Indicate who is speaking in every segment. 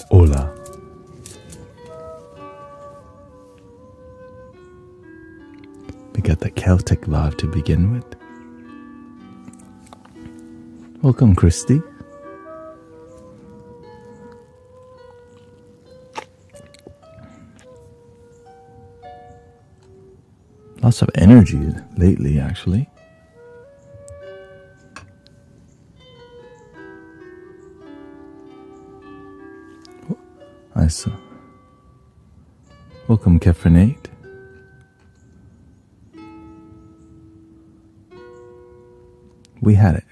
Speaker 1: Hola. We got the Celtic vibe to begin with. Welcome, Christy. Lots of energy lately, actually. I saw. Welcome, Kefrenate. We had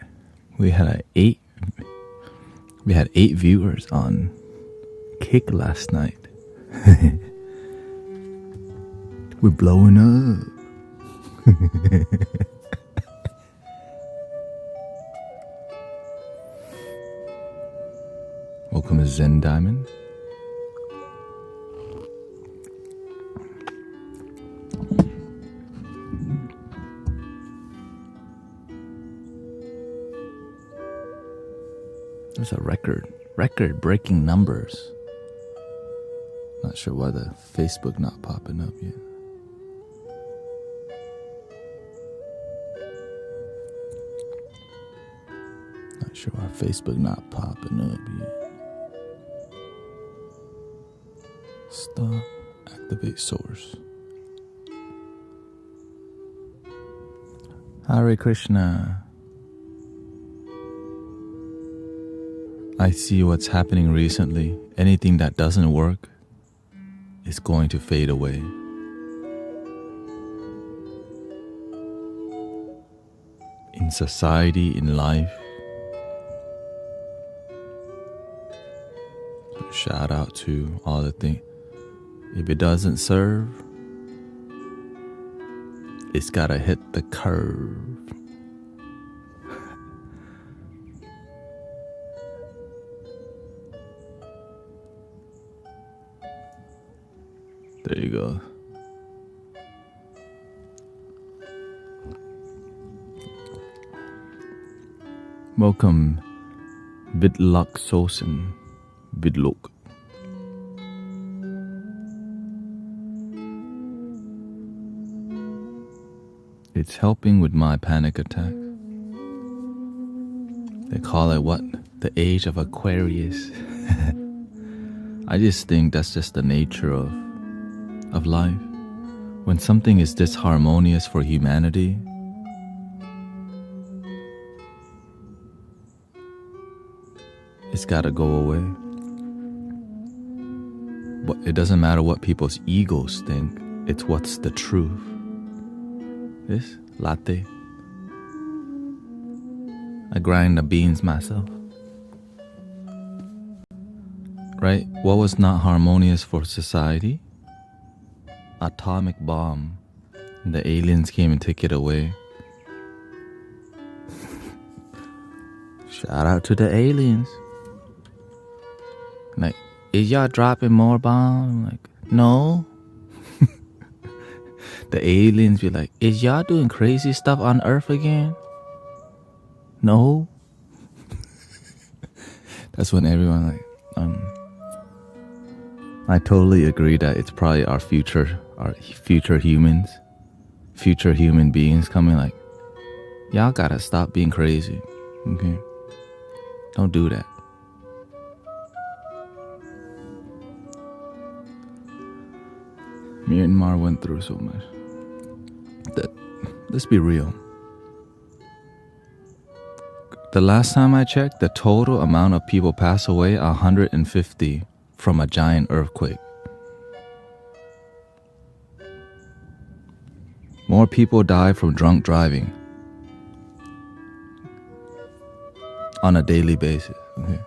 Speaker 1: 8 viewers on Kick last night. We're blowing up. Welcome, Zen Diamond. There's a record-breaking numbers. Not sure why the Facebook not popping up yet. Not sure why Facebook not popping up yet. Stop. Activate source. Hare Krishna. I see what's happening recently. Anything that doesn't work is going to fade away. In society, in life. So shout out to all the things. If it doesn't serve, it's gotta hit the curve. There you go. Welcome, Vidlok Sosen. Vidlok. It's helping with my panic attack. They call it what? The age of Aquarius. I just think that's just the nature of life. When something is disharmonious for humanity, it's gotta go away. But it doesn't matter what people's egos think, it's what's the truth. This latte. I grind the beans myself. Right? What was not harmonious for society? Atomic bomb. And the aliens came and took it away. Shout out to the aliens. Like, is y'all dropping more bombs? I'm like, no. The aliens be like, is y'all doing crazy stuff on Earth again? No. That's when everyone like, I totally agree that it's probably our future humans, future human beings coming like, y'all gotta stop being crazy, okay? Don't do that. Myanmar went through so much. Let's be real. The last time I checked, the total amount of people passed away, 150 from a giant earthquake. More people die from drunk driving on a daily basis. Okay.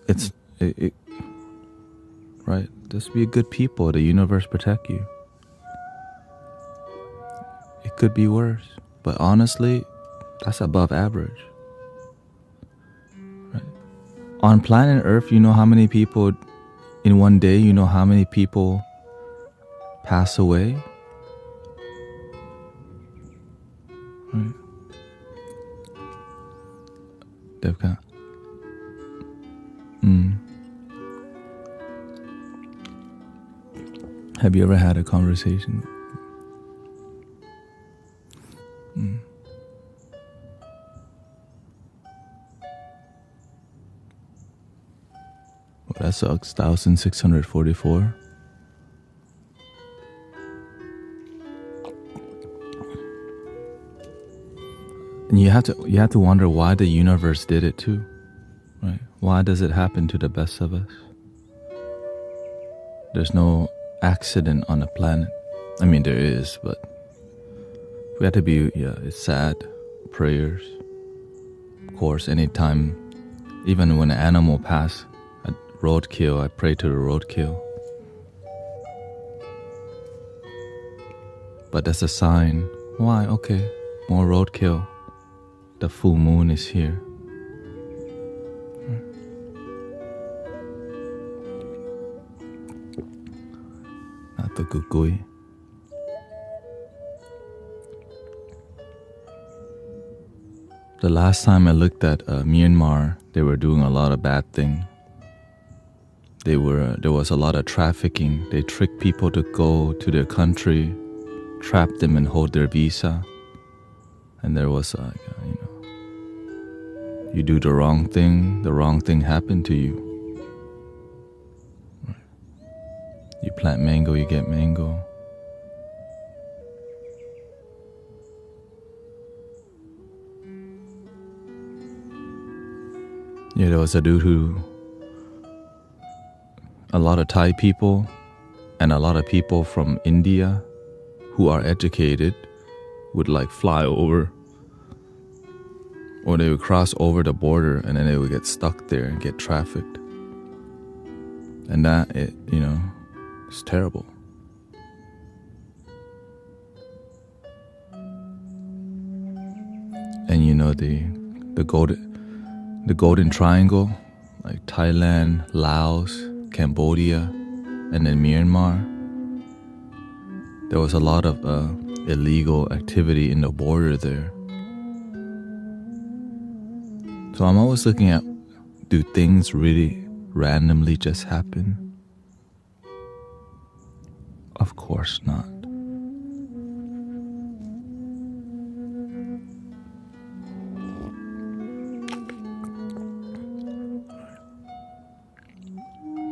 Speaker 1: It right? Just be good people. The universe protect you. It could be worse, but honestly, that's above average. Right? On planet Earth, you know how many people in one day, you know how many people pass away? Right? Have you ever had a conversation? Well, that sucks. 1,644. And you have to wonder why the universe did it too, right? Why does it happen to the best of us? There's no accident on the planet. I mean, there is, but we have to be, it's sad. Prayers. Of course, anytime, even when an animal passes, a roadkill, I pray to the roadkill. But that's a sign. Why? Okay, more roadkill. The full moon is here. Not the gugui. The last time I looked at Myanmar, they were doing a lot of bad things. There was a lot of trafficking. They tricked people to go to their country, trap them and hold their visa. And there was you do the wrong thing happened to you. You plant mango, you get mango. Yeah, there was a dude a lot of Thai people and a lot of people from India who are educated would fly over, or they would cross over the border and then they would get stuck there and get trafficked. And that, it's terrible. And the Golden Triangle, like Thailand, Laos, Cambodia, and then Myanmar, there was a lot of illegal activity in the border there. So I'm always looking at, do things really randomly just happen? Of course not.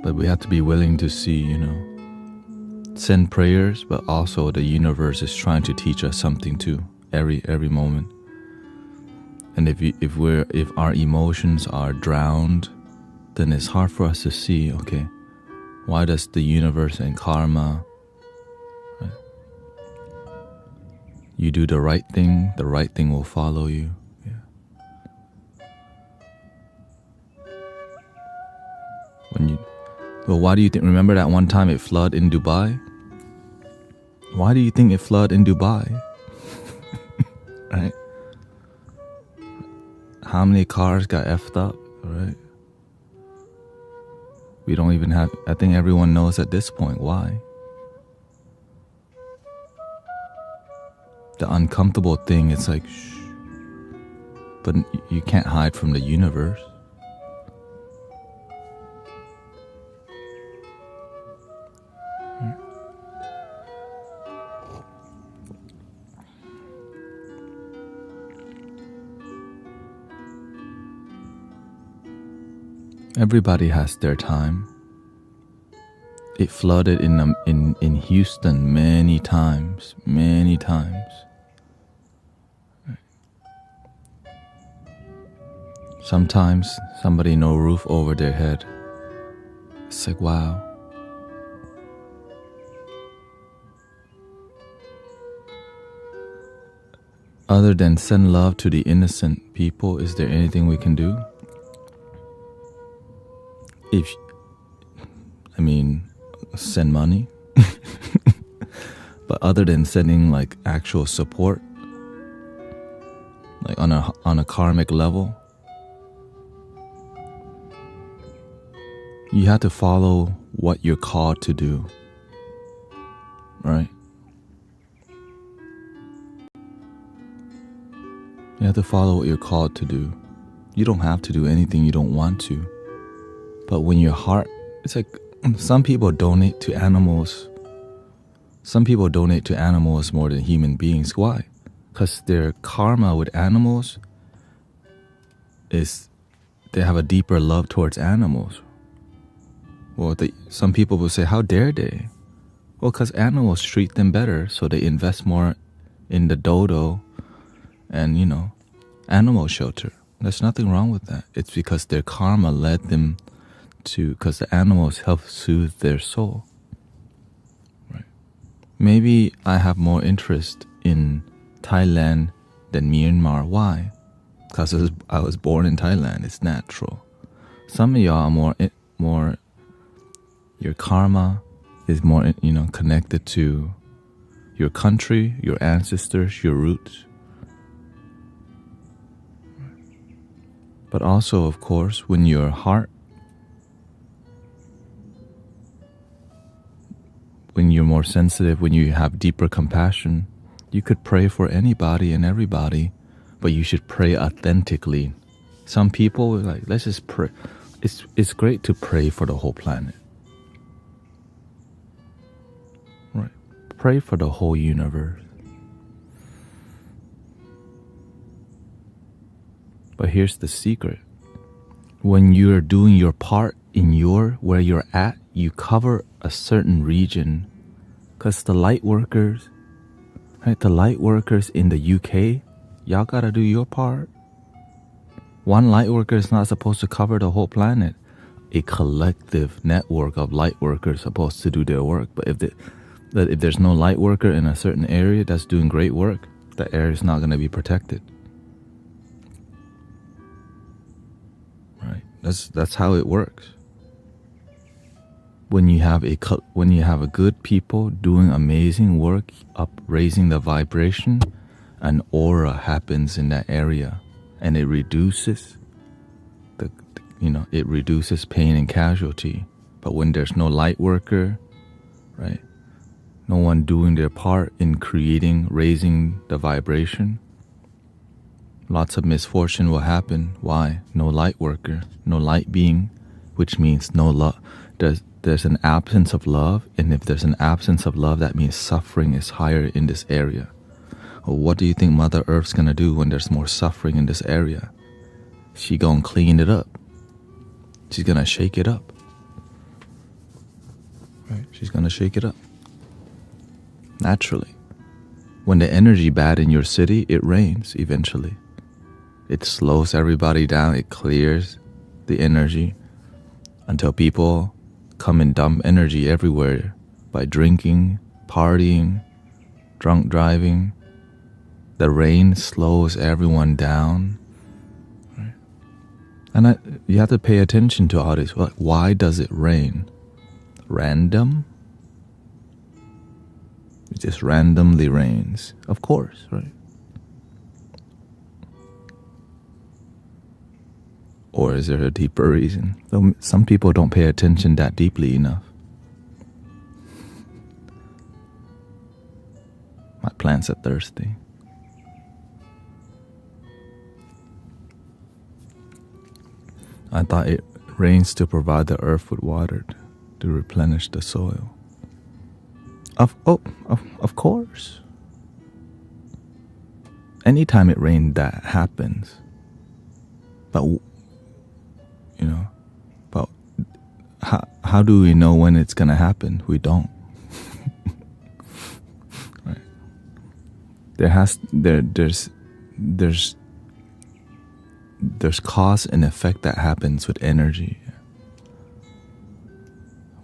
Speaker 1: But we have to be willing to see, send prayers, but also the universe is trying to teach us something too, every moment. And if our emotions are drowned, then it's hard for us to see, okay, why does the universe and karma, right? You do the right thing will follow you. Well, why do you think? Remember that one time it flooded in Dubai? Why do you think it flooded in Dubai? Right? How many cars got effed up, right? We don't even have, I think everyone knows at this point why. The uncomfortable thing, it's like, shh. But you can't hide from the universe. Everybody has their time. It flooded in Houston many times. Sometimes somebody no roof over their head. It's like, wow. Other than send love to the innocent people, is there anything we can do? Send money. But other than sending actual support, on a karmic level, you have to follow what you're called to do, right? You have to follow what you're called to do. You don't have to do anything you don't want to. But when your heart, it's like some people donate to animals. Some people donate to animals more than human beings. Why? Because their karma with animals is they have a deeper love towards animals. Well, some people will say, how dare they? Well, because animals treat them better, so they invest more in the dodo and, animal shelter. There's nothing wrong with that. It's because their karma led them to, because the animals help soothe their soul. Right? Maybe I have more interest in Thailand than Myanmar. Why? Because I was born in Thailand. It's natural. Some of y'all are more. Your karma is more, connected to your country, your ancestors, your roots. But also, of course, when your heart, when you're more sensitive, when you have deeper compassion, you could pray for anybody and everybody, but you should pray authentically. Some people are like, let's just pray. It's great to pray for the whole planet. Right. Pray for the whole universe. But here's the secret. When you're doing your part in where you're at, you cover a certain region. Because the light workers, right? The light workers in the UK, y'all gotta do your part. One light worker is not supposed to cover the whole planet. A collective network of light workers supposed to do their work. But if there's no light worker in a certain area that's doing great work, the area is not going to be protected. Right? That's how it works. When you have a good people doing amazing work, raising the vibration, an aura happens in that area, and it reduces it reduces pain and casualty. But when there's no light worker, right? No one doing their part in raising the vibration, lots of misfortune will happen. Why? No light worker, no light being, which means no love. There's an absence of love, and if there's an absence of love, that means suffering is higher in this area. Well, what do you think Mother Earth's gonna do when there's more suffering in this area? She gonna clean it up. She's gonna shake it up. Right? She's gonna shake it up. Naturally. When the energy bad in your city, it rains eventually. It slows everybody down. It clears the energy until people come and dump energy everywhere by drinking, partying, drunk driving. The rain slows everyone down. Right? And you have to pay attention to all this. Like, why does it rain? Random? It just randomly rains. Of course, right? Or is there a deeper reason? Some people don't pay attention that deeply enough. My plants are thirsty. I thought it rains to provide the earth with water to replenish the soil. Of course. Anytime it rains, that happens. But but how do we know when it's gonna happen? We don't. Right. There's cause and effect that happens with energy.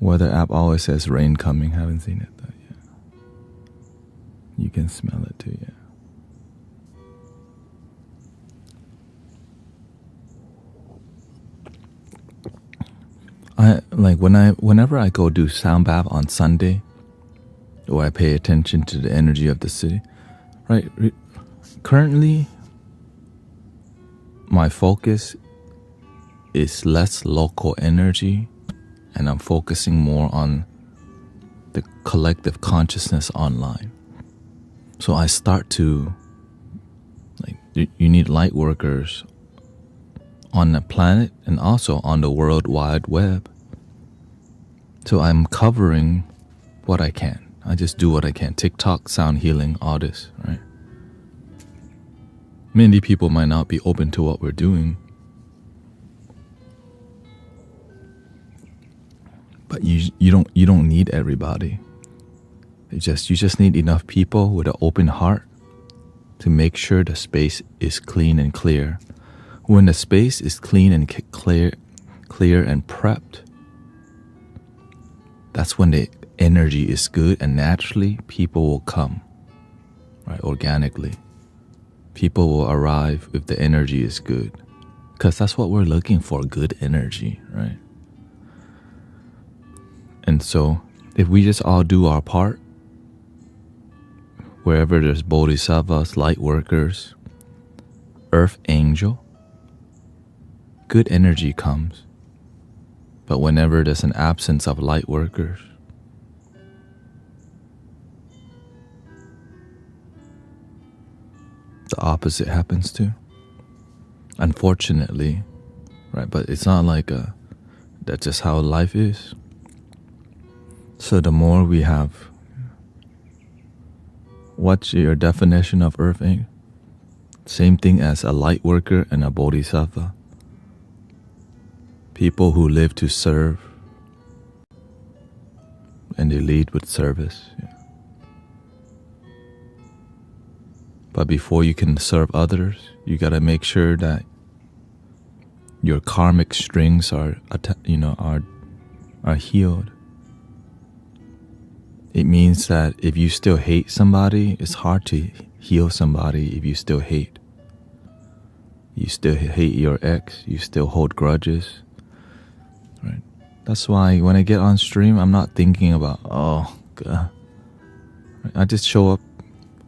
Speaker 1: Weather app always says rain coming. Haven't seen it though. Yeah. You can smell it too. Yeah. Whenever I go do sound bath on Sunday, or I pay attention to the energy of the city, right? Currently, my focus is less local energy, and I'm focusing more on the collective consciousness online. So I start to, you need light workers on the planet and also on the World Wide Web. So I'm covering what I can. I just do what I can. TikTok, sound healing, all this, right? Many people might not be open to what we're doing. But you don't need everybody. You just need enough people with an open heart to make sure the space is clean and clear. When the space is clean and clear and prepped, that's when the energy is good, and naturally people will come, right? Organically. People will arrive if the energy is good, because that's what we're looking for, good energy, right? And so if we just all do our part, wherever there's bodhisattvas, light workers, earth angel, good energy comes. But whenever there's an absence of light workers, the opposite happens too. Unfortunately, right? But it's not like that's just how life is. So the more we have, what's your definition of earth angel? Same thing as a light worker and a bodhisattva. People who live to serve, and they lead with service. Yeah. But before you can serve others, you gotta make sure that your karmic strings are healed. It means that if you still hate somebody, it's hard to heal somebody if you still hate. You still hate your ex, you still hold grudges. Right? That's why when I get on stream, I'm not thinking about, oh, God. I just show up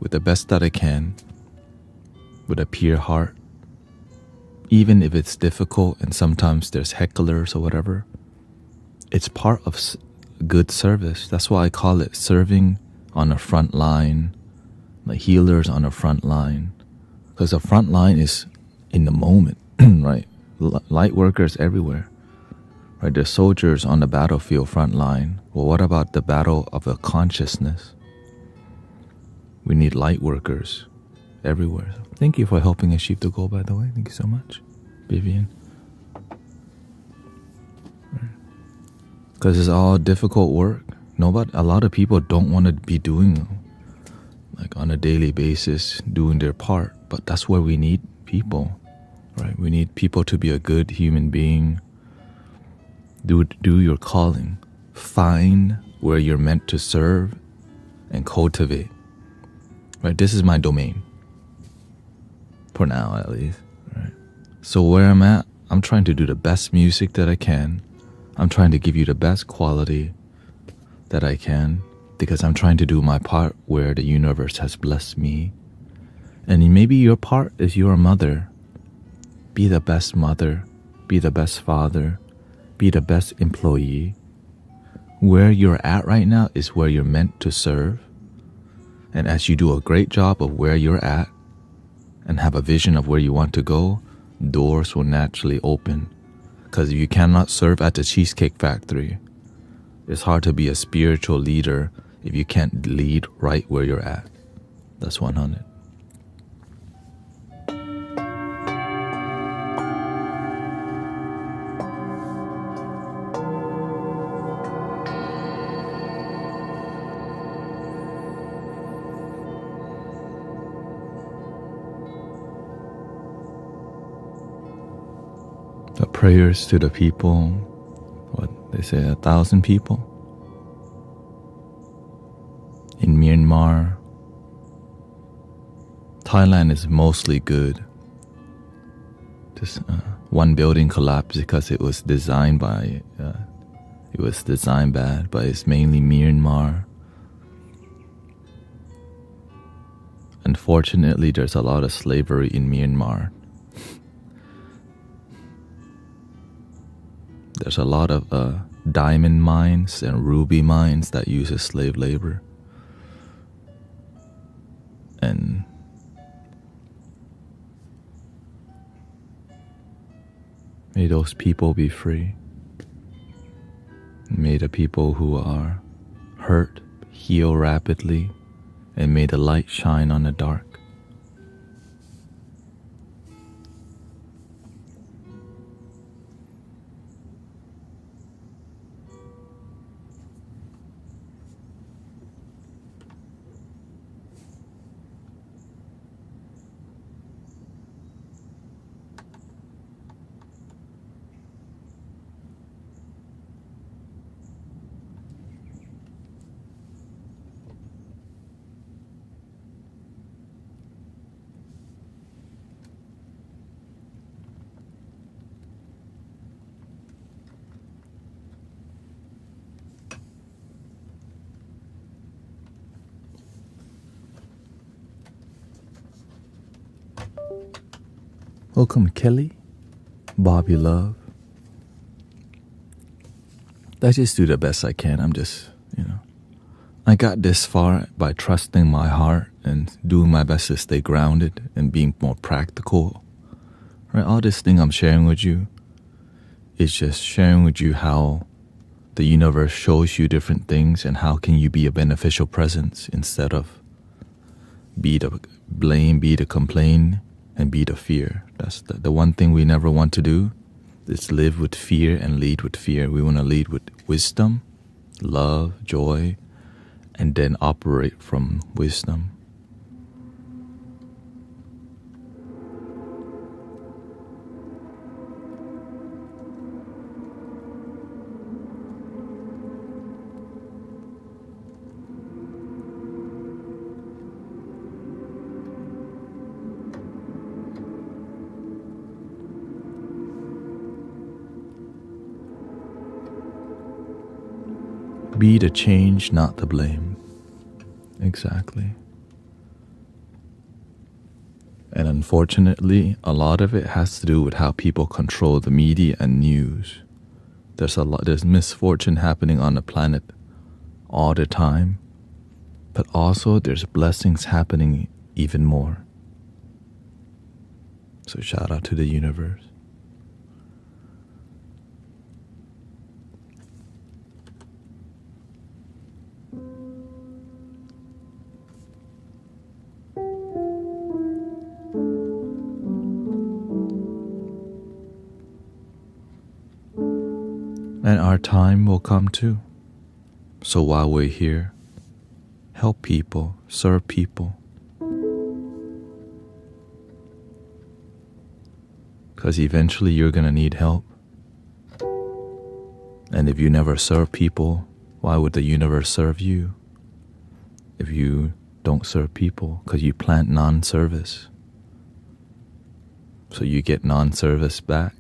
Speaker 1: with the best that I can, with a pure heart. Even if it's difficult and sometimes there's hecklers or whatever, it's part of good service. That's why I call it serving on the front line, like healers on the front line. Because the front line is in the moment, right? Light workers everywhere, right? There's soldiers on the battlefield front line. Well, what about the battle of a consciousness? We need light workers everywhere. Thank you for helping achieve the goal, by the way. Thank you so much, Vivian. Because it's all difficult work. A lot of people don't want to be doing, like on a daily basis, doing their part. But that's where we need people, right? We need people to be a good human being. Do your calling. Find where you're meant to serve and cultivate. Right? This is my domain. For now, at least. Right? So where I'm at, I'm trying to do the best music that I can. I'm trying to give you the best quality that I can, because I'm trying to do my part where the universe has blessed me. And maybe your part is your mother. Be the best mother. Be the best father. Be the best employee. Where you're at right now is where you're meant to serve. And as you do a great job of where you're at and have a vision of where you want to go, doors will naturally open. Because if you cannot serve at the Cheesecake Factory, it's hard to be a spiritual leader if you can't lead right where you're at. That's 100. The prayers to the people, what they say, 1,000 people in Myanmar. Thailand is mostly good. Just one building collapsed because it was designed bad, but it's mainly Myanmar. Unfortunately, there's a lot of slavery in Myanmar. There's a lot of diamond mines and ruby mines that uses slave labor. And May those people be free. May the people who are hurt heal rapidly, and may the light shine on the dark. Welcome, Kelly, Bobby Love. I just do the best I can. I got this far by trusting my heart and doing my best to stay grounded and being more practical. Right? All this thing I'm sharing with you is just sharing with you how the universe shows you different things and how can you be a beneficial presence instead of be the blame, be the complain, and be the fear. That's the one thing we never want to do is live with fear and lead with fear. We want to lead with wisdom, love, joy, and then operate from wisdom. Be the change, not the blame. Exactly. And unfortunately, a lot of it has to do with how people control the media and news. There's misfortune happening on the planet all the time, but also there's blessings happening even more. So shout out to the universe. And our time will come too. So while we're here, help people, serve people. Because eventually you're going to need help. And if you never serve people, why would the universe serve you? If you don't serve people, because you plant non-service. So you get non-service back.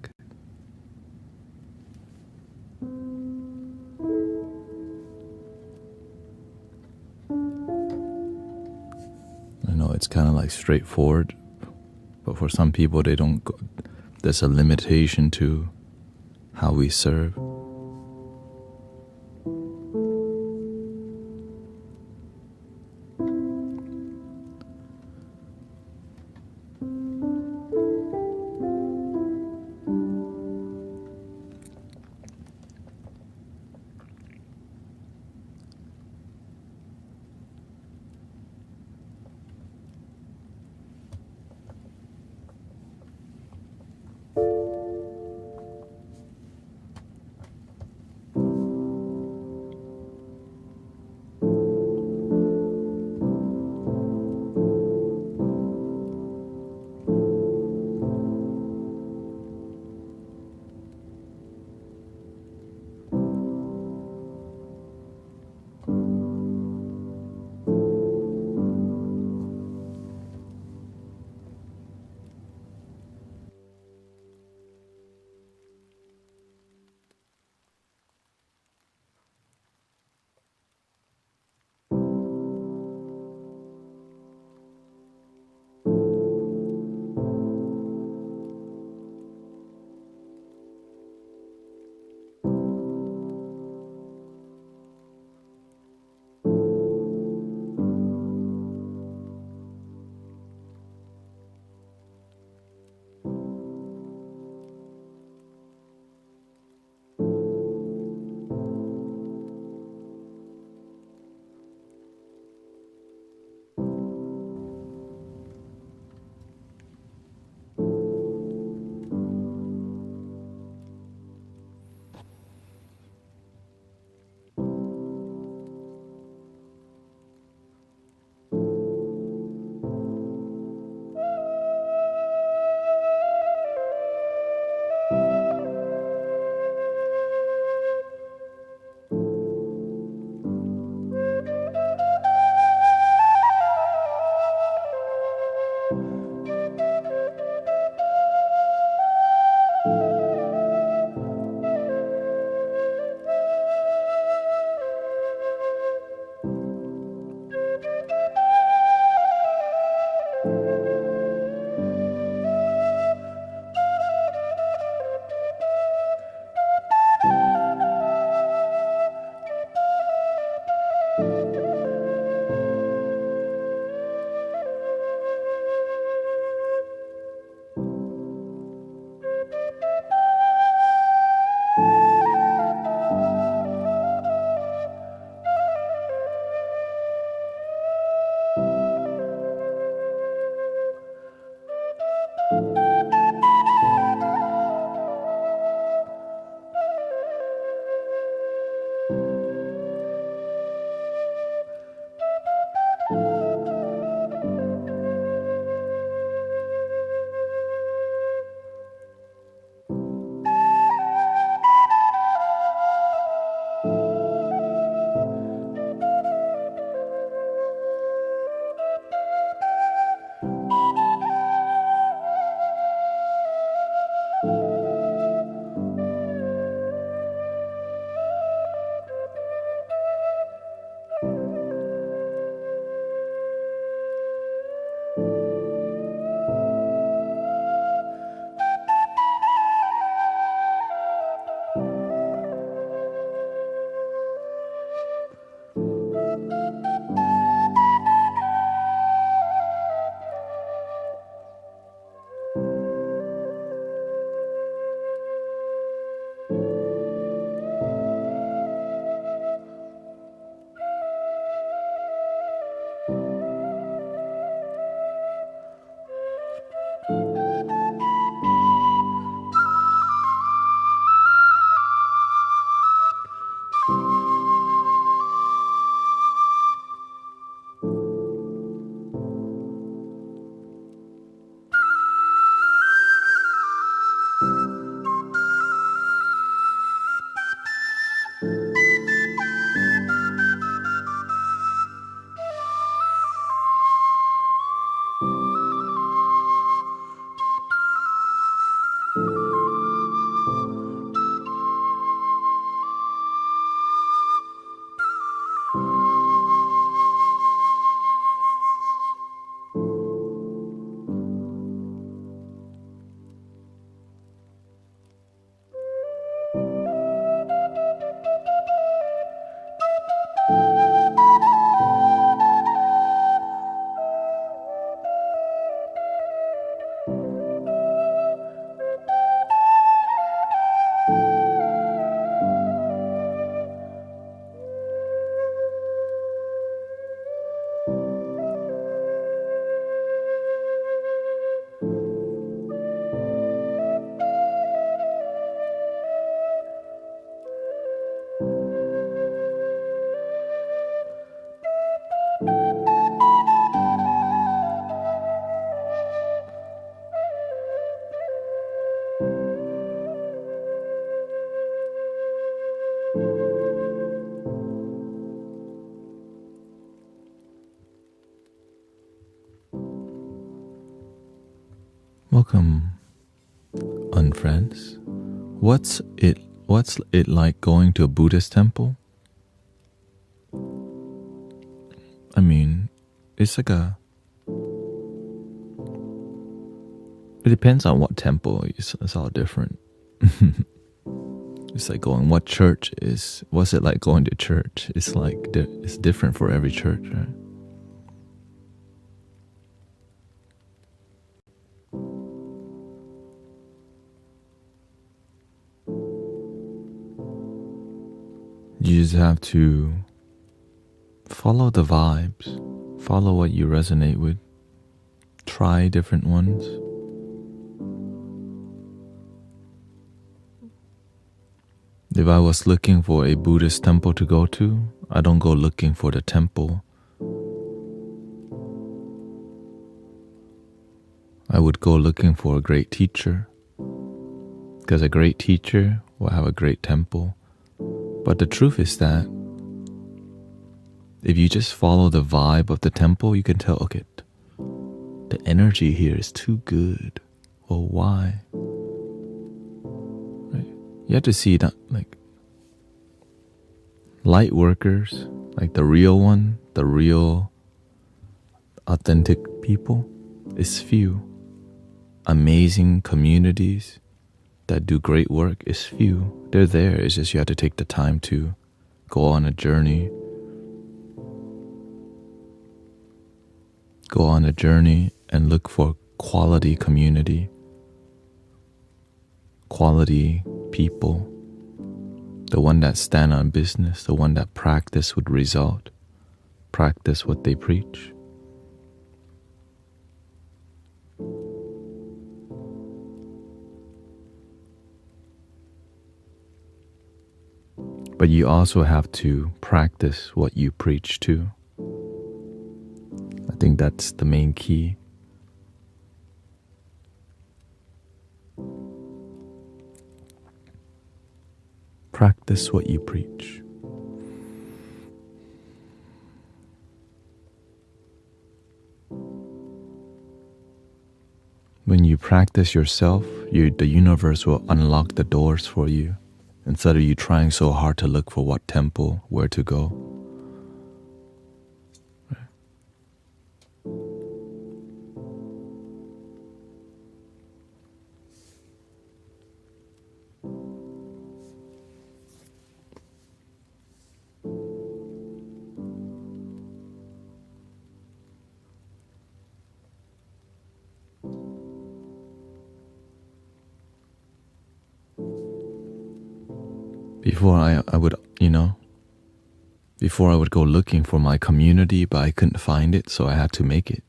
Speaker 1: I know it's kind of like straightforward, but for some people they don't go, there's a limitation to how we serve. Welcome, unfriends. What's it like going to a Buddhist temple? I mean, it's like it depends on what temple. It's all different. It's like going, what's it like going to church? It's like, it's different for every church, right? You just have to follow the vibes, follow what you resonate with, try different ones. If I was looking for a Buddhist temple to go to, I don't go looking for the temple. I would go looking for a great teacher, because a great teacher will have a great temple. But the truth is that if you just follow the vibe of the temple, you can tell, okay, the energy here is too good. Well, why? Right? You have to see that, like, light workers, like the real authentic people, is few. Amazing communities that do great work is few. They're there. It's just you have to take the time to go on a journey. Go on a journey and look for quality community, quality people, the one that stand on business, the one that practice with result, practice what they preach. But you also have to practice what you preach too. I think that's the main key. Practice what you preach. When you practice yourself, the universe will unlock the doors for you, instead of you trying so hard to look for what temple, where to go. Before I would go looking for my community, but I couldn't find it, so I had to make it,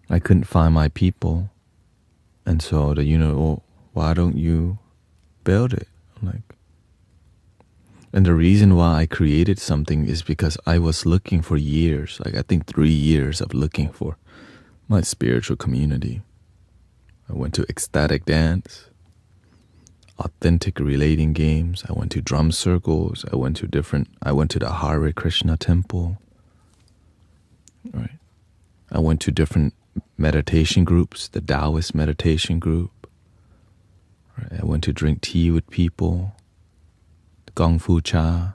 Speaker 1: I couldn't find my people, and so why don't you build it? And the reason why I created something is because I was looking for years, I think 3 years of looking for my spiritual community. I went to ecstatic dance, authentic relating games. I went to drum circles. I went to the Hare Krishna temple. Right. I went to different meditation groups, the Taoist meditation group. Right. I went to drink tea with people, the Gong Fu Cha.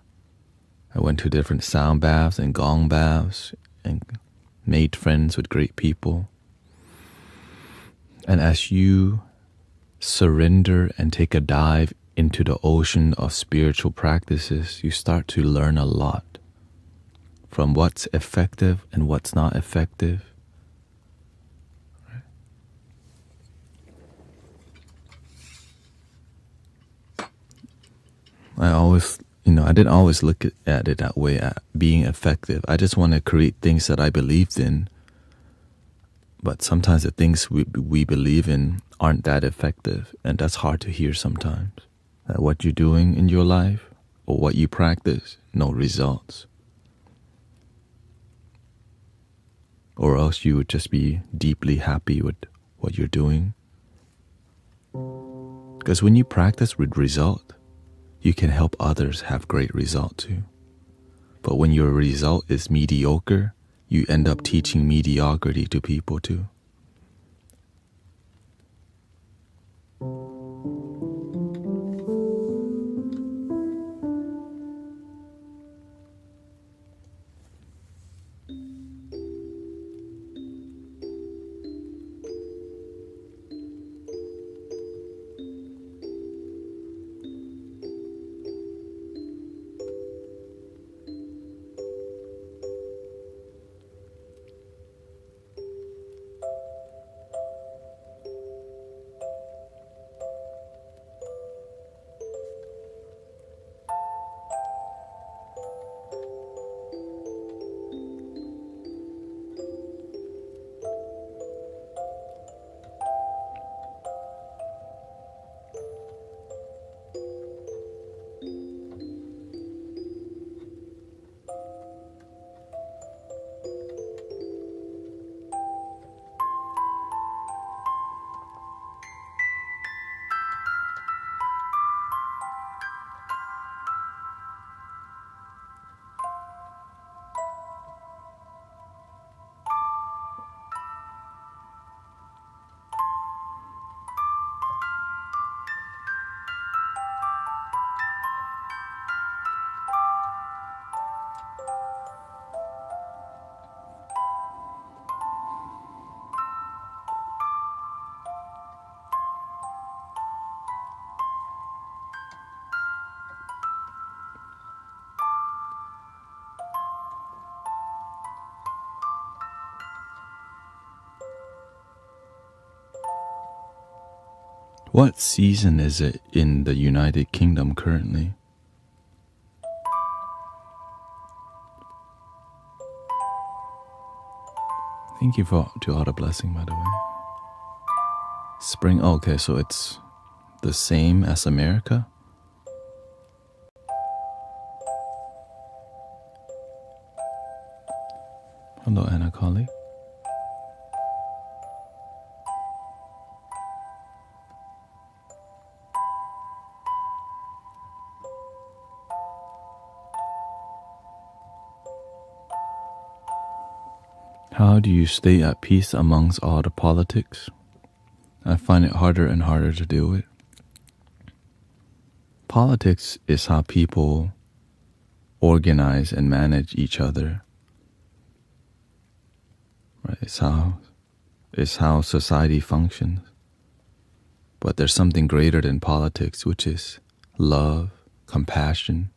Speaker 1: I went to different sound baths and gong baths and made friends with great people. And as you surrender and take a dive into the ocean of spiritual practices, you start to learn a lot from what's effective and what's not effective. I didn't always look at it that way, at being effective. I just want to create things that I believed in. But sometimes the things we believe in aren't that effective, and that's hard to hear sometimes. That what you're doing in your life or what you practice, no results. Or else you would just be deeply happy with what you're doing. Because when you practice with result, you can help others have great result too. But when your result is mediocre, you end up teaching mediocrity to people too. What season is it in the United Kingdom currently? Thank you to all the blessing, by the way. Spring, okay, so it's the same as America? Hello, Anna colleague. How do you stay at peace amongst all the politics? I find it harder and harder to do it. Politics is how people organize and manage each other. Right? It's how society functions. But there's something greater than politics, which is love, compassion.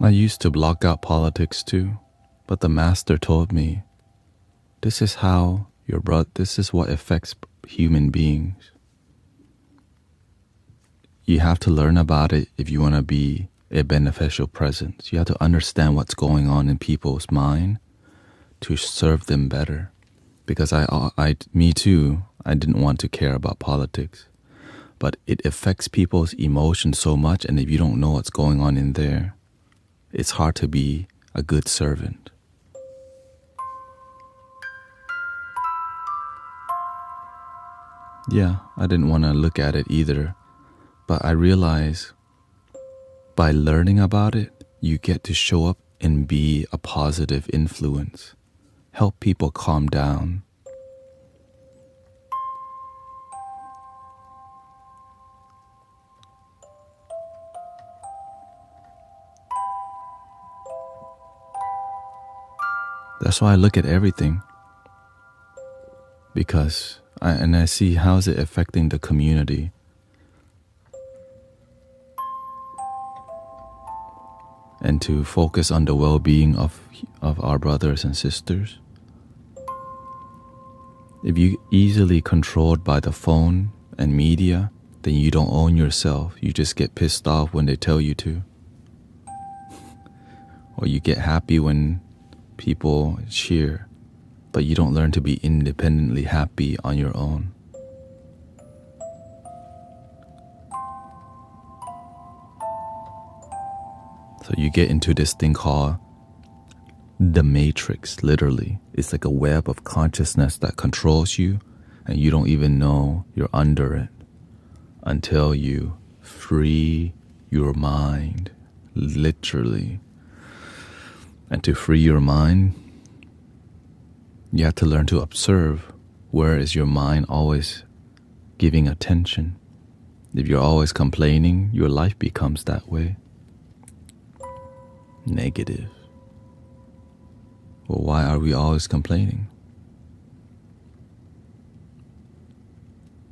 Speaker 1: I used to block out politics too, but the master told me, this is what affects human beings. You have to learn about it if you want to be a beneficial presence. You have to understand what's going on in people's mind to serve them better. Because me too, I didn't want to care about politics. But it affects people's emotions so much, and if you don't know what's going on in there, it's hard to be a good servant. Yeah, I didn't want to look at it either, but I realized by learning about it, you get to show up and be a positive influence, help people calm down. That's why I look at everything, because I see how's it affecting the community. And to focus on the well-being of our brothers and sisters. If you're easily controlled by the phone and media, then you don't own yourself. You just get pissed off when they tell you to. Or you get happy when people cheer, but you don't learn to be independently happy on your own. So you get into this thing called the matrix, literally. It's like a web of consciousness that controls you, and you don't even know you're under it until you free your mind, literally. And to free your mind, you have to learn to observe where is your mind always giving attention. If you're always complaining, your life becomes that way. Negative. Well, why are we always complaining?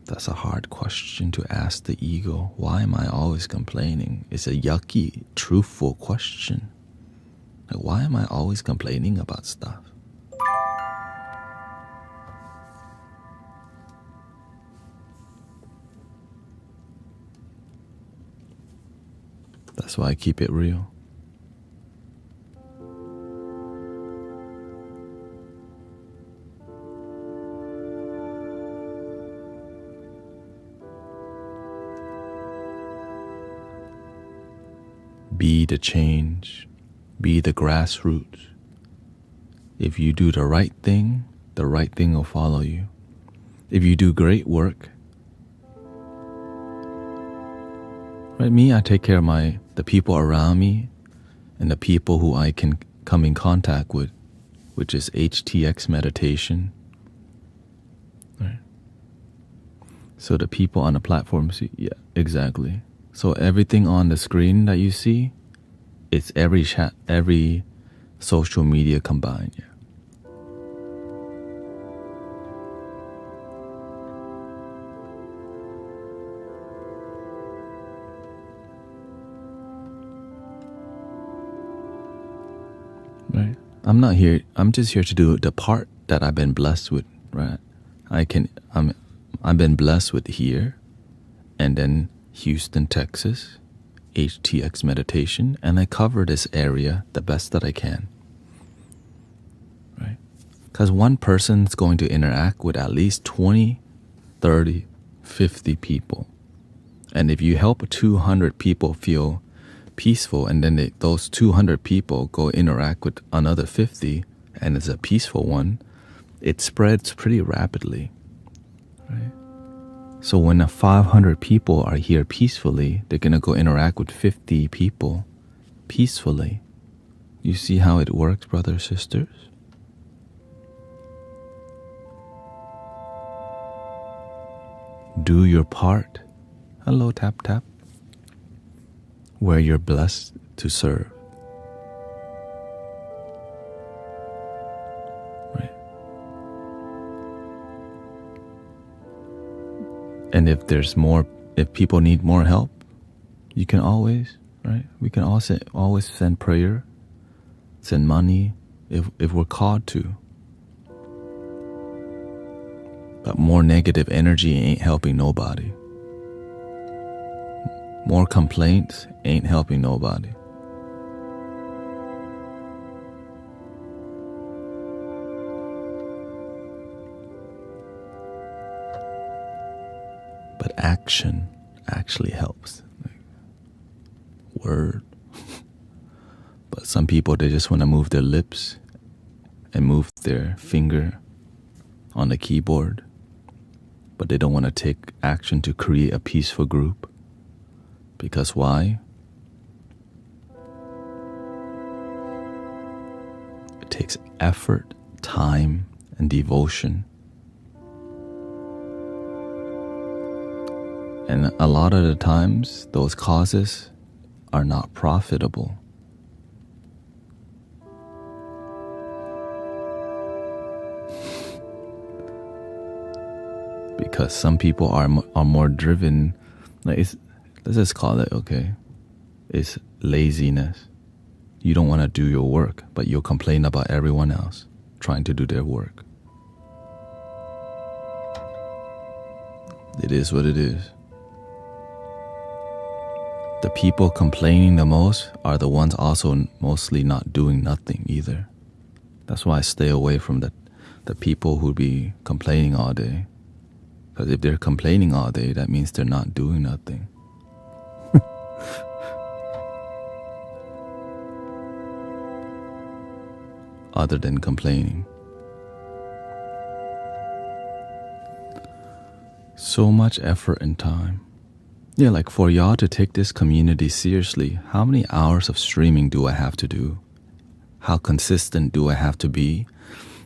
Speaker 1: That's a hard question to ask the ego. Why am I always complaining? It's a yucky, truthful question. Like, why am I always complaining about stuff? That's why I keep it real. Be the change. Be the grassroots. If you do the right thing will follow you. If you do great work, right? Me, I take care of the people around me and the people who I can come in contact with, which is HTX meditation. Right? So the people on the platforms, yeah, exactly. So everything on the screen that you see, it's every chat, every social media combined. Yeah. Right. I'm just here to do the part that I've been blessed with, right? I've been blessed with here, and then Houston, Texas, HTX meditation, and I cover this area the best that I can, right? Because one person's going to interact with at least 20, 30, 50 people. And if you help 200 people feel peaceful, and then those 200 people go interact with another 50, and it's a peaceful one, it spreads pretty rapidly, right? So when 500 people are here peacefully, they're going to go interact with 50 people peacefully. You see how it works, brothers, sisters? Do your part. Hello, tap, tap. Where you're blessed to serve. Right? And if people need more help, you can always, right? We can also always send prayer, send money, if we're called to. But more negative energy ain't helping nobody. More complaints ain't helping nobody. But action actually helps. Word. But some people, they just want to move their lips and move their finger on the keyboard, but they don't want to take action to create a peaceful group. Because why? It takes effort, time, and devotion. And a lot of the times, those causes are not profitable. Because some people are more driven, like let's just call it, okay? It's laziness. You don't want to do your work, but you'll complain about everyone else trying to do their work. It is what it is. The people complaining the most are the ones also mostly not doing nothing either. That's why I stay away from the people who be complaining all day. Because if they're complaining all day, that means they're not doing nothing. other than complaining. So much effort and time. Yeah, like for y'all to take this community seriously, how many hours of streaming do I have to do? How consistent do I have to be?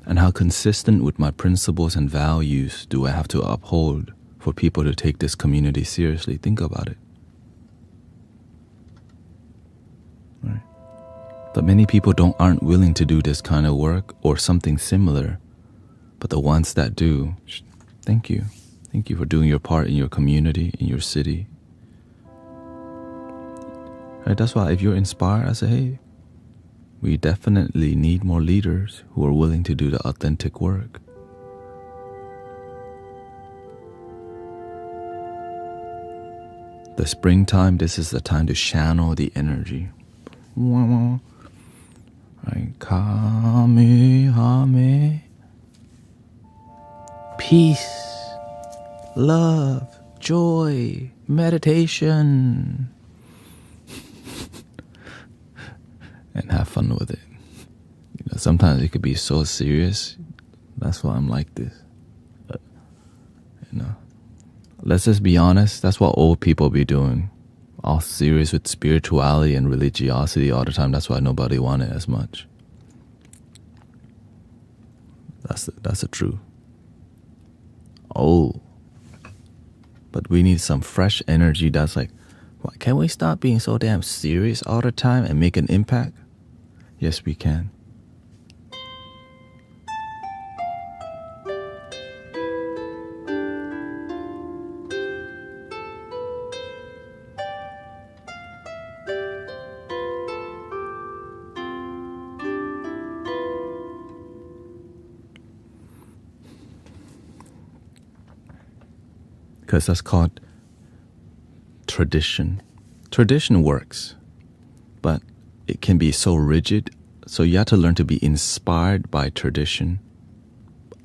Speaker 1: And how consistent with my principles and values do I have to uphold for people to take this community seriously? Think about it. Right. But many people aren't willing to do this kind of work or something similar. But the ones that do, thank you. Thank you for doing your part in your community, in your city. Right, that's why if you're inspired, I say, hey, we definitely need more leaders who are willing to do the authentic work. The springtime, this is the time to channel the energy. Right, Kamehame. Peace, love, joy, meditation. And have fun with it. You know, sometimes it could be so serious. That's why I'm like this. You know, let's just be honest. That's what old people be doing. All serious with spirituality and religiosity all the time. That's why nobody want it as much. That's the truth. Oh, but we need some fresh energy that's like, what, can we stop being so damn serious all the time and make an impact? Yes, we can. Because that's called tradition. Tradition works, but it can be so rigid. So you have to learn to be inspired by tradition,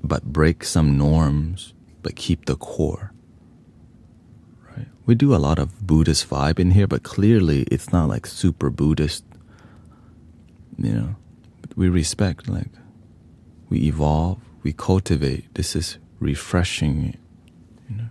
Speaker 1: but break some norms, but keep the core. Right? We do a lot of Buddhist vibe in here, but clearly it's not like super Buddhist. You know, we respect, like, we evolve, we cultivate. This is refreshing, you know.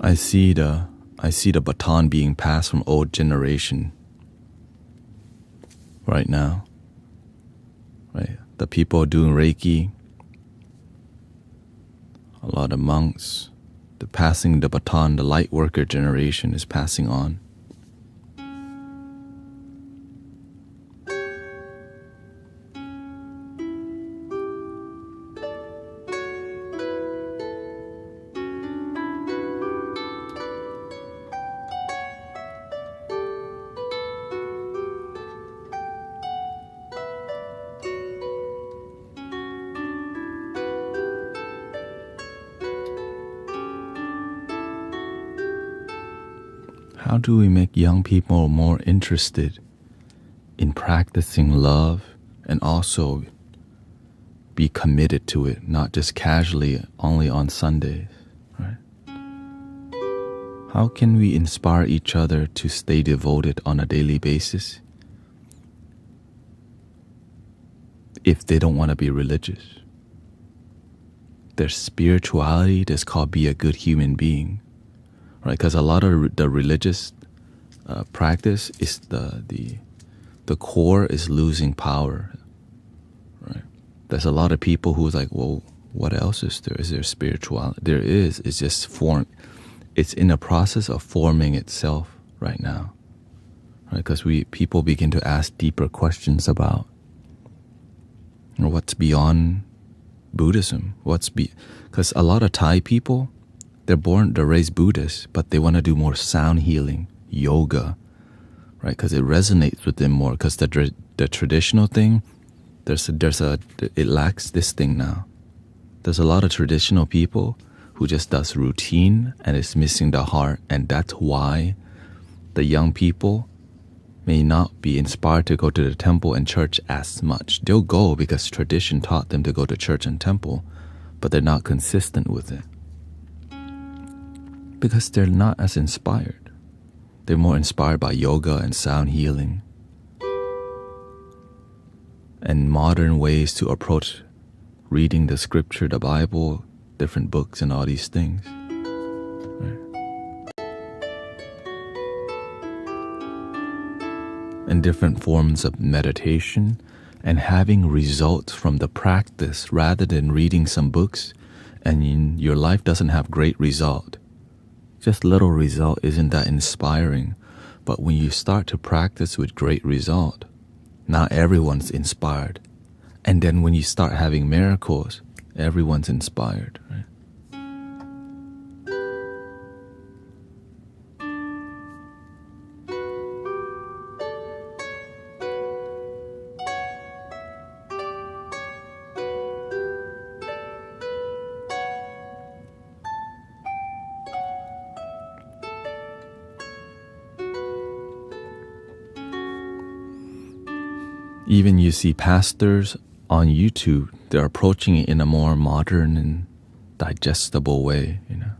Speaker 1: I see the baton being passed from old generation right now. Right? The people doing Reiki, a lot of monks, they're passing the baton, the light worker generation is passing on. How do we make young people more interested in practicing love and also be committed to it, not just casually only on Sundays, right? How can we inspire each other to stay devoted on a daily basis if they don't want to be religious? Their spirituality is called be a good human being. Right, because a lot of the religious practice is the core is losing power. Right, there's a lot of people who's like, well, what else is there? Is there spirituality? There is. It's just It's in the process of forming itself right now. Right, because people begin to ask deeper questions about, you know, what's beyond Buddhism. Because a lot of Thai people, they're raised Buddhist, but they want to do more sound healing, yoga, right? Because it resonates with them more. Because the traditional thing, it lacks this thing now. There's a lot of traditional people who just does routine and it's missing the heart, and that's why the young people, may not be inspired to go to the temple and church as much. They'll go because tradition taught them to go to church and temple, but they're not consistent with it because they're not as inspired. They're more inspired by yoga and sound healing and modern ways to approach reading the scripture, the Bible, different books, and all these things. Right? And different forms of meditation and having results from the practice rather than reading some books and your life doesn't have great result. Just little result isn't that inspiring. But when you start to practice with great result, now everyone's inspired. And then when you start having miracles, everyone's inspired, right? Even you see pastors on YouTube, they're approaching it in a more modern and digestible way, you know.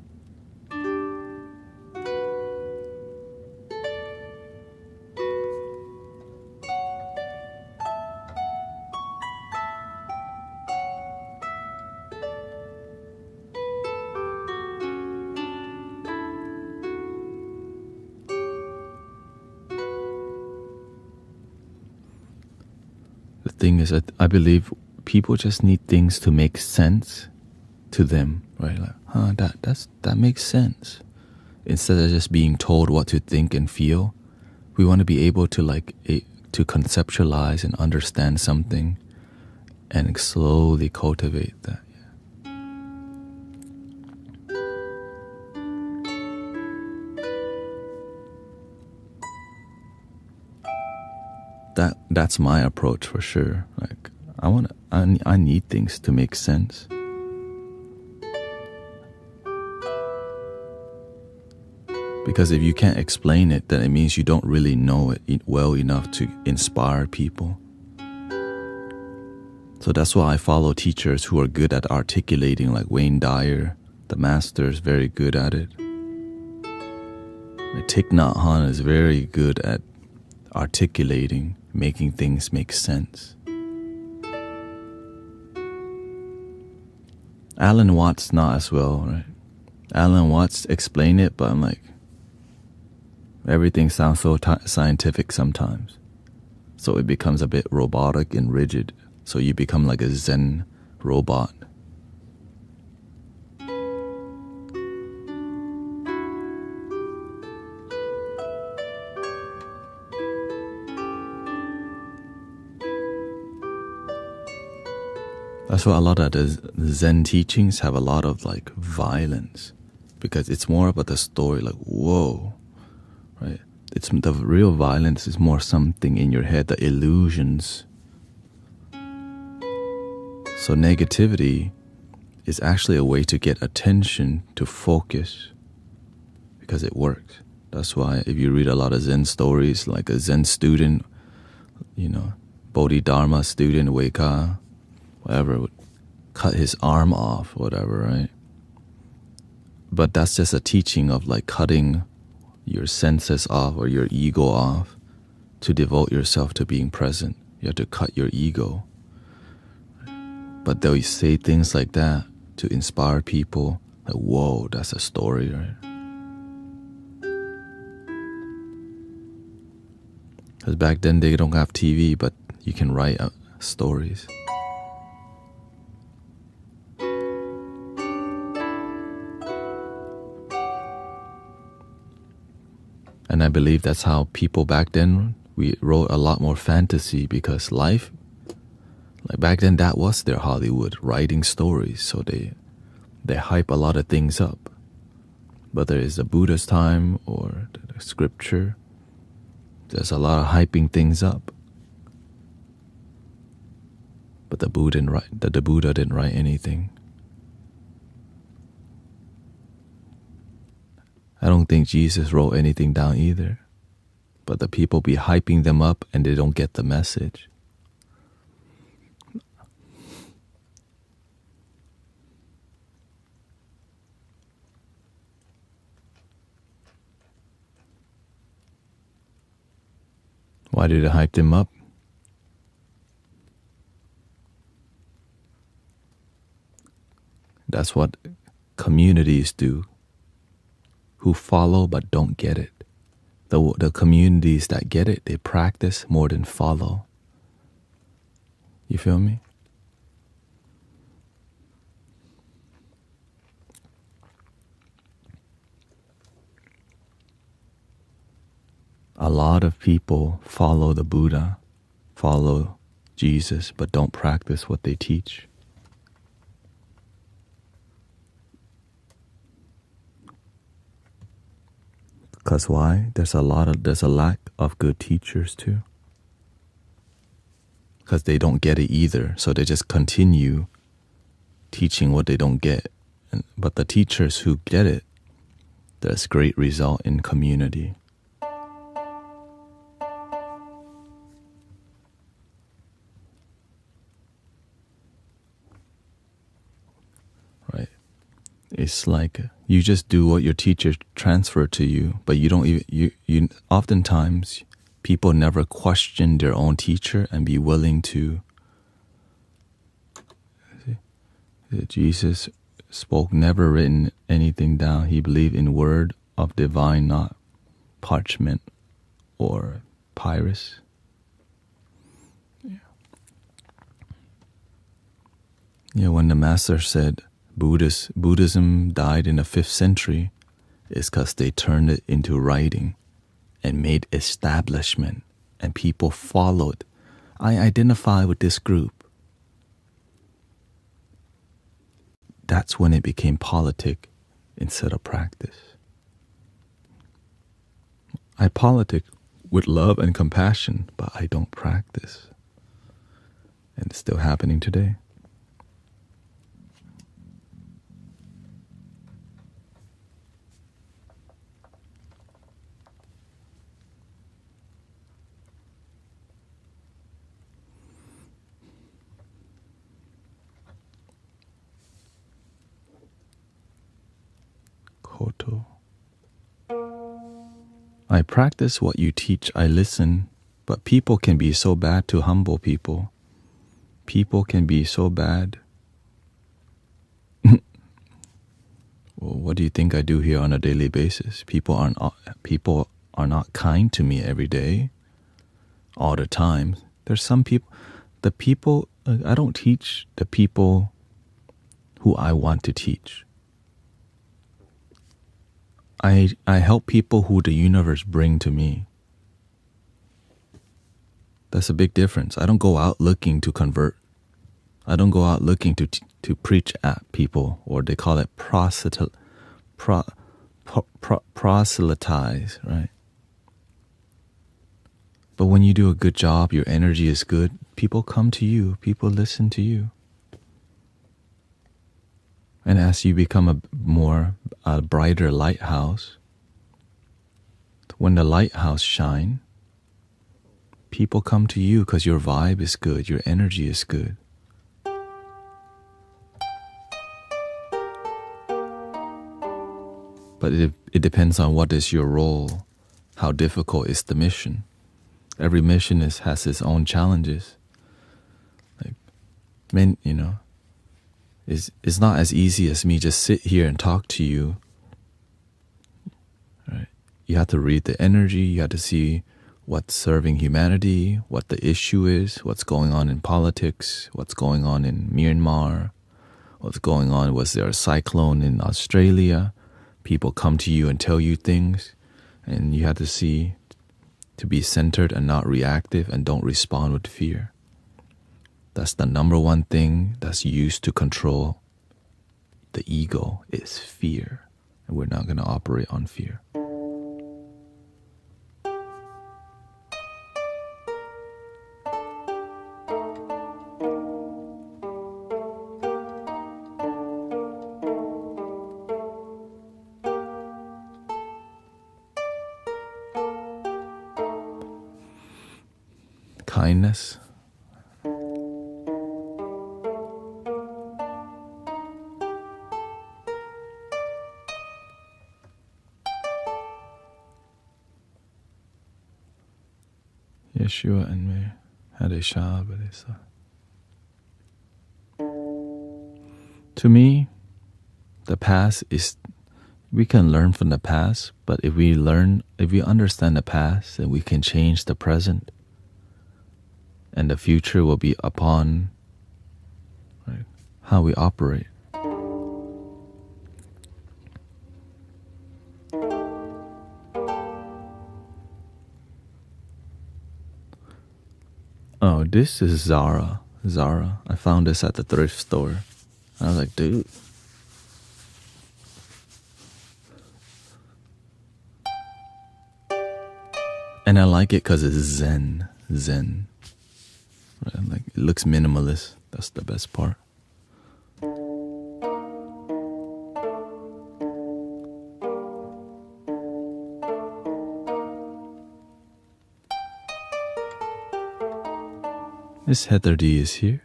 Speaker 1: The thing is that I believe people just need things to make sense to them, right? Like, that makes sense. Instead of just being told what to think and feel, we want to be able to to conceptualize and understand something and slowly cultivate that. That's my approach for sure. Like I need things to make sense. Because if you can't explain it, then it means you don't really know it well enough to inspire people. So that's why I follow teachers who are good at articulating, like Wayne Dyer, the master is very good at it. Thich Nhat Hanh is very good at articulating, making things make sense. Alan Watts not as well, right? Alan Watts explain it, but I'm like, everything sounds so scientific sometimes. So it becomes a bit robotic and rigid. So you become like a Zen robot. That's why a lot of the Zen teachings have a lot of like violence, because it's more about the story, like, whoa, right? It's the real violence is more something in your head, the illusions. So negativity is actually a way to get attention, to focus, because it works. That's why if you read a lot of Zen stories, like a Zen student, Bodhidharma student, Weka, whatever, would cut his arm off, whatever, right? But that's just a teaching of like cutting your senses off or your ego off to devote yourself to being present. You have to cut your ego. But they'll say things like that to inspire people. Like, whoa, that's a story, right? Because back then they don't have TV, but you can write stories. And I believe that's how people back then, we wrote a lot more fantasy, because life, like back then, that was their Hollywood, writing stories. So they hype a lot of things up. Whether it's the Buddha's time or the scripture, there's a lot of hyping things up. But the Buddha didn't write anything. I don't think Jesus wrote anything down either. but the people be hyping them up and they don't get the message. Why did it hype them up? That's what communities do, who follow but don't get it. The communities that get it, they practice more than follow. You feel me? A lot of people follow the Buddha, follow Jesus, but don't practice what they teach. Because why? There's a lack of good teachers too. Because they don't get it either, so they just continue teaching what they don't get. But the teachers who get it, there's great result in community. Right? It's like you just do what your teacher transferred to you, but you don't even, you oftentimes people never question their own teacher and be willing to. Jesus spoke, never written anything down. He believed in word of divine, not parchment or papyrus. Yeah, when the master said Buddhism died in the 5th century, it's because they turned it into writing and made establishment, and people followed. I identify with this group. That's when it became politic instead of practice. I politic with love and compassion, but I don't practice. And it's still happening today. Koto. I practice what you teach, I listen, but people can be so bad to humble people. People can be so bad. Well, what do you think I do here on a daily basis? People are not kind to me every day, all the time. There's some people, I don't teach the people who I want to teach. I help people who the universe bring to me. That's a big difference. I don't go out looking to convert. I don't go out looking to preach at people, or they call it proselytize, right? But when you do a good job, your energy is good, people come to you, people listen to you. And as you become a brighter lighthouse, when the lighthouse shine, people come to you because your vibe is good, your energy is good. But it depends on what is your role, how difficult is the mission. Every mission has its own challenges. It's not as easy as me just sit here and talk to you. Right? You have to read the energy. You have to see what's serving humanity, what the issue is, what's going on in politics, what's going on in Myanmar, what's going on. Was there a cyclone in Australia? People come to you and tell you things, and you have to see to be centered and not reactive, and don't respond with fear. That's the number one thing that's used to control the ego, is fear. And we're not going to operate on fear. kindness. Yeshua and me had a shah. To me, the past is, we can learn from the past, but if we understand the past, then we can change the present, and the future will be upon, right, how we operate. Oh, this is Zara. I found this at the thrift store. I was like, dude. And I like it because it's zen. Right? Like, it looks minimalist. That's the best part. This Heather D is here.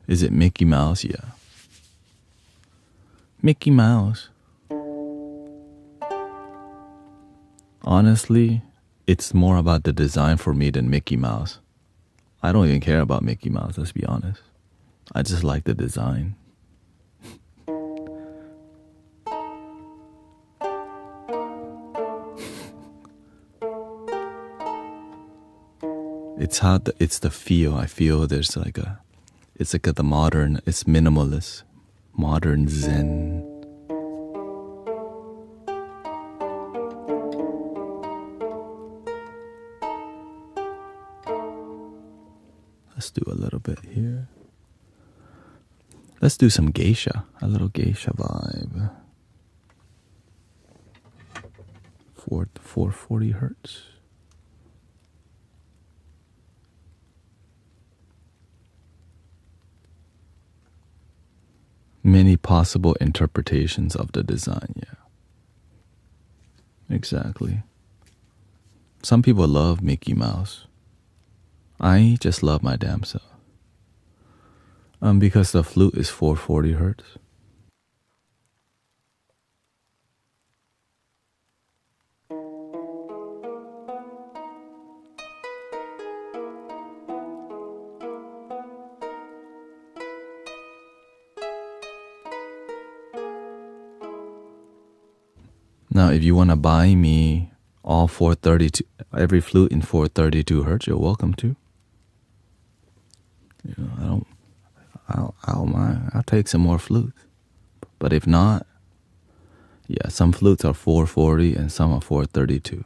Speaker 1: Is it Mickey Mouse? Yeah. Mickey Mouse. Honestly, it's more about the design for me than Mickey Mouse. I don't even care about Mickey Mouse, let's be honest. I just like the design. It's the feel. I feel there's like it's the modern, it's minimalist, modern zen. Let's do a little bit here. Let's do some geisha, a little geisha vibe. 440 hertz. Many possible interpretations of the design, yeah. Exactly. Some people love Mickey Mouse. I just love my damn self. Because the flute is 440 hertz. Now, if you want to buy me all 432, every flute in 432 hertz, you're welcome to. You know, I don't mind. I'll take some more flutes. But if not, yeah, some flutes are 440 and some are 432.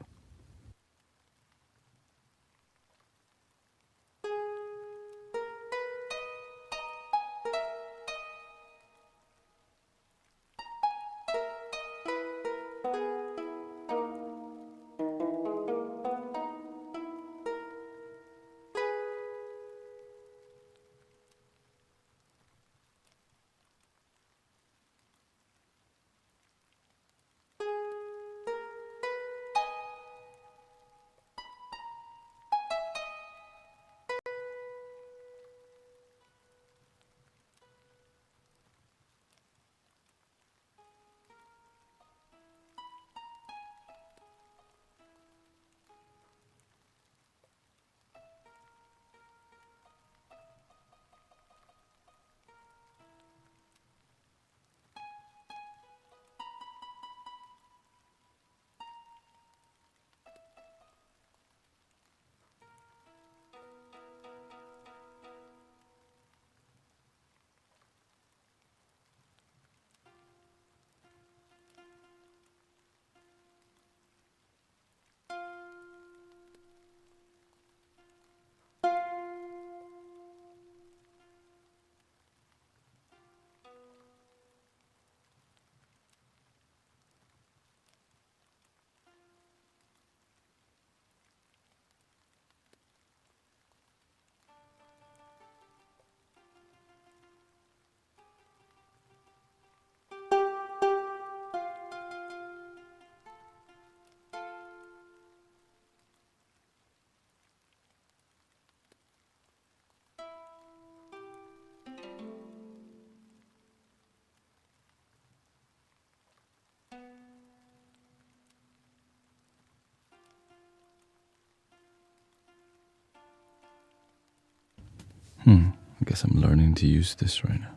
Speaker 1: I guess I'm learning to use this right now.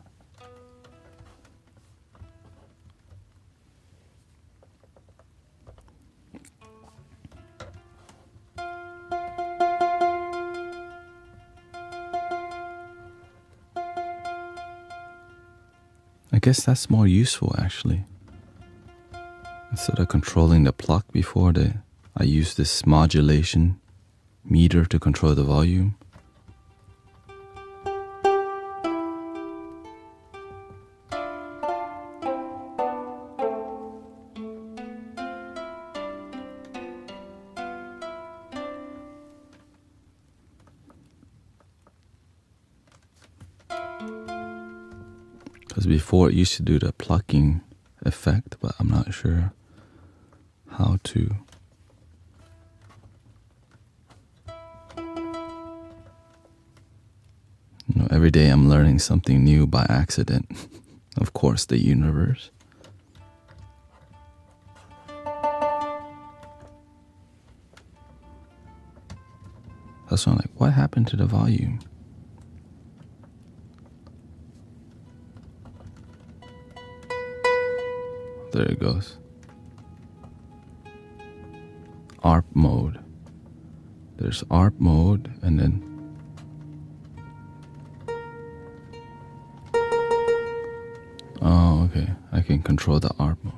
Speaker 1: I guess that's more useful actually. Instead of controlling the pluck before, I use this modulation meter to control the volume. Because before it used to do the plucking effect, but I'm not sure how to. Every day I'm learning something new by accident. Of course, the universe. That's why I'm like, what happened to the volume? There it goes. ARP mode. There's ARP mode, and then oh, okay. I can control the ARP mode.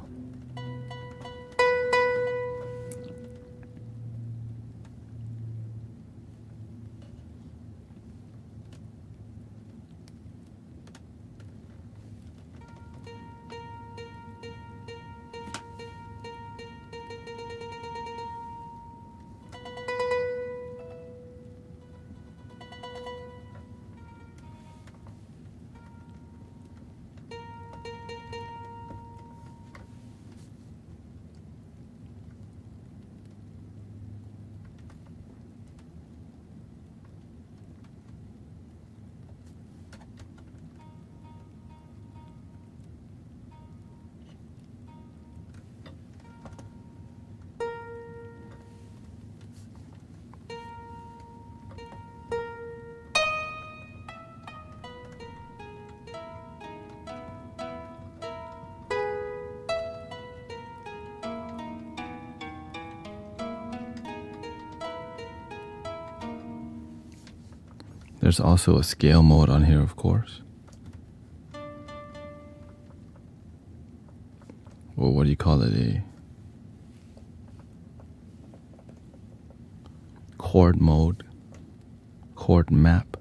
Speaker 1: There's also a scale mode on here, of course. Or what do you call it? A chord mode, chord map.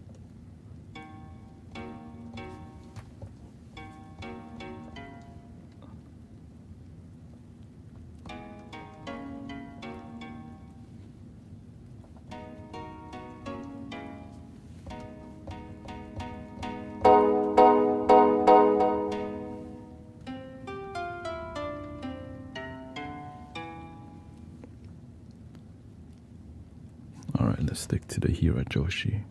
Speaker 1: All right, let's stick to the Hira Joshi.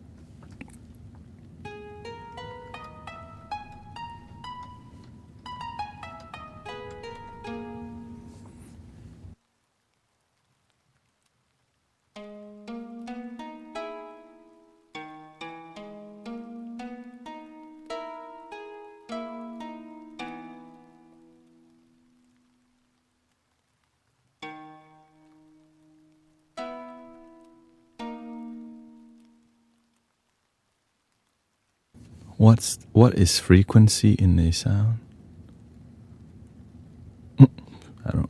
Speaker 1: What is frequency in a sound? I don't know.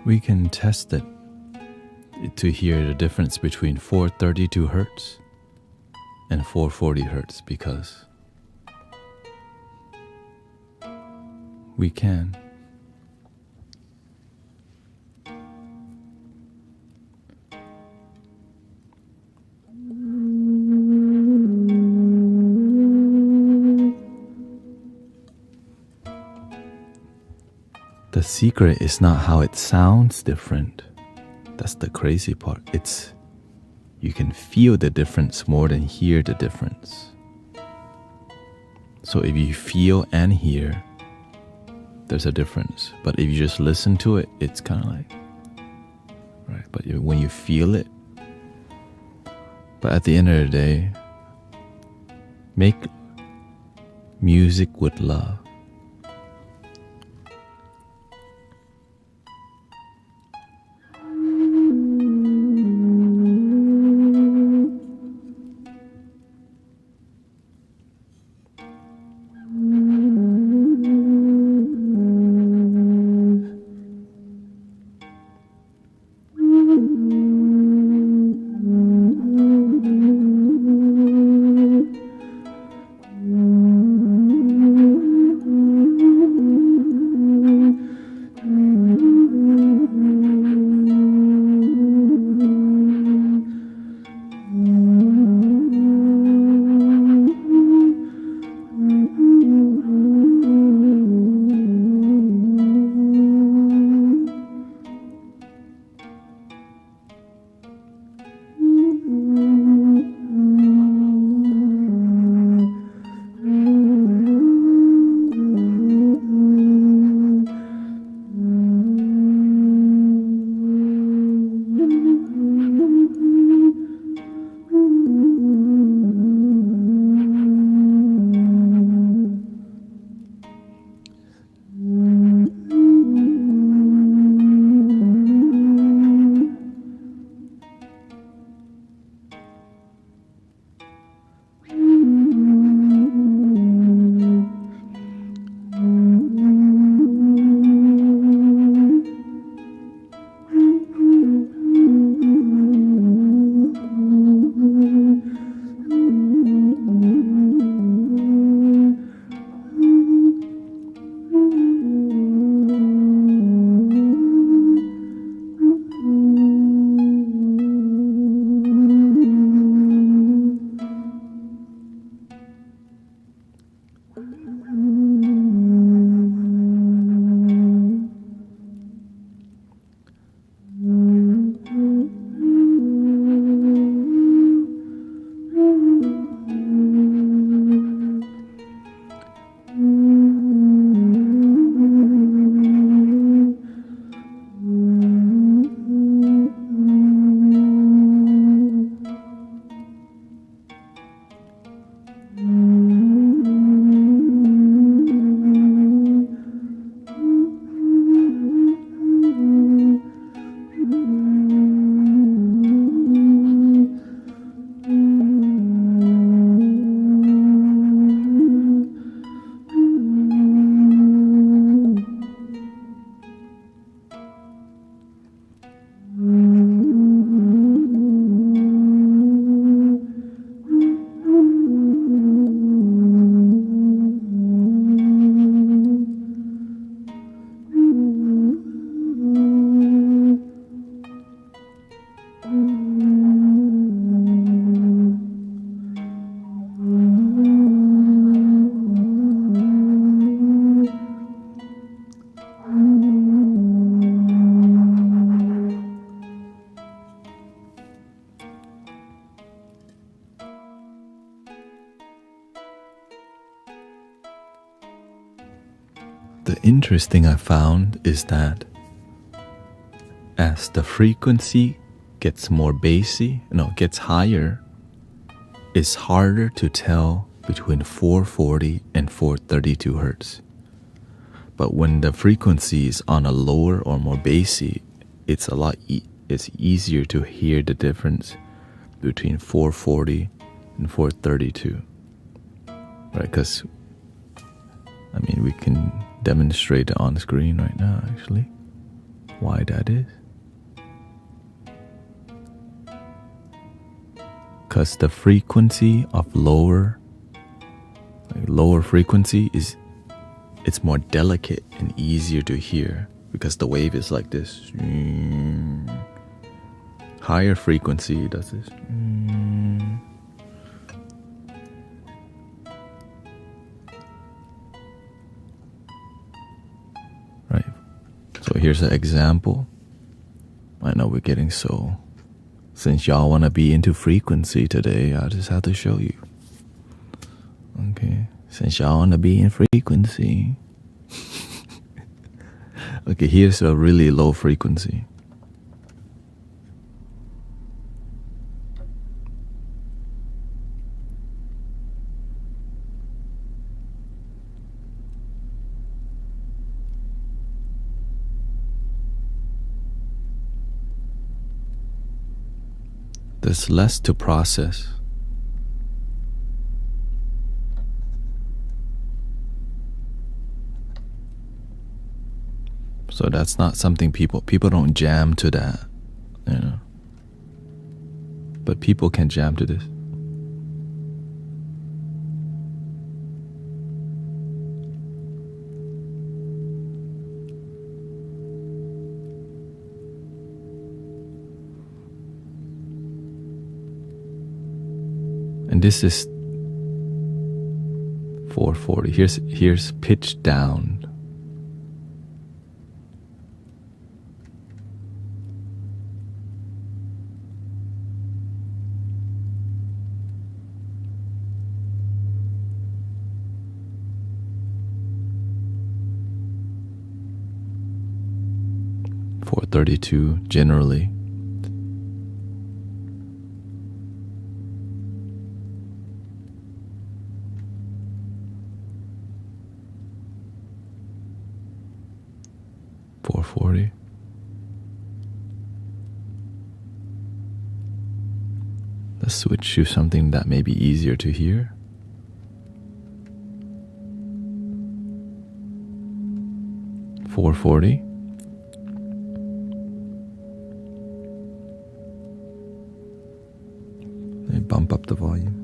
Speaker 1: we can test it to hear the difference between 432 hertz and 440 hertz, because we can. The secret is not how it sounds different. That's the crazy part. It's you can feel the difference more than hear the difference. So if you feel and hear, there's a difference. But if you just listen to it, it's kind of like, right? But when you feel it, but at the end of the day, make music with love. The interesting I found is that as the frequency gets more bassy, gets higher, it's harder to tell between 440 and 432 hertz. But when the frequency is on a lower or more bassy, it's it's easier to hear the difference between 440 and 432, right? Because we can demonstrate it on screen right now, actually. why that is. Because the frequency of lower frequency it's more delicate and easier to hear because the wave is like this. Higher frequency does this. Right. So here's an example. I know we're getting so... Since y'all want to be into frequency today, I just have to show you. Okay. Since y'all want to be in frequency. Okay, here's a really low frequency. There's less to process. So that's not something people don't jam to that, you know. But people can jam to this. And this is 440. Here's pitch down. .32 generally. .440. Let's switch to something that may be easier to hear. .440. Let me bump up the volume.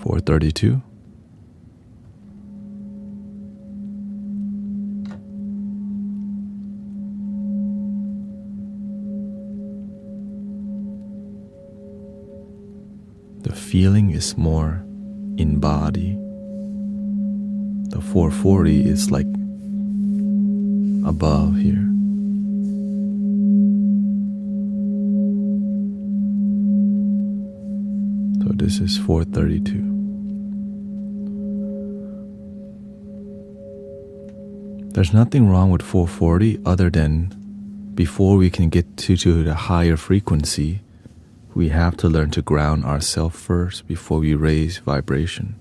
Speaker 1: .432. The feeling is more in body. The 440 is like above here. So this is 432. There's nothing wrong with 440 other than before we can get to the higher frequency, we have to learn to ground ourselves first before we raise vibration.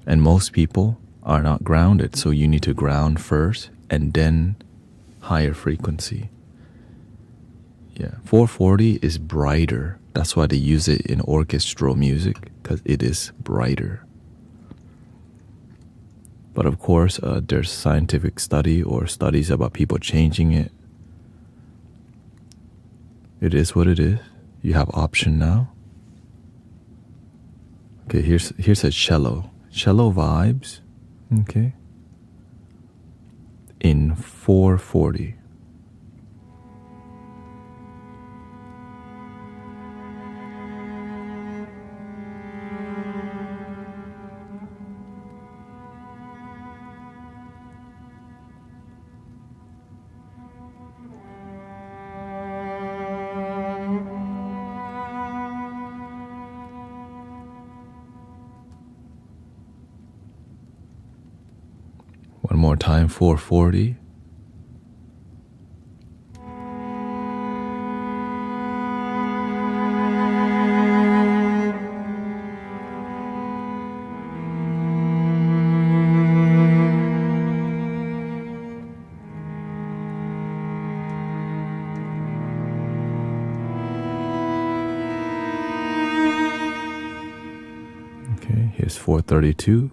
Speaker 1: And most people are not grounded, so you need to ground first and then higher frequency. Yeah, 440 is brighter. That's why they use it in orchestral music, because it is brighter. But of course, there's scientific study or studies about people changing it. It is what it is. You have option now. Okay, here's a cello. Cello vibes, okay, in 440. One more time, 440. Here's 432.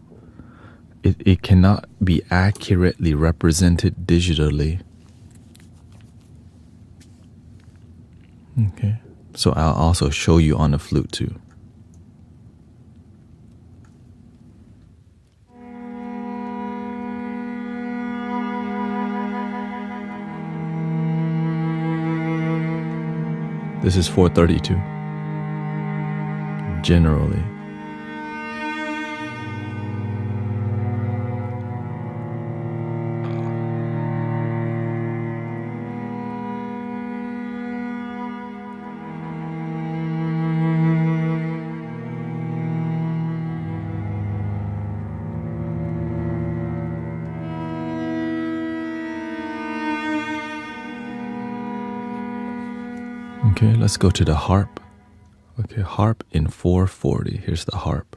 Speaker 1: It cannot be accurately represented digitally. Okay, so I'll also show you on the flute too. This is 432. Generally. Okay, let's go to the harp. Okay, harp in 440. Here's the harp.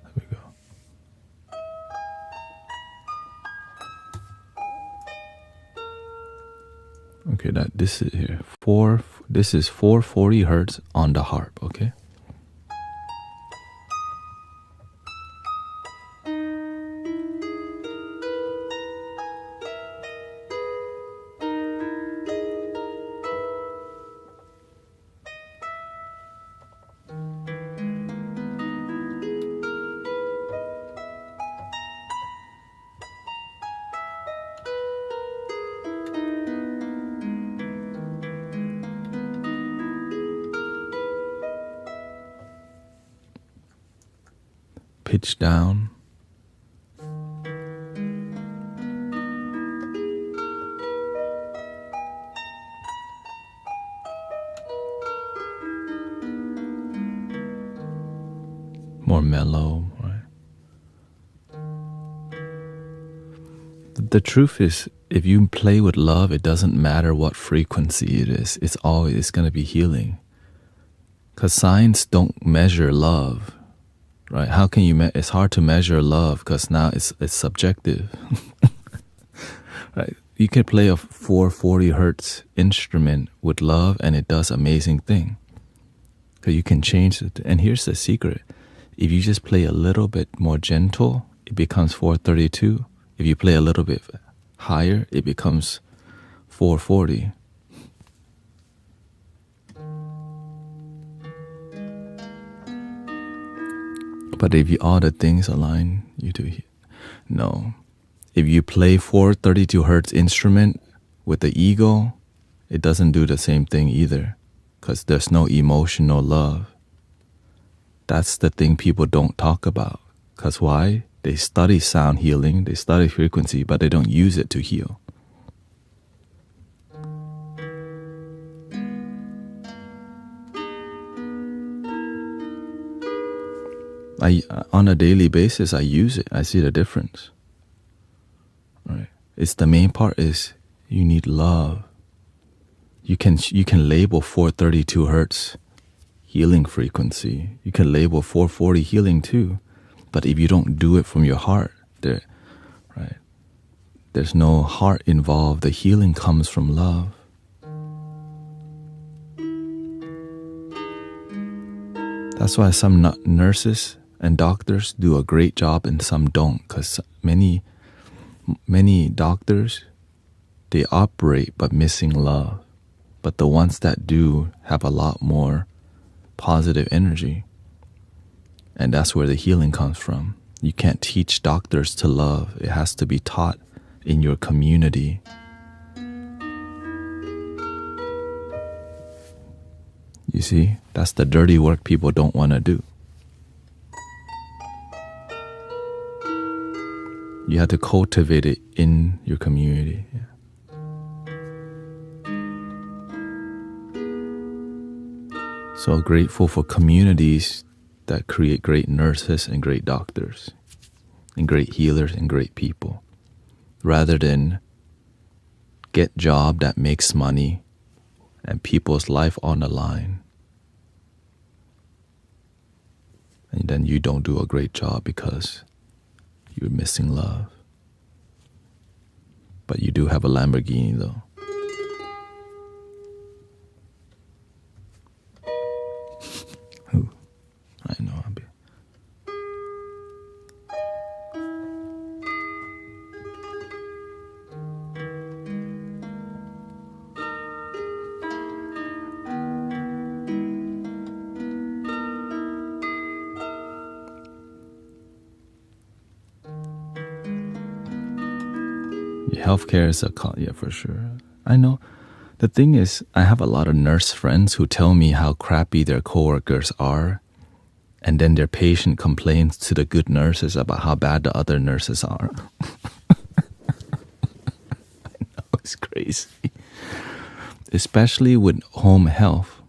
Speaker 1: There we go. Okay, this is here. This is 440 hertz on the harp, okay? Pitch down. More mellow, right? The truth is, if you play with love, it doesn't matter what frequency it is. It's going to be healing. Because science don't measure love. Right? How can you? It's hard to measure love because now it's subjective. Right? You can play a 440 hertz instrument with love, and it does amazing thing. Because you can change it. And here's the secret: if you just play a little bit more gentle, it becomes 432. If you play a little bit higher, it becomes 440. But if all the things align, you do. No. If you play 432 hertz instrument with the ego, it doesn't do the same thing either. Because there's no emotional love. That's the thing people don't talk about. Because why? They study sound healing, they study frequency, but they don't use it to heal. On a daily basis, I use it. I see the difference. Right? It's the main part is you need love. You can label 432 hertz healing frequency. You can label 440 healing too. But if you don't do it from your heart, right? There's no heart involved. The healing comes from love. That's why some nurses and doctors do a great job and some don't, because many doctors, they operate but missing love. But the ones that do have a lot more positive energy. And that's where the healing comes from. You can't teach doctors to love. It has to be taught in your community. You see, that's the dirty work people don't want to do. You have to cultivate it in your community. Yeah. So grateful for communities that create great nurses and great doctors and great healers and great people, rather than get job that makes money and people's life on the line. And then you don't do a great job because you're missing love. But you do have a Lamborghini though. Who? I know. Healthcare is yeah, for sure. I know. The thing is, I have a lot of nurse friends who tell me how crappy their coworkers are, and then their patient complains to the good nurses about how bad the other nurses are. I know, it's crazy. Especially with home health.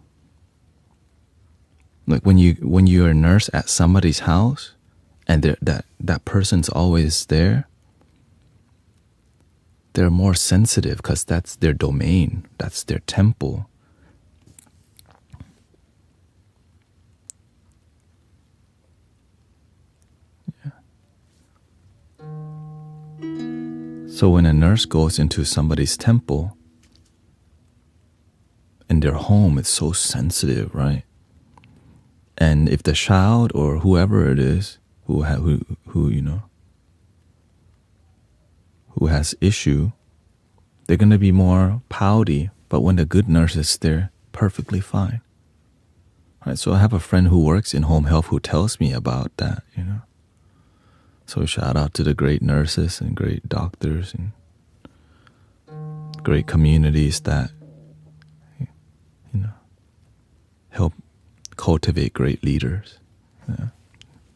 Speaker 1: Like when you're a nurse at somebody's house, and that person's always there, they're more sensitive because that's their domain, that's their temple. Yeah. So when a nurse goes into somebody's temple, and their home is so sensitive, right? And if the child or whoever it is who has issue, they're going to be more pouty. But when the good nurse is there, perfectly fine. Right, so I have a friend who works in home health who tells me about that, So shout out to the great nurses and great doctors and great communities that, help cultivate great leaders. Yeah.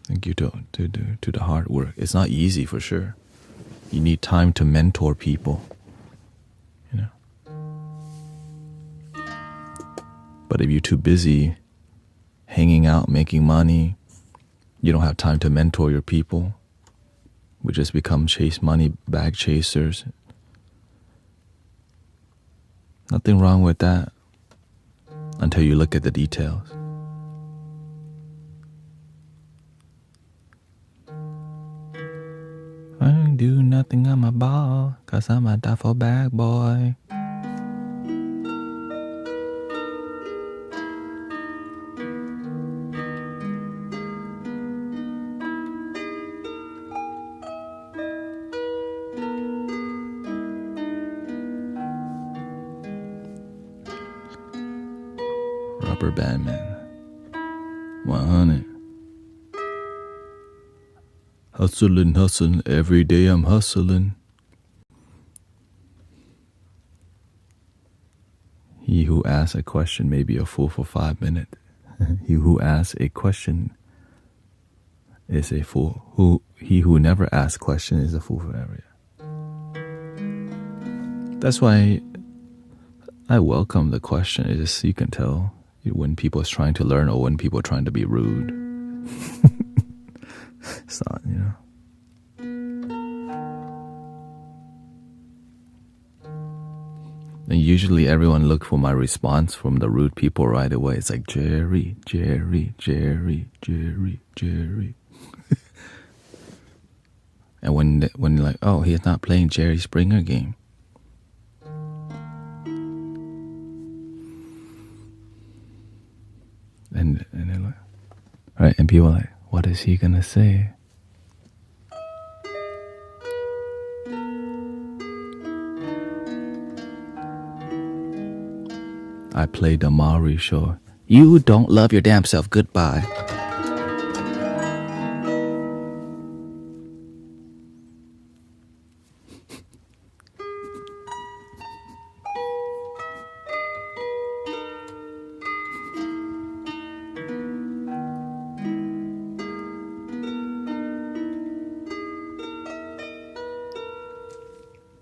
Speaker 1: Thank you to the hard work. It's not easy for sure. You need time to mentor people, But if you're too busy hanging out, making money, you don't have time to mentor your people. We just become chase money bag chasers. Nothing wrong with that until you look at the details. I ain't do nothing on my ball, 'cause I'm a duffel bag boy. Rubber band man. 100. Hustling, every day I'm hustling. He who asks a question may be a fool for 5 minutes. He who asks a question is a fool. He who never asks a question is a fool forever. That's why I welcome the question. It's just, you can tell when people is trying to learn or when people are trying to be rude. It's not, And usually everyone look for my response from the rude people right away. It's like, Jerry. And when like, oh, he's not playing Jerry Springer game. And they're like, right, and people are like, what is he gonna say? I played the Maury show. You don't love your damn self. Goodbye.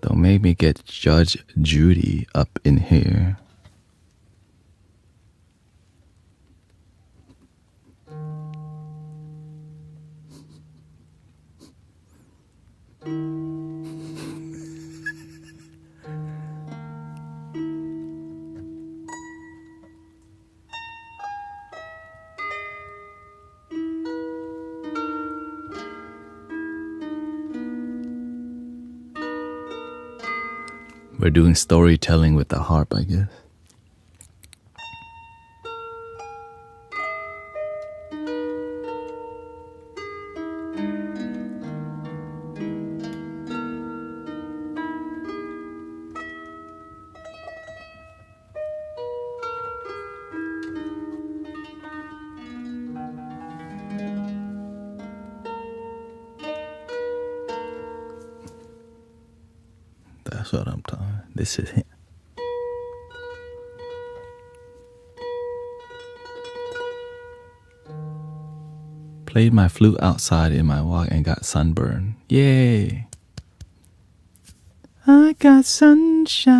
Speaker 1: Don't make me get Judge Judy up in here. We're doing storytelling with the harp, I guess. That's what I'm talking. This is him. Played my flute outside in my walk and got sunburned. Yay! I got sunshine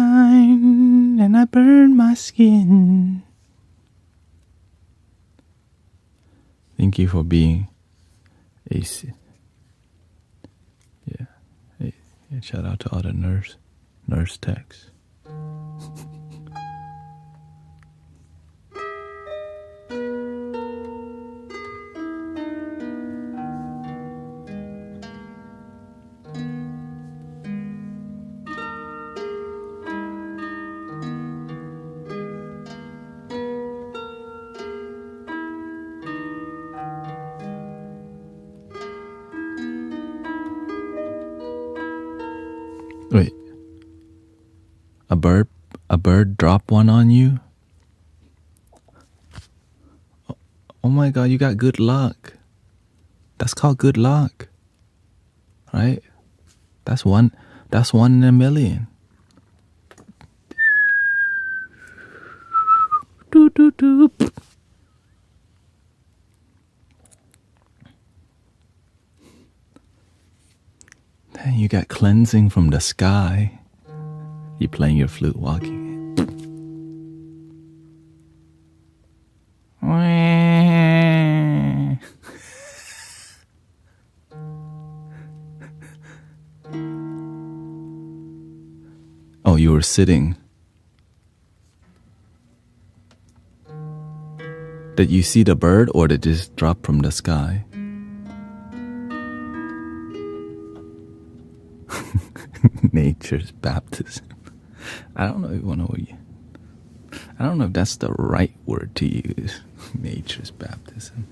Speaker 1: and I burned my skin. Thank you for being AC. Yeah. Hey, shout out to all the nurse techs. Wait. A bird drop one on you? Oh my god, you got good luck. That's called good luck. Right? That's one in a million. Doo doo doo. Then you got cleansing from the sky. You playing your flute, walking. Oh, you were sitting. Did you see the bird or did it just drop from the sky? Nature's baptism. I don't know if I don't know if that's the right word to use. Nature's baptism.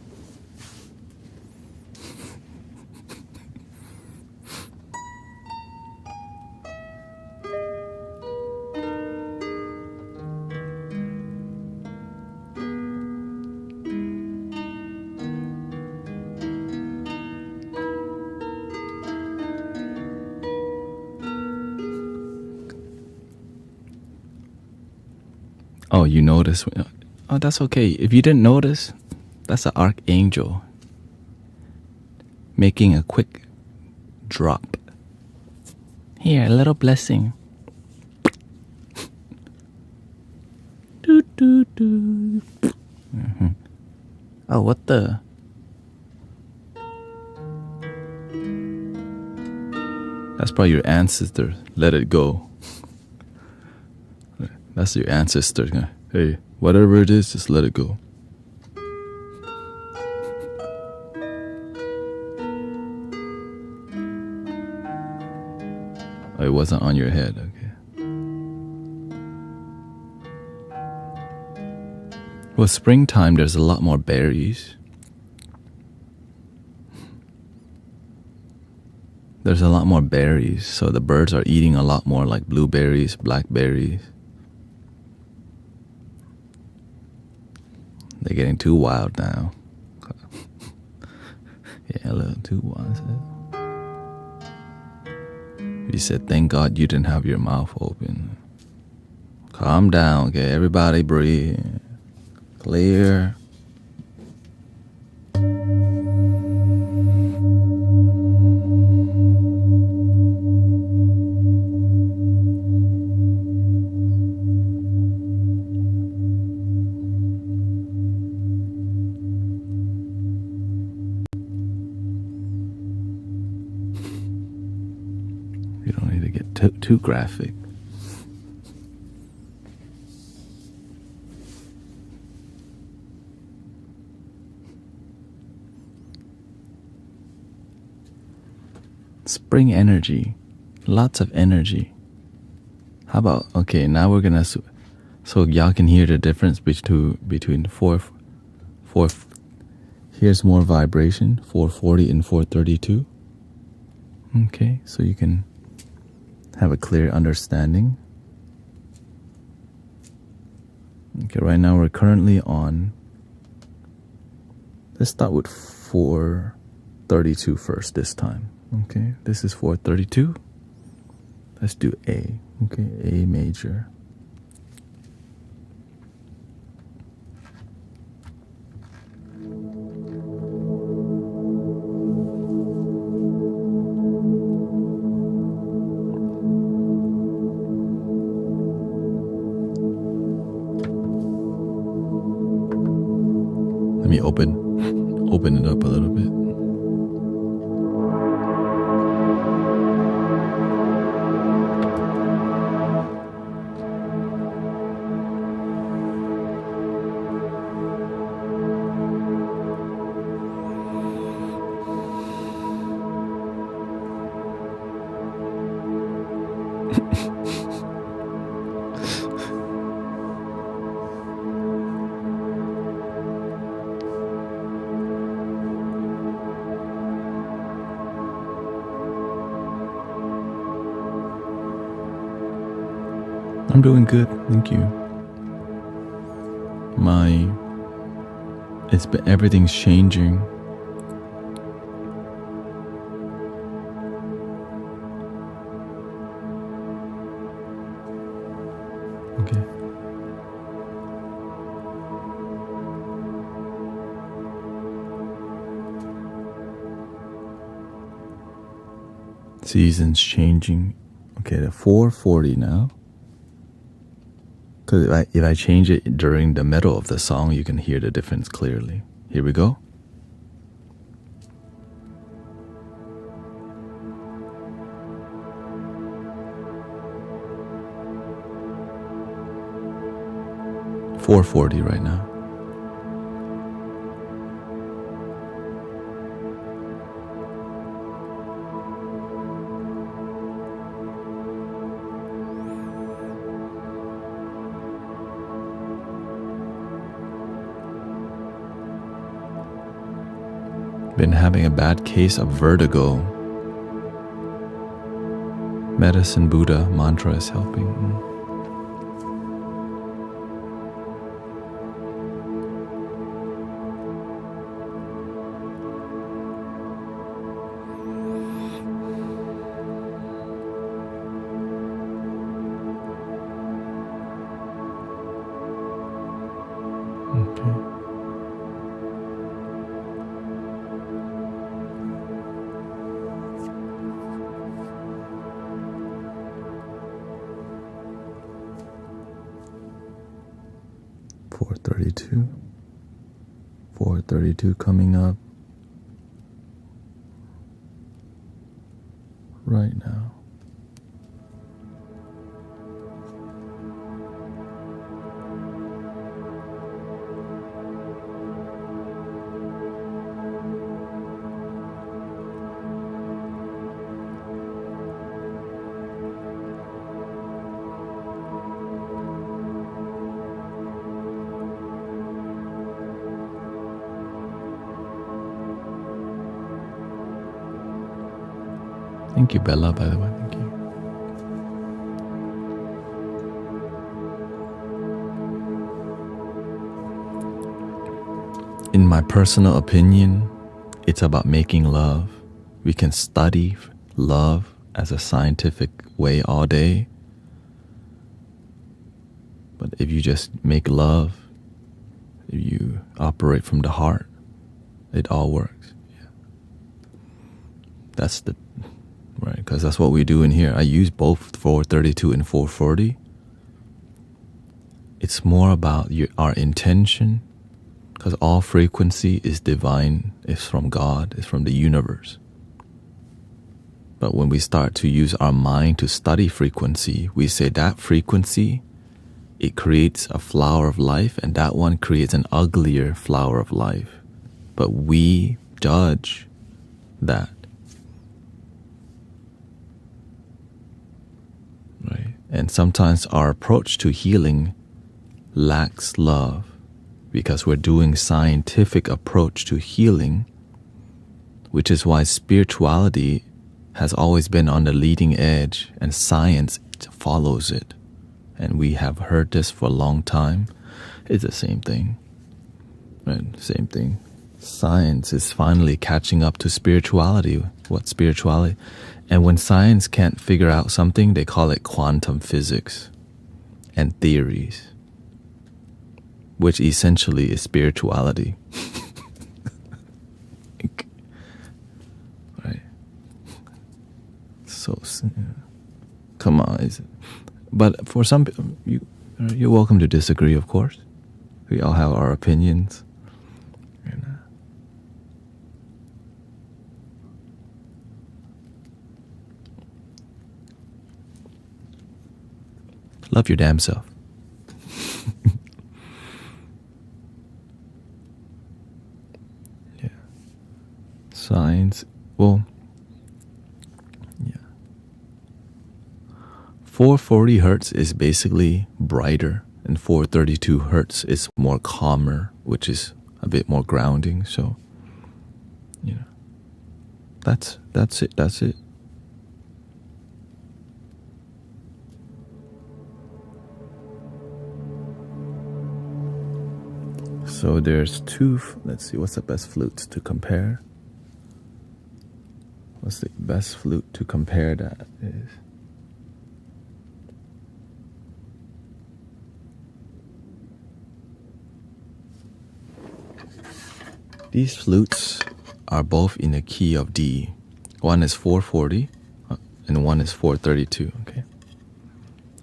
Speaker 1: Oh, you notice? Oh, that's okay. If you didn't notice, that's an archangel making a quick drop. Here, a little blessing. Doo, doo, doo. Mm-hmm. Oh, what the? That's probably your ancestor. Let it go. That's your ancestor. Hey, whatever it is, just let it go. Oh, it wasn't on your head, okay. Well, springtime, there's a lot more berries. There's a lot more berries, so the birds are eating a lot more, like blueberries, blackberries. They're getting too wild now. Yeah, a little too wild. You said, thank God you didn't have your mouth open. Calm down, okay? Everybody breathe. Clear. You don't need to get too graphic. Spring energy. Lots of energy. How about, okay, now we're gonna, so y'all can hear the difference between four, here's more vibration, 440 and 432. Okay, so you can have a clear understanding. Okay, right now we're currently on, let's start with 432 first this time. Okay, this is 432. Let's do A. Okay, A major. Let me open it up a little bit. I'm doing good, thank you. Everything's changing. Okay. Seasons changing. Okay, the 440 now. Because if I change it during the middle of the song, you can hear the difference clearly. Here we go. $440 right now. Been having a bad case of vertigo. Medicine Buddha mantra is helping. Okay. $432 coming up right now. Thank you, Bella, by the way. Thank you. In my personal opinion, it's about making love. We can study love as a scientific way all day. But if you just make love, if you operate from the heart, it all works. Yeah. That's the right, because that's what we do in here. I use both 432 and 440. It's more about our intention, because all frequency is divine, it's from God, it's from the universe. But when we start to use our mind to study frequency, we say that frequency, it creates a flower of life, and that one creates an uglier flower of life. But we judge that. Right? And sometimes our approach to healing lacks love because we're doing scientific approach to healing, which is why spirituality has always been on the leading edge and science follows it. And we have heard this for a long time. It's the same thing. Right? Same thing. Science is finally catching up to spirituality. What spirituality? And when science can't figure out something, they call it quantum physics and theories, which essentially is spirituality. Right? So, come on. But for some people, you're welcome to disagree, of course. We all have our opinions. Love your damn self. Yeah. Science. Well, yeah. 440 hertz is basically brighter, and 432 hertz is more calmer, which is a bit more grounding. So, you know, that's it. That's it. So there's two, let's see, what's the best flutes to compare? What's the best flute to compare that is? These flutes are both in the key of D. One is 440 and one is 432, okay?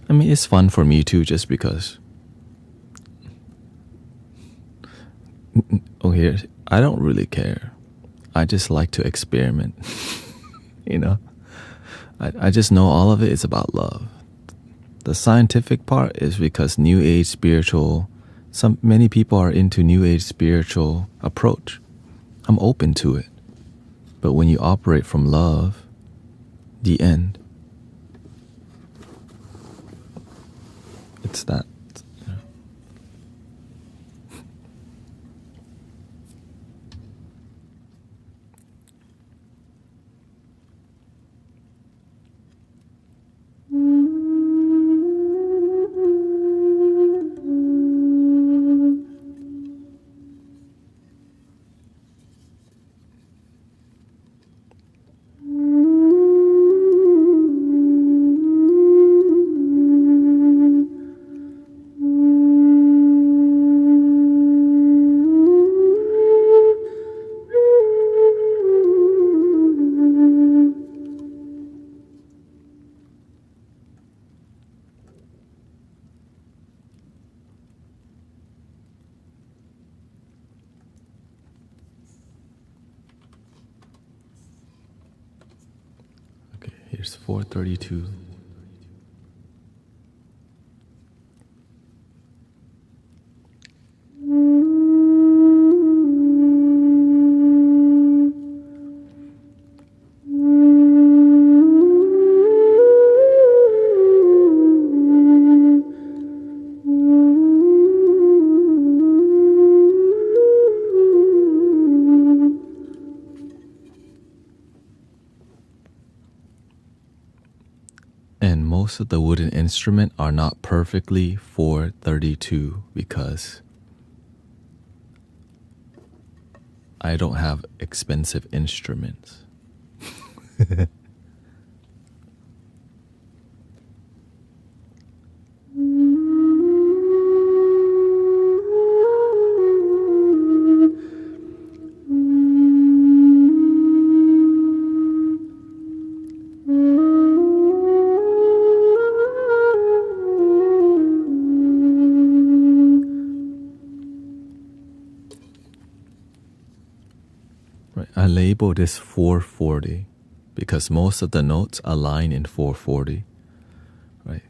Speaker 1: I mean, it's fun for me too, just because. Oh, here, I don't really care. I just like to experiment. You know? I just know all of it is about love. The scientific part is because New Age spiritual, many people are into New Age spiritual approach. I'm open to it. But when you operate from love, the end, it's that. Here's 432. And most of the wooden instruments are not perfectly 432 because I don't have expensive instruments. I label this 440 because most of the notes align in 440, right?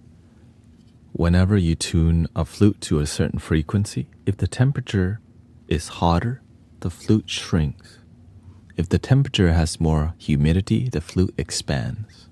Speaker 1: Whenever you tune a flute to a certain frequency, if the temperature is hotter, the flute shrinks. If the temperature has more humidity, the flute expands.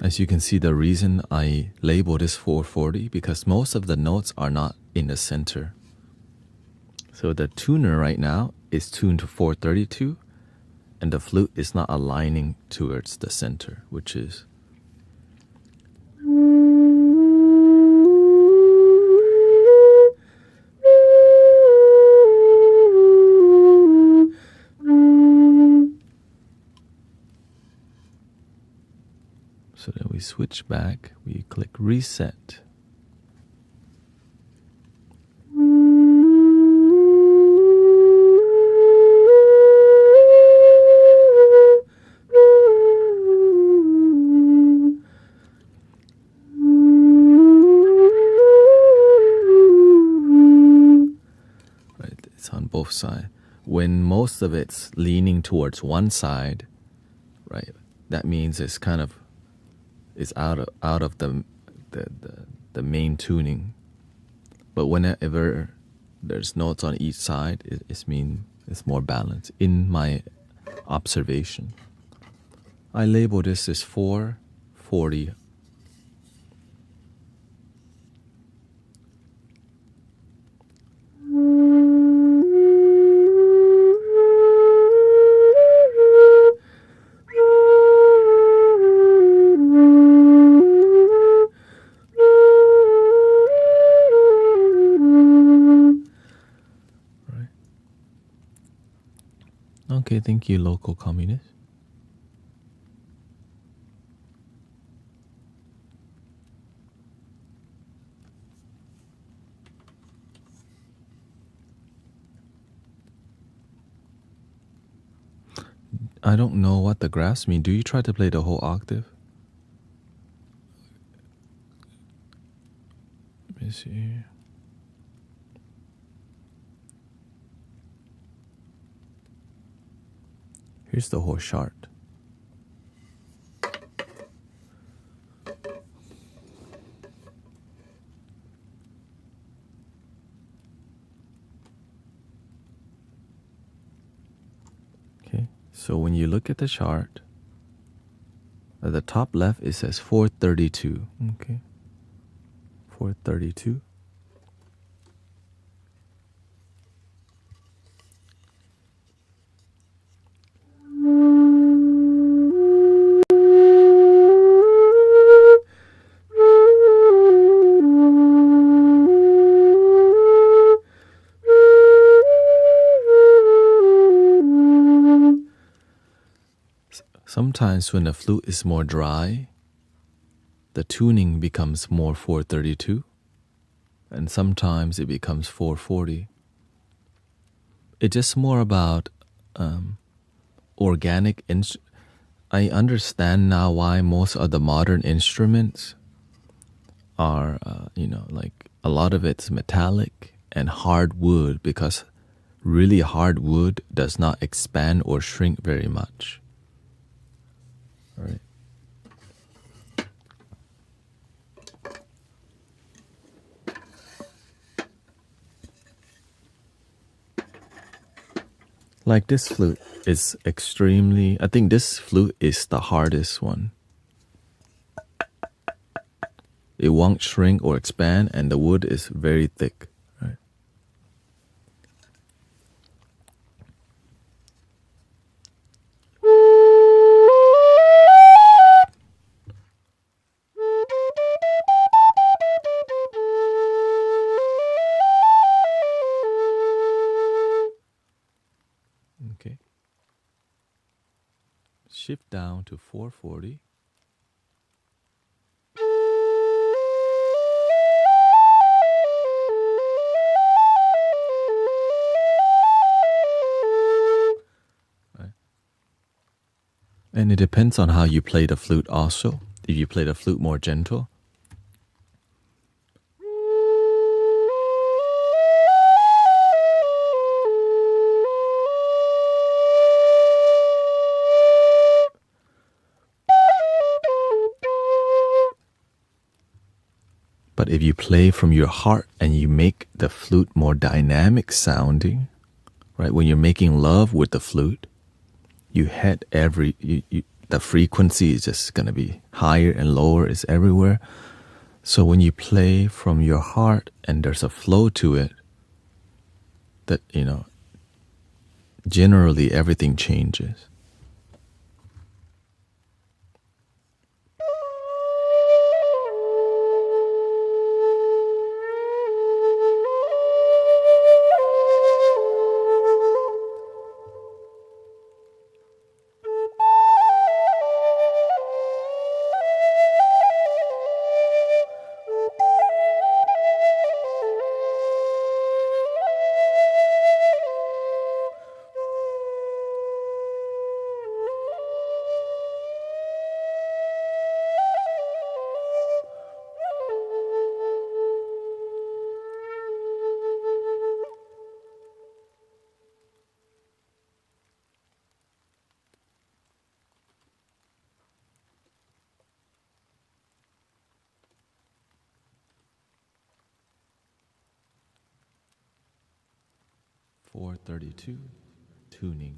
Speaker 1: As you can see, the reason I labeled this 440 because most of the notes are not in the center. So the tuner right now is tuned to 432, and the flute is not aligning towards the center, which is so then we switch back, we click reset. On both sides. When most of it's leaning towards one side, right, that means it's kind of is out of the main tuning. But whenever there's notes on each side, it's more balanced in my observation. I label this as 440. Okay, thank you, local communist. I don't know what the graphs mean. Do you try to play the whole octave? Let me see. Here's the whole chart. Okay, so when you look at the chart, at the top left it says 432. Okay, 432. Sometimes when the flute is more dry, the tuning becomes more 432, and sometimes it becomes 440. It's just more about organic. I understand now why most of the modern instruments are, like a lot of it's metallic and hard wood, because really hard wood does not expand or shrink very much. Right. Like this flute is extremely, I think this flute is the hardest one. It won't shrink or expand, and the wood is very thick. Right. Okay. Shift down to 440. Right. And it depends on how you play the flute also. If you play the flute more gentle, but if you play from your heart and you make the flute more dynamic sounding, right? When you're making love with the flute, you hit the frequency is just gonna be higher and lower. It's everywhere. So when you play from your heart and there's a flow to it, that, generally everything changes. .432 tuning.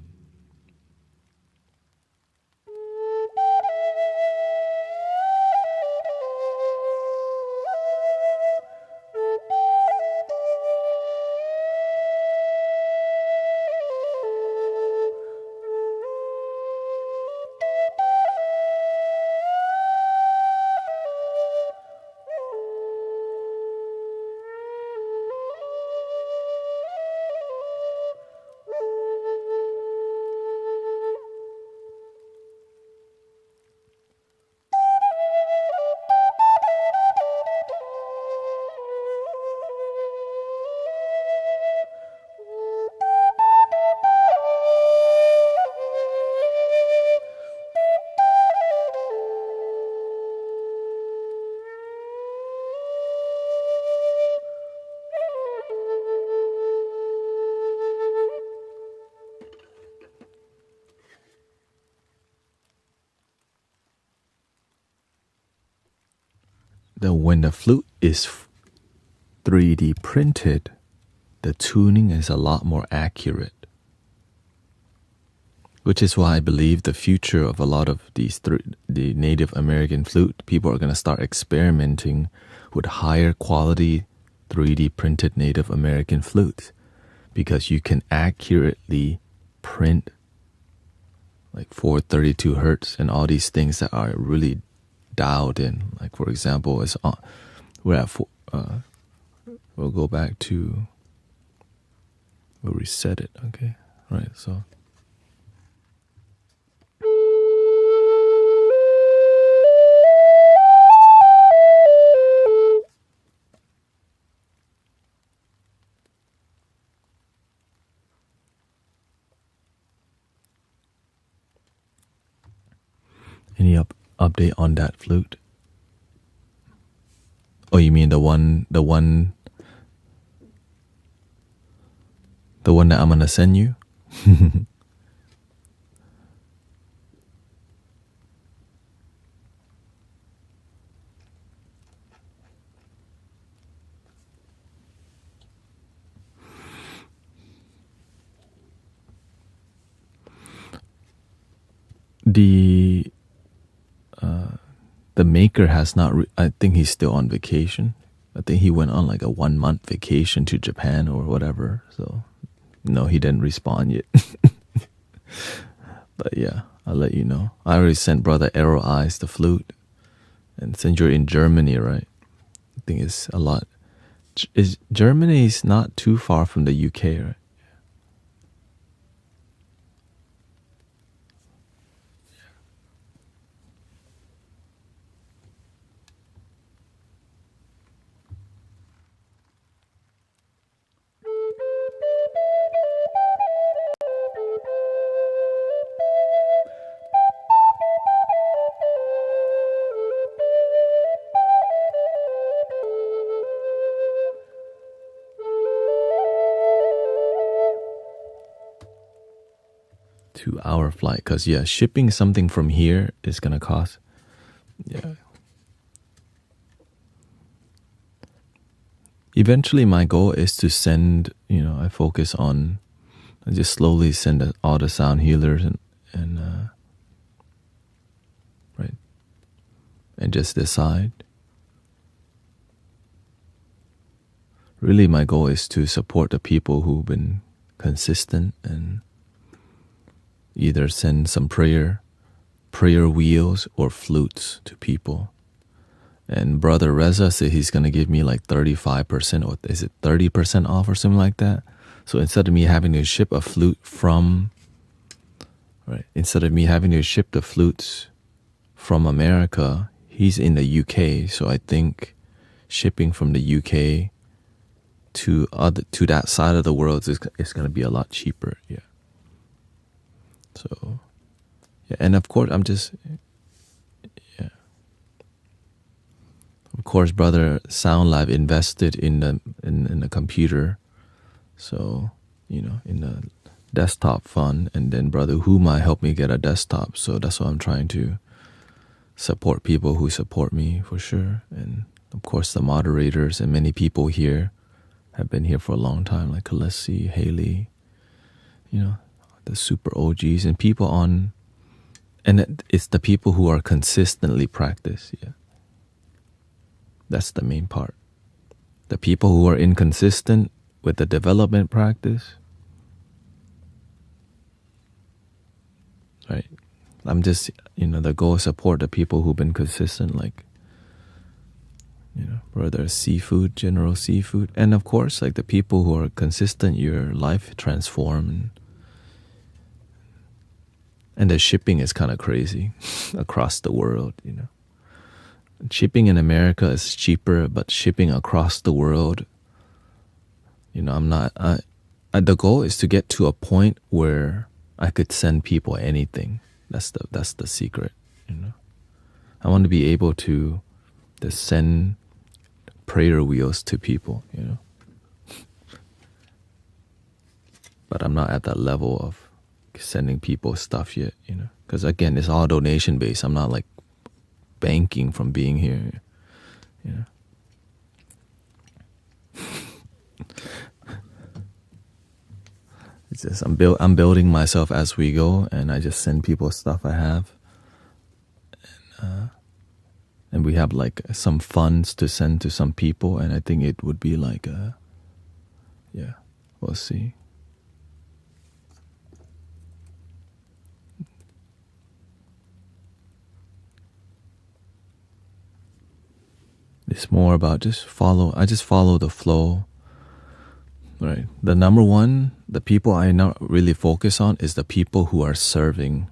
Speaker 1: When the flute is 3D printed, the tuning is a lot more accurate. Which is why I believe the future of a lot of these the Native American flute, people are going to start experimenting with higher quality 3D printed Native American flutes, because you can accurately print like 432 hertz and all these things that are really dialed in. Like, for example, it's on, we're at we'll go back to, we'll reset it. Okay, right, so any update on that flute? Oh, you mean the one that I'm gonna send you? The maker has not. I think he's still on vacation. I think he went on like a 1 month vacation to Japan or whatever. So no, he didn't respond yet. But yeah, I'll let you know. I already sent Brother Arrow Eyes the flute, and since you're in Germany, right? I think it's a lot. Germany is not too far from the UK, right? 2-hour flight, because yeah, shipping something from here is gonna cost. Yeah. Eventually my goal is to send, I focus on, I just slowly send all the sound healers and and just decide. Really, my goal is to support the people who've been consistent and either send some prayer wheels or flutes to people. And Brother Reza said he's going to give me like 35% or is it 30% off or something like that. So instead of me having to ship a flute instead of me having to ship the flutes from America, he's in the UK. So I think shipping from the UK to that side of the world is going to be a lot cheaper. Yeah. So, yeah. And of course, Of course, Brother Sound Live invested in the computer, so in the desktop fund, and then Brother Huma helped me get a desktop. So that's why I'm trying to support people who support me for sure, and of course the moderators and many people here have been here for a long time, like Kalesi, Haley, the super OGs and people on, and it's the people who are consistently practice. Yeah. That's the main part. The people who are inconsistent with the development practice, right? I'm just, the goal is support the people who've been consistent, like, Brother Seafood, General Seafood. And of course, like the people who are consistent, your life transform. And the shipping is kind of crazy across the world, Shipping in America is cheaper, but shipping across the world, the goal is to get to a point where I could send people anything. That's the secret, I want to be able to send prayer wheels to people, But I'm not at that level of sending people stuff yet, Because again, it's all donation based. I'm not like banking from being here, It's just I'm building myself as we go, and I just send people stuff I have, and we have like some funds to send to some people, and I think it would be like we'll see. It's more about I just follow the flow, right? The number one, the people I not really focus on is the people who are serving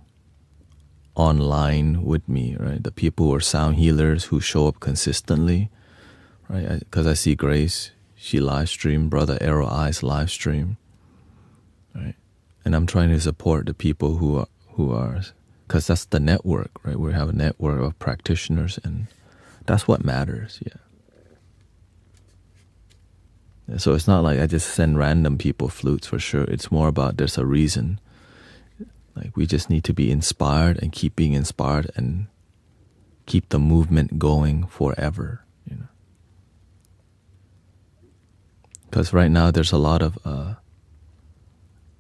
Speaker 1: online with me, right? The people who are sound healers who show up consistently, right? Because I see Grace, she live stream, Brother Arrow Eyes live stream, right? And I'm trying to support the people who are, because that's the network, right? We have a network of practitioners, and that's what matters, yeah. So it's not like I just send random people flutes for sure. It's more about there's a reason. Like we just need to be inspired and keep being inspired and keep the movement going forever, Because right now there's a lot of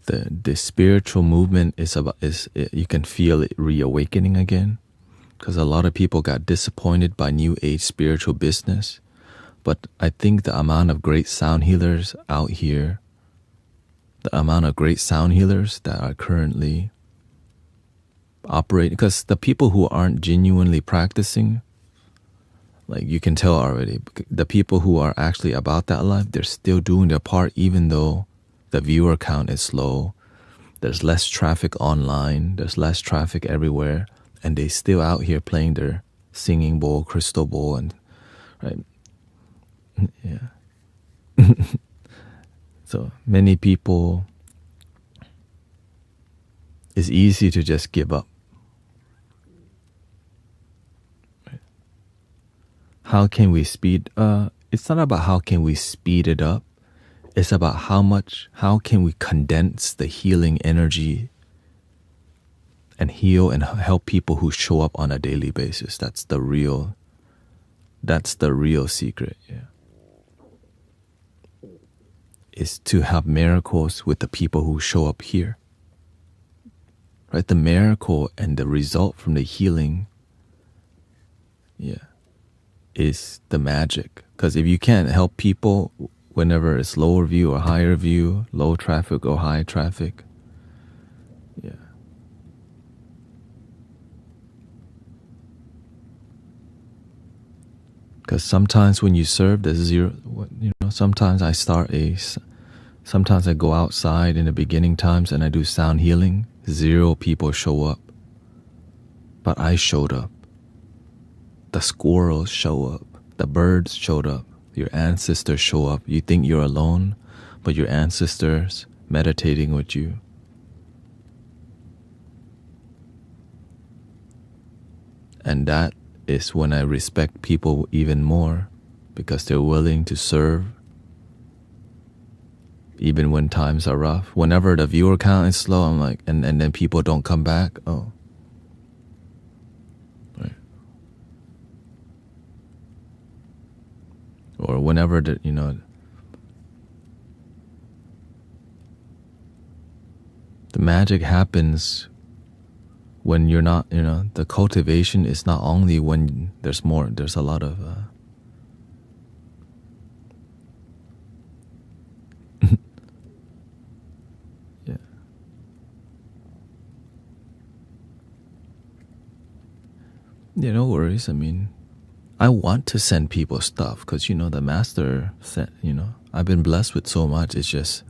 Speaker 1: the spiritual movement is you can feel it reawakening again. Because a lot of people got disappointed by New Age spiritual business. But I think the amount of great sound healers out here, the amount of great sound healers that are currently operating, because the people who aren't genuinely practicing, like you can tell already, the people who are actually about that life, they're still doing their part even though the viewer count is low. There's less traffic online, there's less traffic everywhere. And they still out here playing their singing bowl, crystal bowl, and right, yeah. So many people, it's easy to just give up. Right. How can we speed? It's not about how can we speed it up. It's about how can we condense the healing energy and heal and help people who show up on a daily basis. That's the real secret, yeah. Is to have miracles with the people who show up here. Right? The miracle and the result from the healing yeah, is the magic. Because if you can't help people whenever it's lower view or higher view, low traffic or high traffic, yeah. Because sometimes when you serve, there's zero. Sometimes sometimes I go outside in the beginning times and I do sound healing. 0 people show up, but I showed up. The squirrels show up. The birds showed up. Your ancestors show up. You think you're alone, but your ancestors meditating with you. And that is when I respect people even more, because they're willing to serve even when times are rough. Whenever the viewer count is slow, I'm like, and then people don't come back. Oh, right. Or whenever the magic happens when you're not, the cultivation is not only when there's a lot of yeah. Yeah, no worries. I mean, I want to send people stuff because, the master sent, I've been blessed with so much. It's just,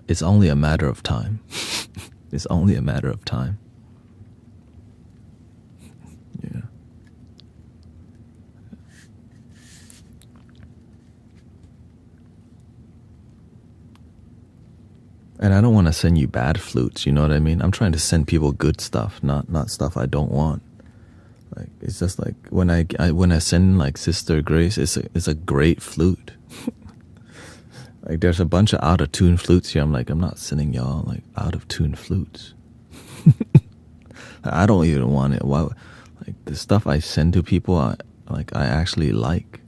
Speaker 1: it's only a matter of time. It's only a matter of time. Yeah. And I don't want to send you bad flutes, you know what I mean? I'm trying to send people good stuff, not stuff I don't want. Like, it's just like when I send like Sister Grace, it's a great flute. Like, there's a bunch of out of tune flutes here. I'm like, I'm not sending y'all like out of tune flutes. I don't even want it. Why? Like, the stuff I send to people, I actually like,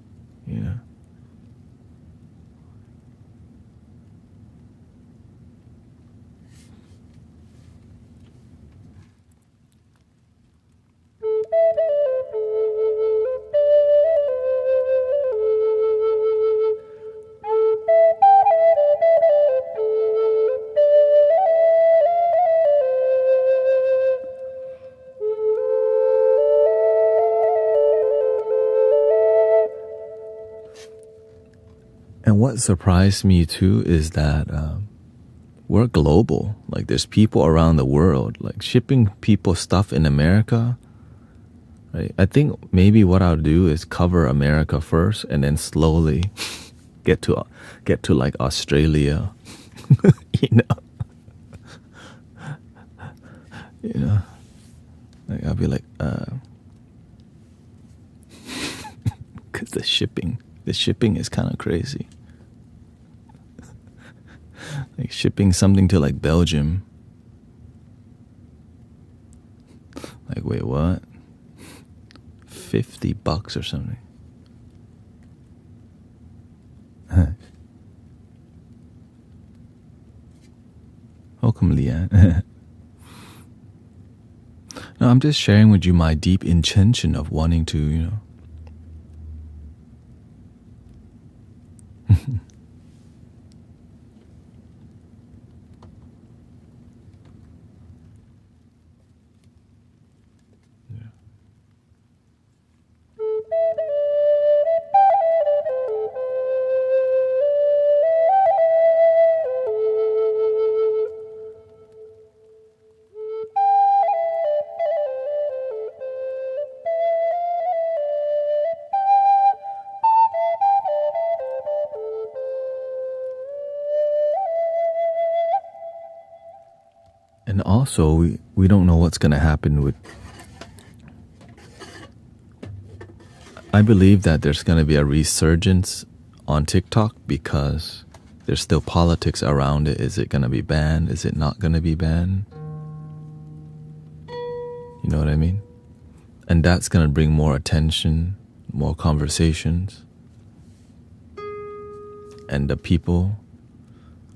Speaker 1: And what surprised me too is that we're global. Like, there's people around the world. Like, shipping people stuff in America. Right? I think maybe what I'll do is cover America first, and then slowly get to like Australia. Like, I'll be like, because the shipping is kind of crazy. Like, shipping something to like Belgium. Like, wait, what? $50 or something. Welcome, Leanne. No, I'm just sharing with you my deep intention of wanting to, And also, we don't know what's going to happen with... I believe that there's going to be a resurgence on TikTok because there's still politics around it. Is it going to be banned? Is it not going to be banned? You know what I mean? And that's going to bring more attention, more conversations. And the people,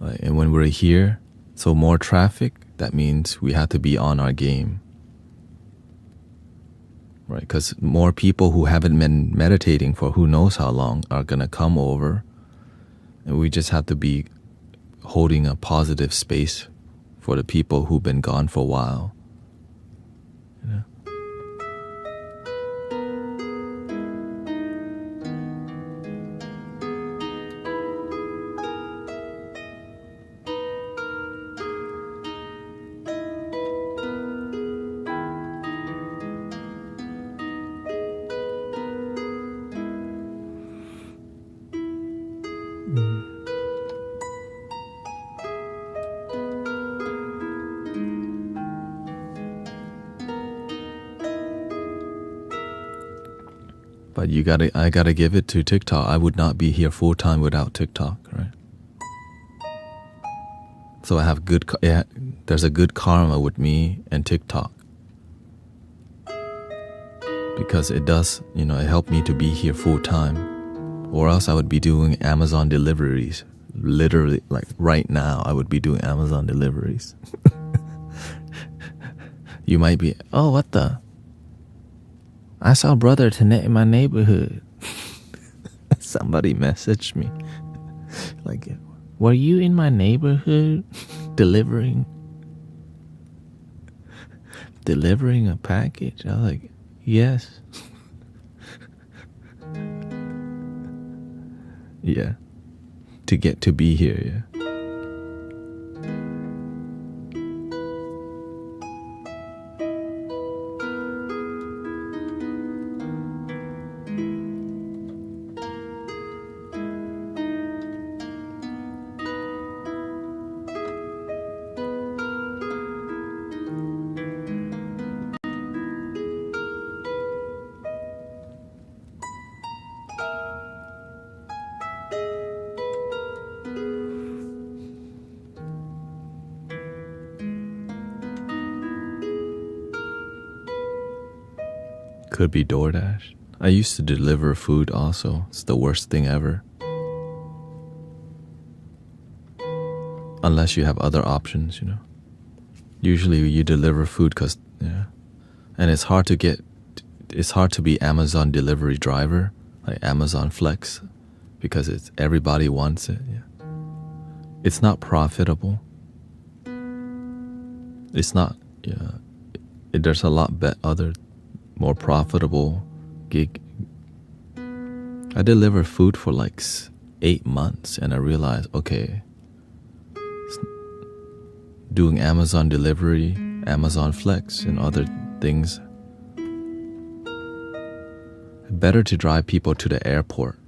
Speaker 1: and when we're here, so more traffic, that means we have to be on our game. right? Because more people who haven't been meditating for who knows how long are gonna come over, and we just have to be holding a positive space for the people who've been gone for a while. You know? But I gotta give it to TikTok. I would not be here full time without TikTok, right? So I have there's a good karma with me and TikTok. Because it does, it helped me to be here full time. Or else I would be doing Amazon deliveries. Literally, like right now, I would be doing Amazon deliveries. You might be, oh, what the? I saw Brother Tanettaout in my neighborhood. Somebody messaged me. Like, were you in my neighborhood delivering a package? I was like, yes. Yeah. To get to be here, yeah. Could be DoorDash. I used to deliver food also. It's the worst thing ever. Unless you have other options, Usually you deliver food because, yeah. And it's hard to be Amazon delivery driver, like Amazon Flex, because everybody wants it, yeah. It's not profitable. It's not, yeah. There's a lot other more profitable gig. I delivered food for like 8 months and I realized, okay, doing Amazon delivery, Amazon Flex and other things, better to drive people to the airport.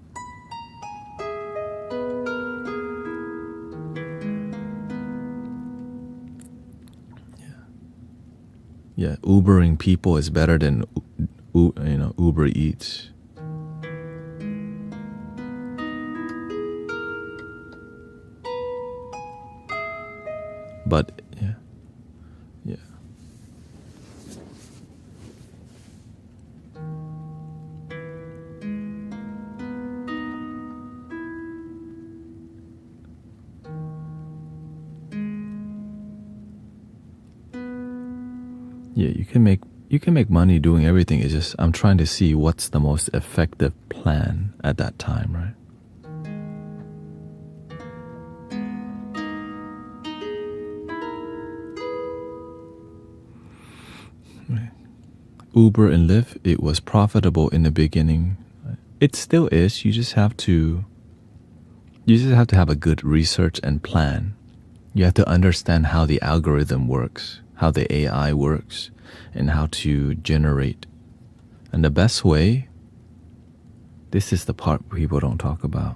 Speaker 1: Yeah, Ubering people is better than Uber Eats. But yeah. Yeah, you can make money doing everything. It's just I'm trying to see what's the most effective plan at that time, right? Uber and Lyft, it was profitable in the beginning. It still is. You just have to have a good research and plan. You have to understand how the algorithm works, how the AI works, and how to generate. And the best way, this is the part people don't talk about.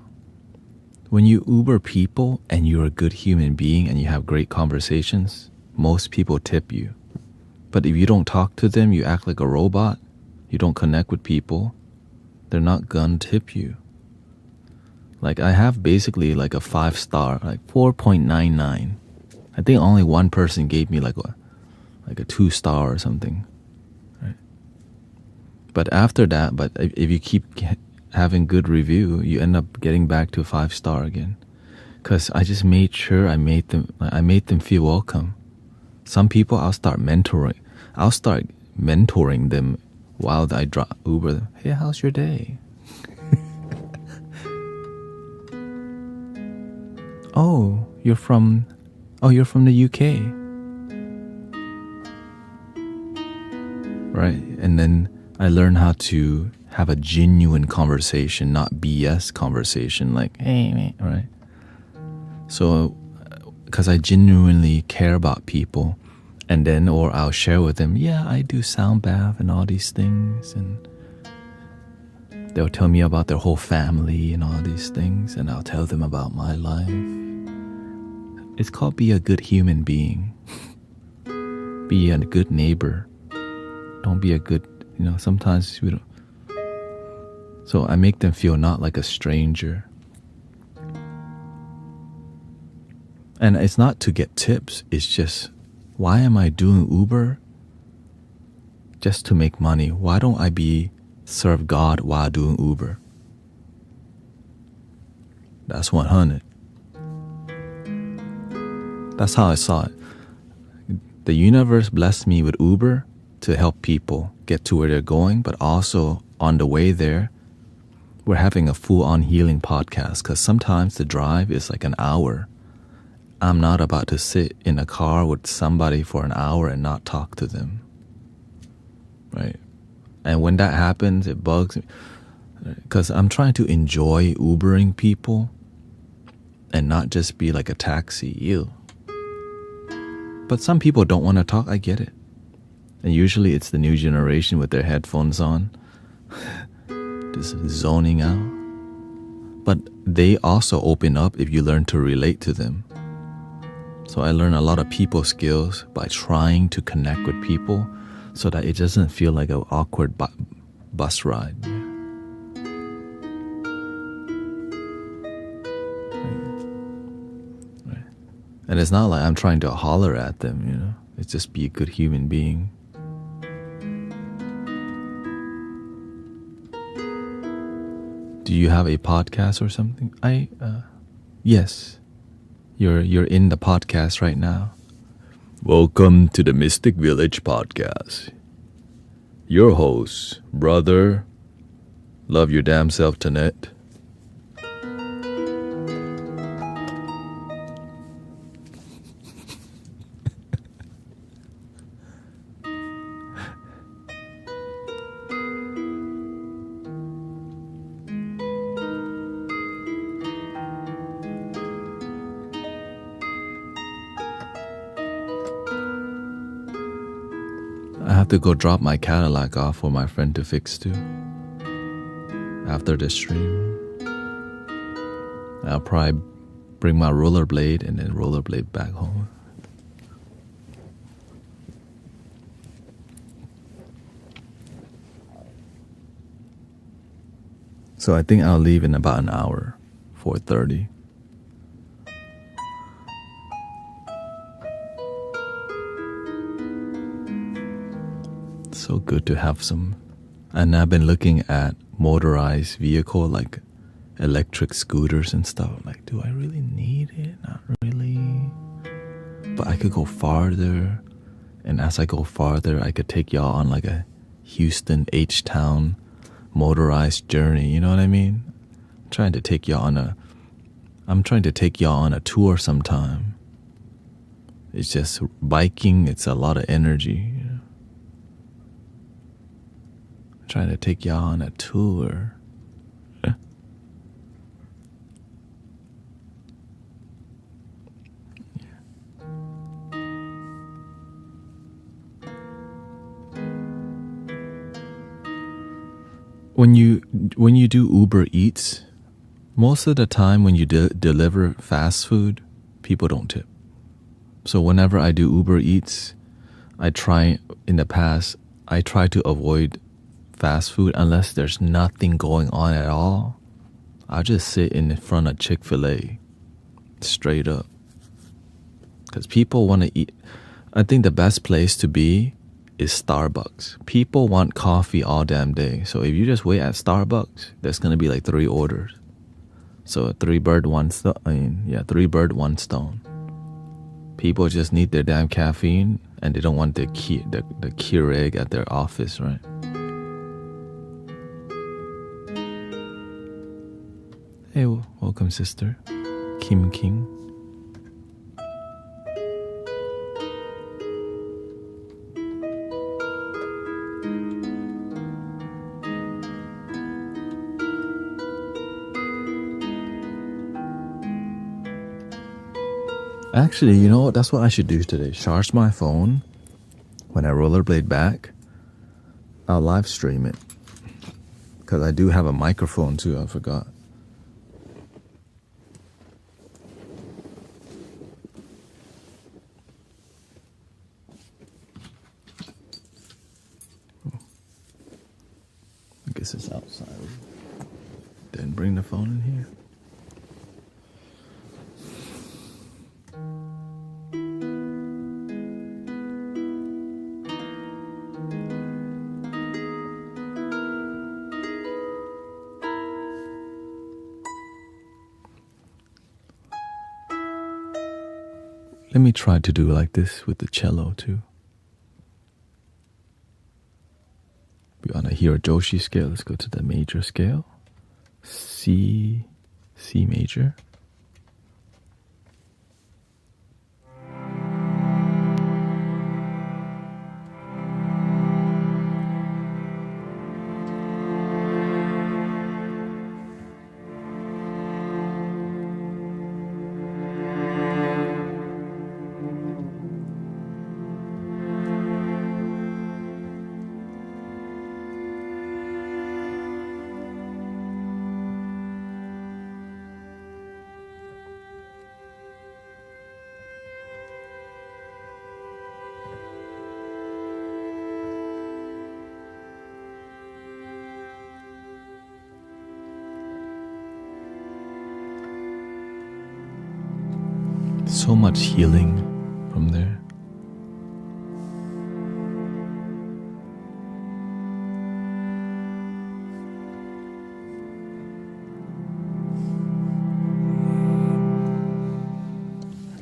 Speaker 1: When you Uber people and you're a good human being and you have great conversations, most people tip you. But if you don't talk to them, you act like a robot, you don't connect with people, they're not gonna tip you. Like I have basically like a 5-star, like 4.99. I think only one person gave me like a 2-star or something. Right? But after that, if you keep having good review, you end up getting back to 5-star again. Cause I just made sure I made them feel welcome. Some people I'll start mentoring them while I drive Uber. Hey, how's your day? Oh, you're from the UK. Right? And then I learned how to have a genuine conversation, not BS conversation, like, hey, man, right? So, because I genuinely care about people, and then, or I'll share with them, yeah, I do sound bath and all these things, and they'll tell me about their whole family and all these things, and I'll tell them about my life. It's called be a good human being. Be a good neighbor. Don't be a good, sometimes we don't. So I make them feel not like a stranger. And it's not to get tips. It's just, why am I doing Uber? Just to make money. Why don't I serve God while doing Uber? That's 100. That's how I saw it. The universe blessed me with Uber to help people get to where they're going, but also on the way there, we're having a full-on healing podcast because sometimes the drive is like an hour. I'm not about to sit in a car with somebody for an hour and not talk to them. Right? And when that happens, it bugs me because I'm trying to enjoy Ubering people and not just be like a taxi. Ew. But some people don't want to talk. I get it. And usually it's the new generation with their headphones on, just zoning out. But they also open up if you learn to relate to them. So I learn a lot of people skills by trying to connect with people so that it doesn't feel like an awkward bus ride. Right. And it's not like I'm trying to holler at them, It's just be a good human being. Do you have a podcast or something? Yes. You're in the podcast right now. Welcome to the Mystic Village podcast. Your host, brother, love your damn self, Tanettaout. I have to go drop my Cadillac off for my friend to fix too. After the stream, I'll probably bring my rollerblade and then rollerblade back home. So I think I'll leave in about an hour, 4:30. So good to have some. And I've been looking at motorized vehicle like electric scooters and stuff. Like, do I really need it? Not really. But I could go farther. And as I go farther, I could take y'all on like a Houston H-Town motorized journey. You know what I mean? I'm trying to take y'all on a tour sometime. It's just biking. It's a lot of energy. Trying to take y'all on a tour. When you do Uber Eats, most of the time when you deliver fast food, people don't tip. So whenever I do Uber Eats, I try to avoid fast food unless there's nothing going on at all. I'll just sit in front of Chick-fil-A straight up because people want to eat. I think the best place to be is Starbucks. People want coffee all damn day. So if you just wait at Starbucks, there's going to be like 3 orders. So 3 bird, 1 stone. 3 bird, 1 stone. People just need their damn caffeine and they don't want the Keurig at their office, right? Hey, welcome, sister. Kim King. Actually, you know what? That's what I should do today. Charge my phone. When I rollerblade back, I'll live stream it. Because I do have a microphone too, I forgot. I guess it's outside. Didn't bring the phone in here. Let me try to do like this with the cello too. We on a Hirojoshi scale. Let's go to the major scale. C major. So much healing from there.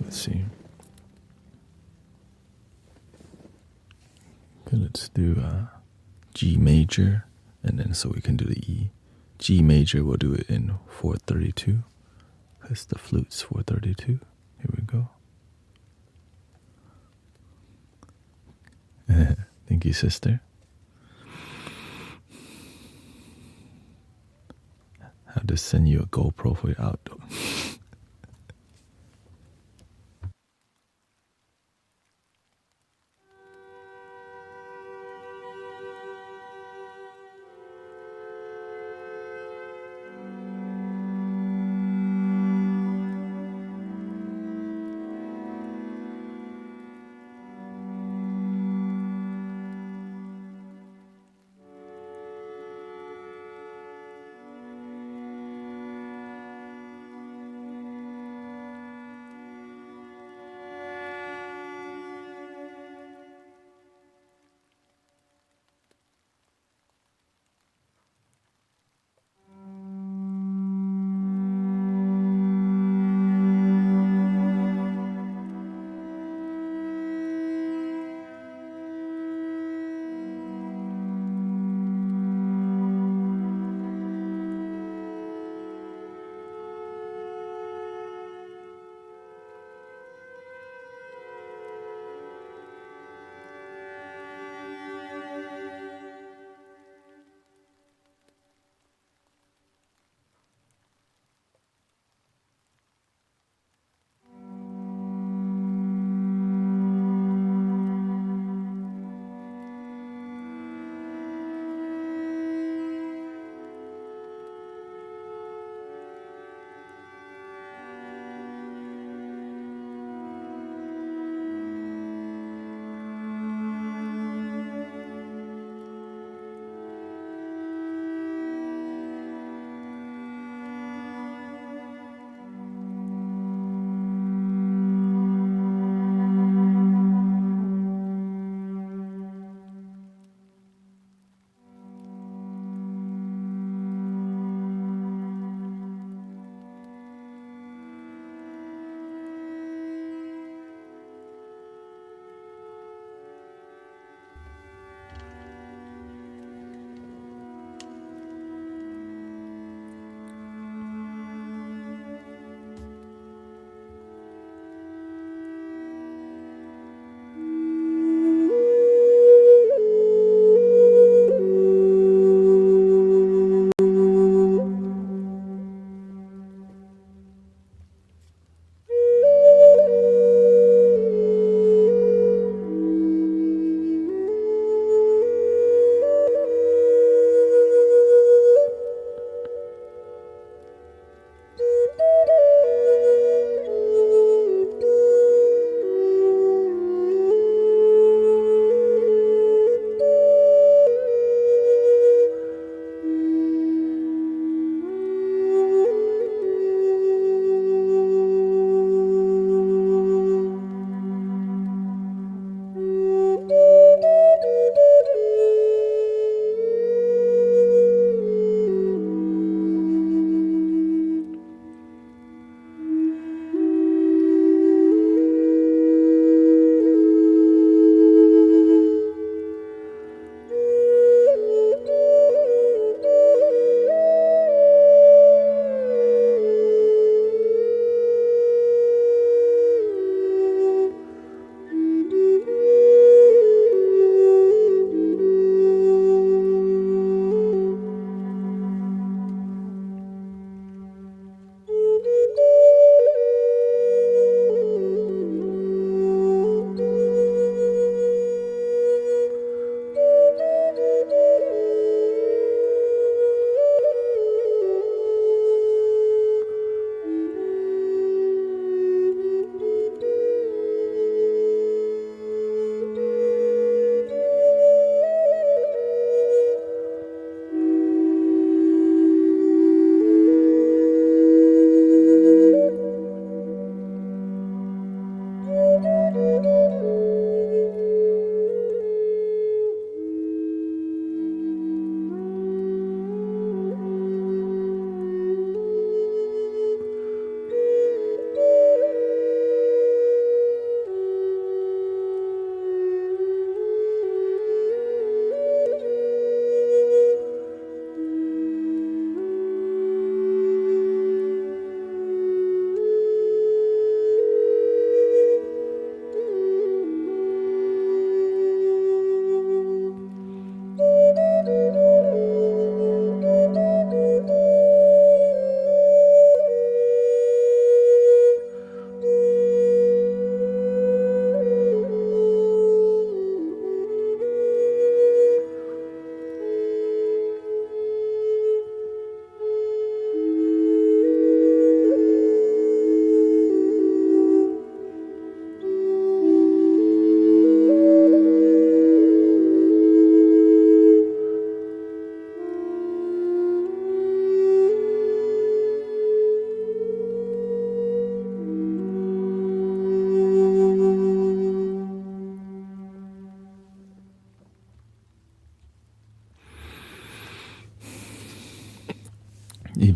Speaker 1: Let's see. Okay, let's do G major, and then so we can do the E. G major, we'll do it in 432, because the flute's 432. Here we go. Thank you, sister. I'll just send you a GoPro for your outdoor.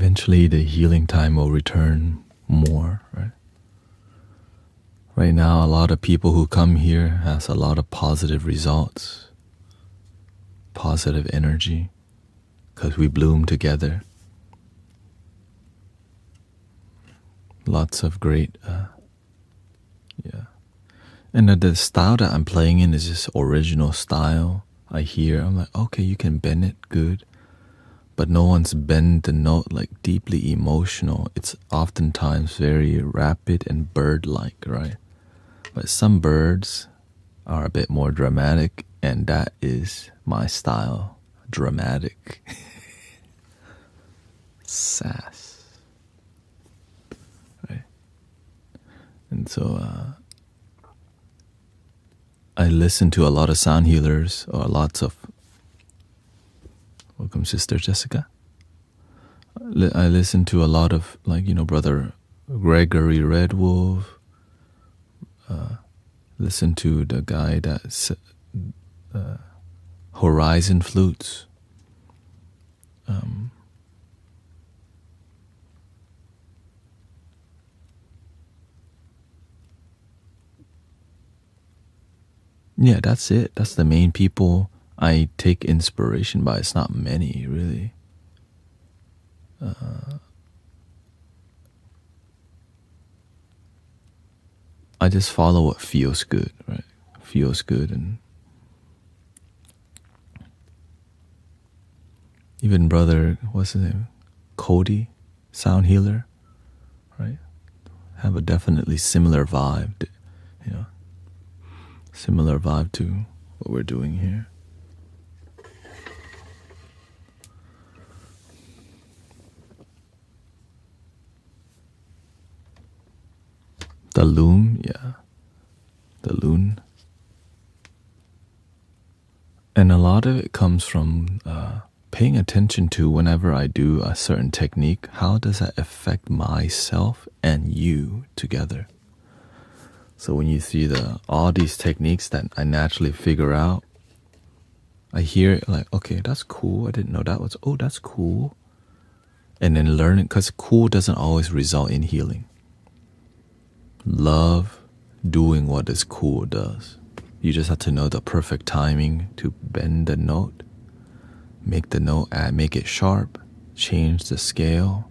Speaker 1: eventually the healing time will return more, right? Right now, a lot of people who come here has a lot of positive results, positive energy, because we bloom together. Lots of great, yeah. And the style that I'm playing in is this original style. I hear, I'm like, okay, you can bend it good, but no one's bend the note like deeply emotional. It's oftentimes very rapid and bird-like, right? But some birds are a bit more dramatic, and that is my style. Dramatic. Sass. Right? And so I listen to a lot of sound healers, or lots of... Welcome, Sister Jessica. I listen to a lot of, like, Brother Gregory Red Wolf. Listen to the guy that's Horizon Flutes. Yeah, that's it. That's the main people I take inspiration by. It's not many, really. I just follow what feels good, right? Feels good. And even Brother, what's his name? Cody, sound healer, right? Have a definitely similar vibe, similar vibe to what we're doing here. The loom, yeah. The loon. And a lot of it comes from paying attention to, whenever I do a certain technique, how does that affect myself and you together? So when you see all these techniques that I naturally figure out, I hear it like, okay, that's cool. I didn't know that was, oh, that's cool. And then learn it, because cool doesn't always result in healing. Love doing what is cool does. You just have to know the perfect timing to bend the note, make the note, make it sharp, change the scale,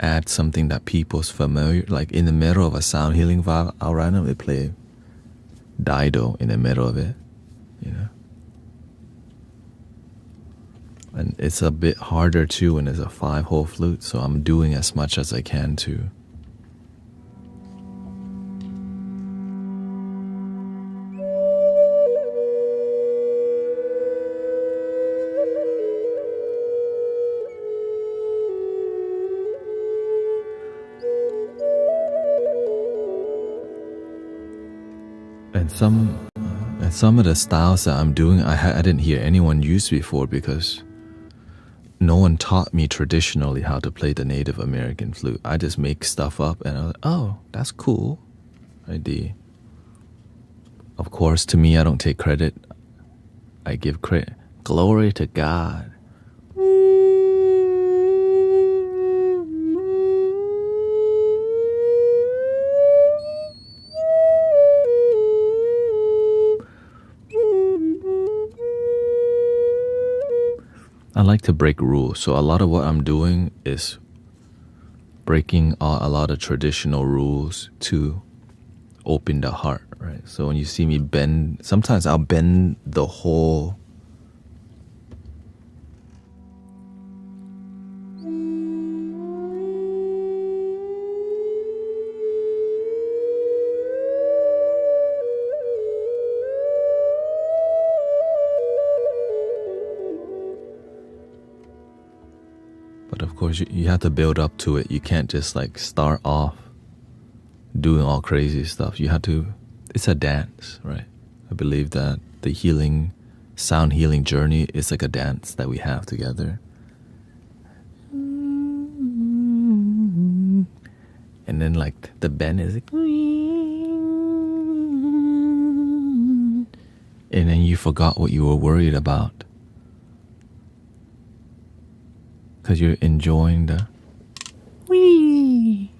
Speaker 1: add something that people's familiar. Like in the middle of a sound healing vibe, I'll randomly play Dido in the middle of it, And it's a bit harder too when it's a 5-hole flute, so I'm doing as much as I can to And some of the styles that I'm doing, I didn't hear anyone use before, because no one taught me traditionally how to play the Native American flute. I just make stuff up, and I was like, oh, that's cool idea. Of course, to me, I don't take credit. I give credit. Glory to God. I like to break rules, so a lot of what I'm doing is breaking a lot of traditional rules to open the heart, right? So when you see me bend, sometimes I'll bend the whole But of course, you have to build up to it. You can't just like start off doing all crazy stuff. You have to, it's a dance, right? I believe that the sound healing journey is like a dance that we have together. And then like the bend is like, and then you forgot what you were worried about. Because you're enjoying the wee.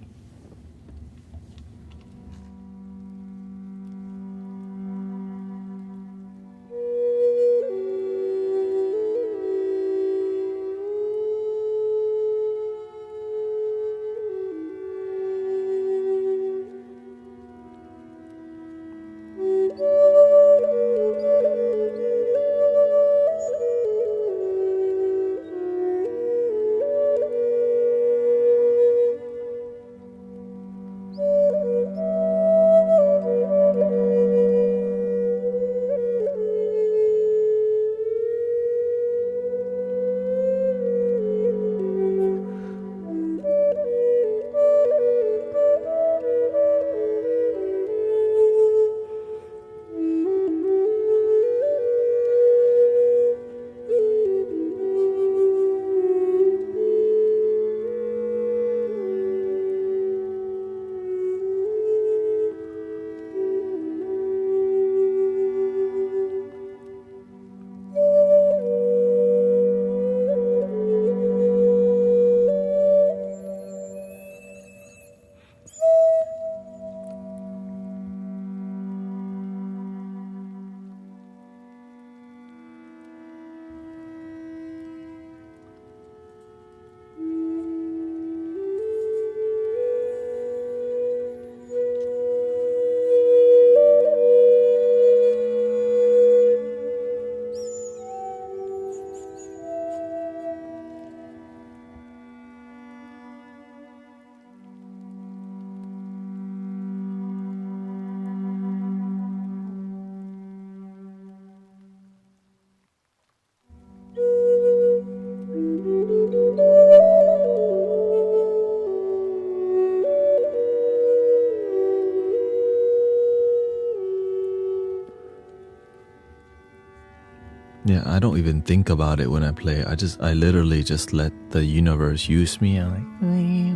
Speaker 1: Yeah, I don't even think about it when I play. I literally just let the universe use me. I'm like, wee,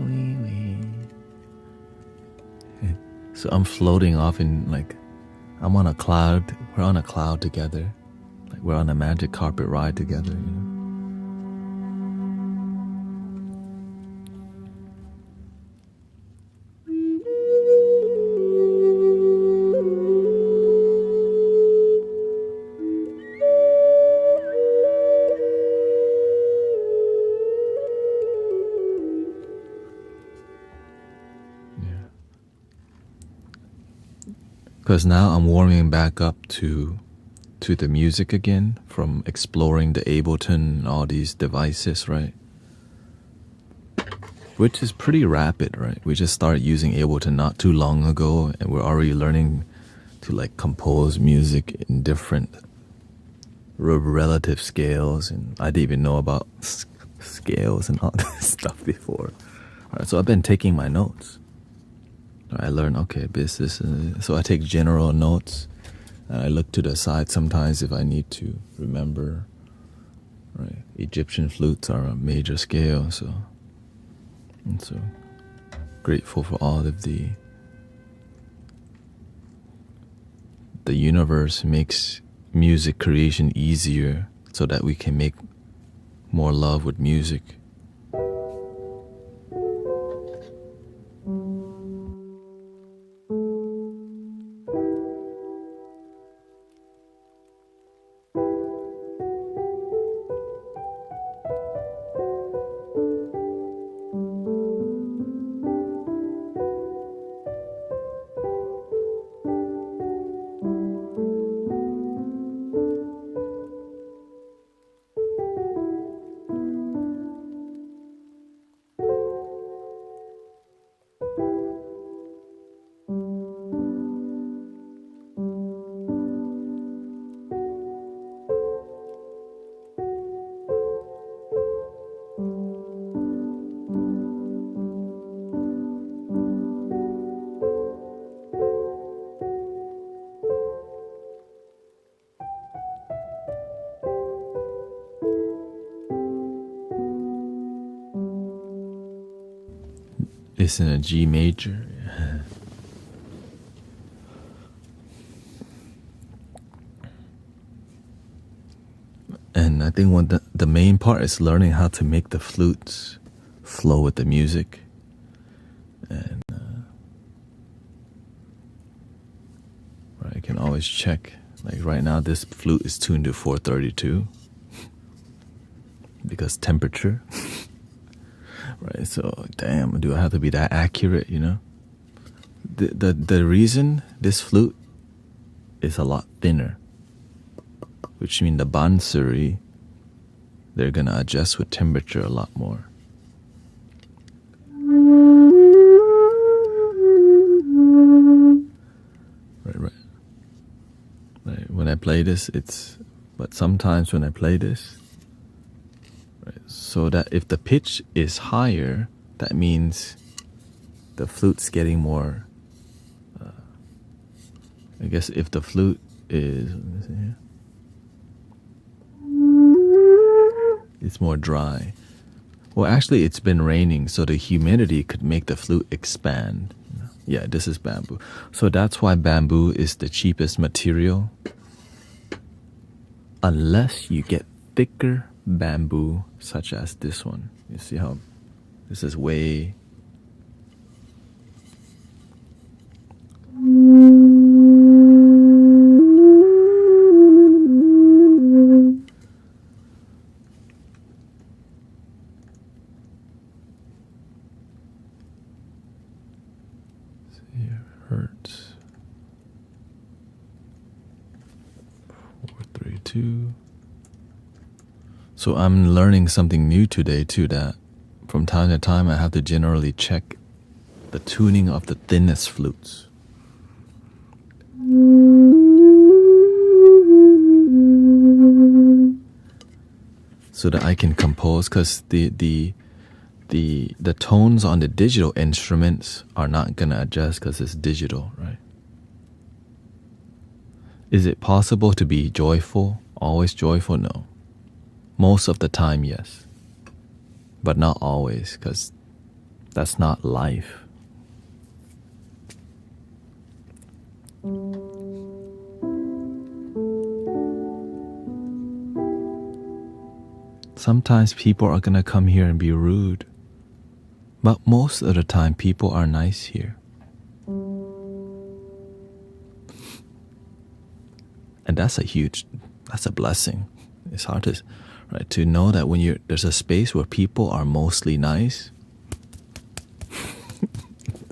Speaker 1: wee. So I'm floating off in like, I'm on a cloud. We're on a cloud together. Like we're on a magic carpet ride together, you know? Because now I'm warming back up to the music again from exploring the Ableton and all these devices, right? Which is pretty rapid, right? We just started using Ableton not too long ago, and we're already learning to like compose music in different relative scales, and I didn't even know about scales and all this stuff before. All right, so I've been taking my notes. I learned, okay, this, so I take general notes, and I look to the side sometimes if I need to remember. Right, Egyptian flutes are a major scale, so grateful for all of the universe makes music creation easier so that we can make more love with music. It's in a G major. And I think the main part is learning how to make the flutes flow with the music. And right, I can always check. Like right now, this flute is tuned to 432 because temperature. Right, so damn, do I have to be that accurate? You know, the reason this flute is a lot thinner, which means the bansuri, they're gonna adjust with temperature a lot more. Right. When I play this, but sometimes when I play this, right, so that if the pitch is higher, that means the flute's getting more, I guess if the flute is, let me see here, it's more dry. Well, actually, it's been raining, so the humidity could make the flute expand. Yeah, this is bamboo. So that's why bamboo is the cheapest material. Unless you get thicker bamboo, such as this one. You see how this is way... Hertz 432. So I'm learning something new today too, that from time to time I have to generally check the tuning of the thinnest flutes. So that I can compose, because the tones on the digital instruments are not going to adjust because it's digital, right? Is it possible to be joyful? Always joyful? No. Most of the time, yes. But not always, because that's not life. Sometimes people are going to come here and be rude. But most of the time, people are nice here. And that's a blessing. It's hard to know that when there's a space where people are mostly nice.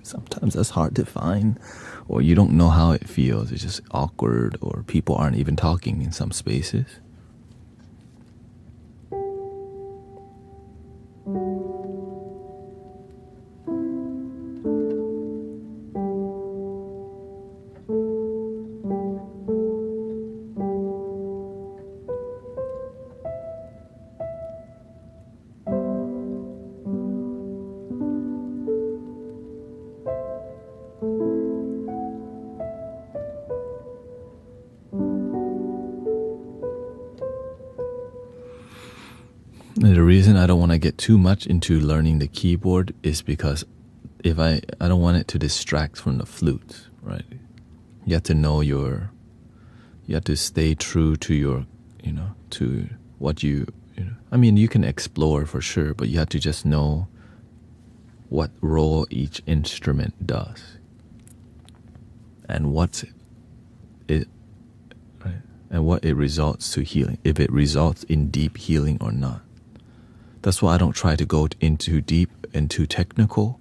Speaker 1: Sometimes that's hard to find, or you don't know how it feels. It's just awkward, or people aren't even talking in some spaces. The reason I don't want to get too much into learning the keyboard is because I don't want it to distract from the flute, right? You have to know you have to stay true to your, to what I mean, you can explore for sure, but you have to just know what role each instrument does and what it results to healing, if it results in deep healing or not. That's why I don't try to go into deep and too technical,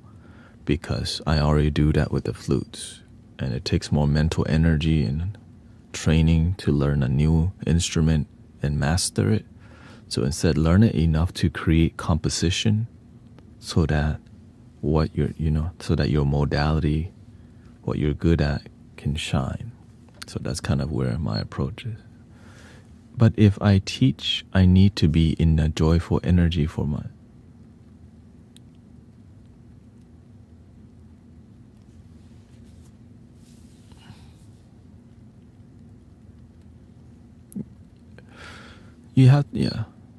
Speaker 1: because I already do that with the flutes, and it takes more mental energy and training to learn a new instrument and master it. So instead, learn it enough to create composition, so that so that your modality, what you're good at, can shine. So that's kind of where my approach is. But if I teach, I need to be in a joyful energy for my...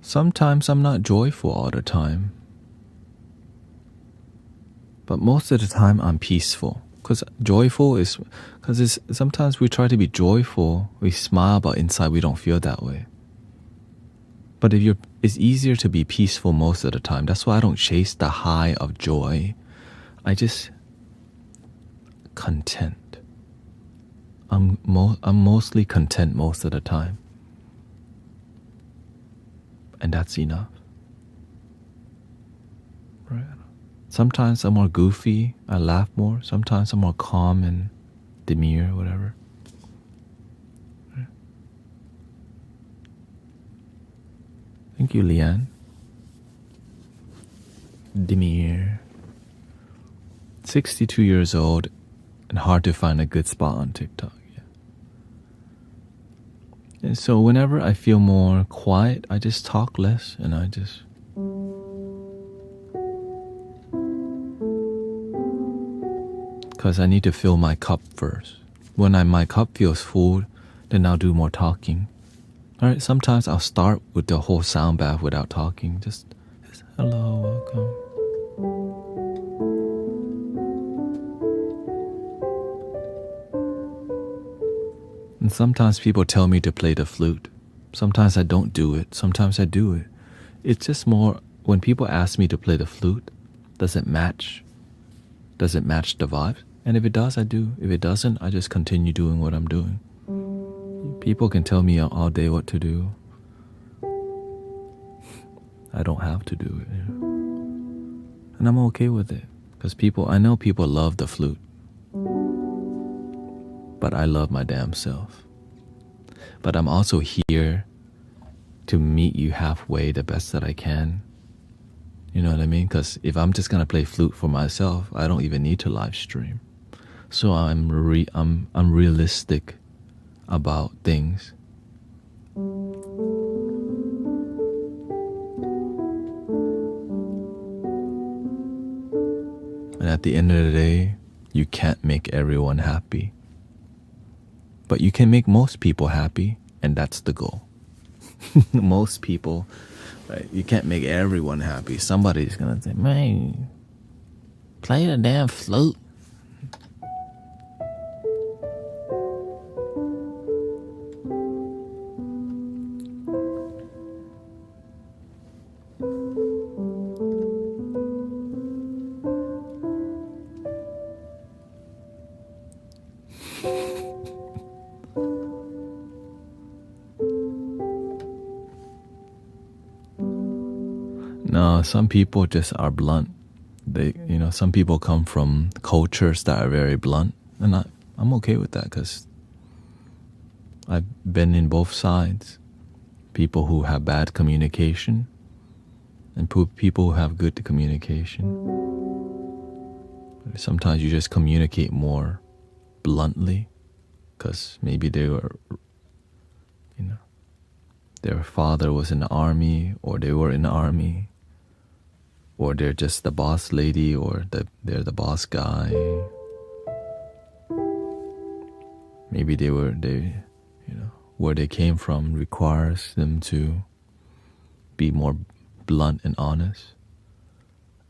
Speaker 1: Sometimes I'm not joyful all the time. But most of the time I'm peaceful. Because sometimes we try to be joyful, we smile, but inside we don't feel that way. But it's easier to be peaceful most of the time. That's why I don't chase the high of joy. I just content. I'm mostly content most of the time. And that's enough. Right? Sometimes I'm more goofy, I laugh more. Sometimes I'm more calm and demure, whatever. Right? Thank you, Leanne. Demure. 62 years old and hard to find a good spot on TikTok. Yeah. And so whenever I feel more quiet, I just talk less and I just because I need to fill my cup first. When my cup feels full, then I'll do more talking. All right, sometimes I'll start with the whole sound bath without talking. Just hello, welcome. And sometimes people tell me to play the flute. Sometimes I don't do it. Sometimes I do it. It's just more when people ask me to play the flute, does it match? Does it match the vibe? And if it does, I do. If it doesn't, I just continue doing what I'm doing. People can tell me all day what to do. I don't have to do it. You know? And I'm okay with it. Because I know people love the flute. But I love my damn self. But I'm also here to meet you halfway the best that I can. You know what I mean? Because if I'm just going to play flute for myself, I don't even need to live stream. So I'm realistic about things. And at the end of the day, you can't make everyone happy. But you can make most people happy, and that's the goal. Most people, right? You can't make everyone happy. Somebody's going to say, man, play the damn flute. No, some people just are blunt. Some people come from cultures that are very blunt, and I'm okay with that because I've been in both sides. People who have bad communication and people who have good communication. Sometimes you just communicate more bluntly because maybe their father was in the army, or they were in the army, or they're just the boss lady, or they're the boss guy. Maybe where they came from requires them to be more blunt and honest.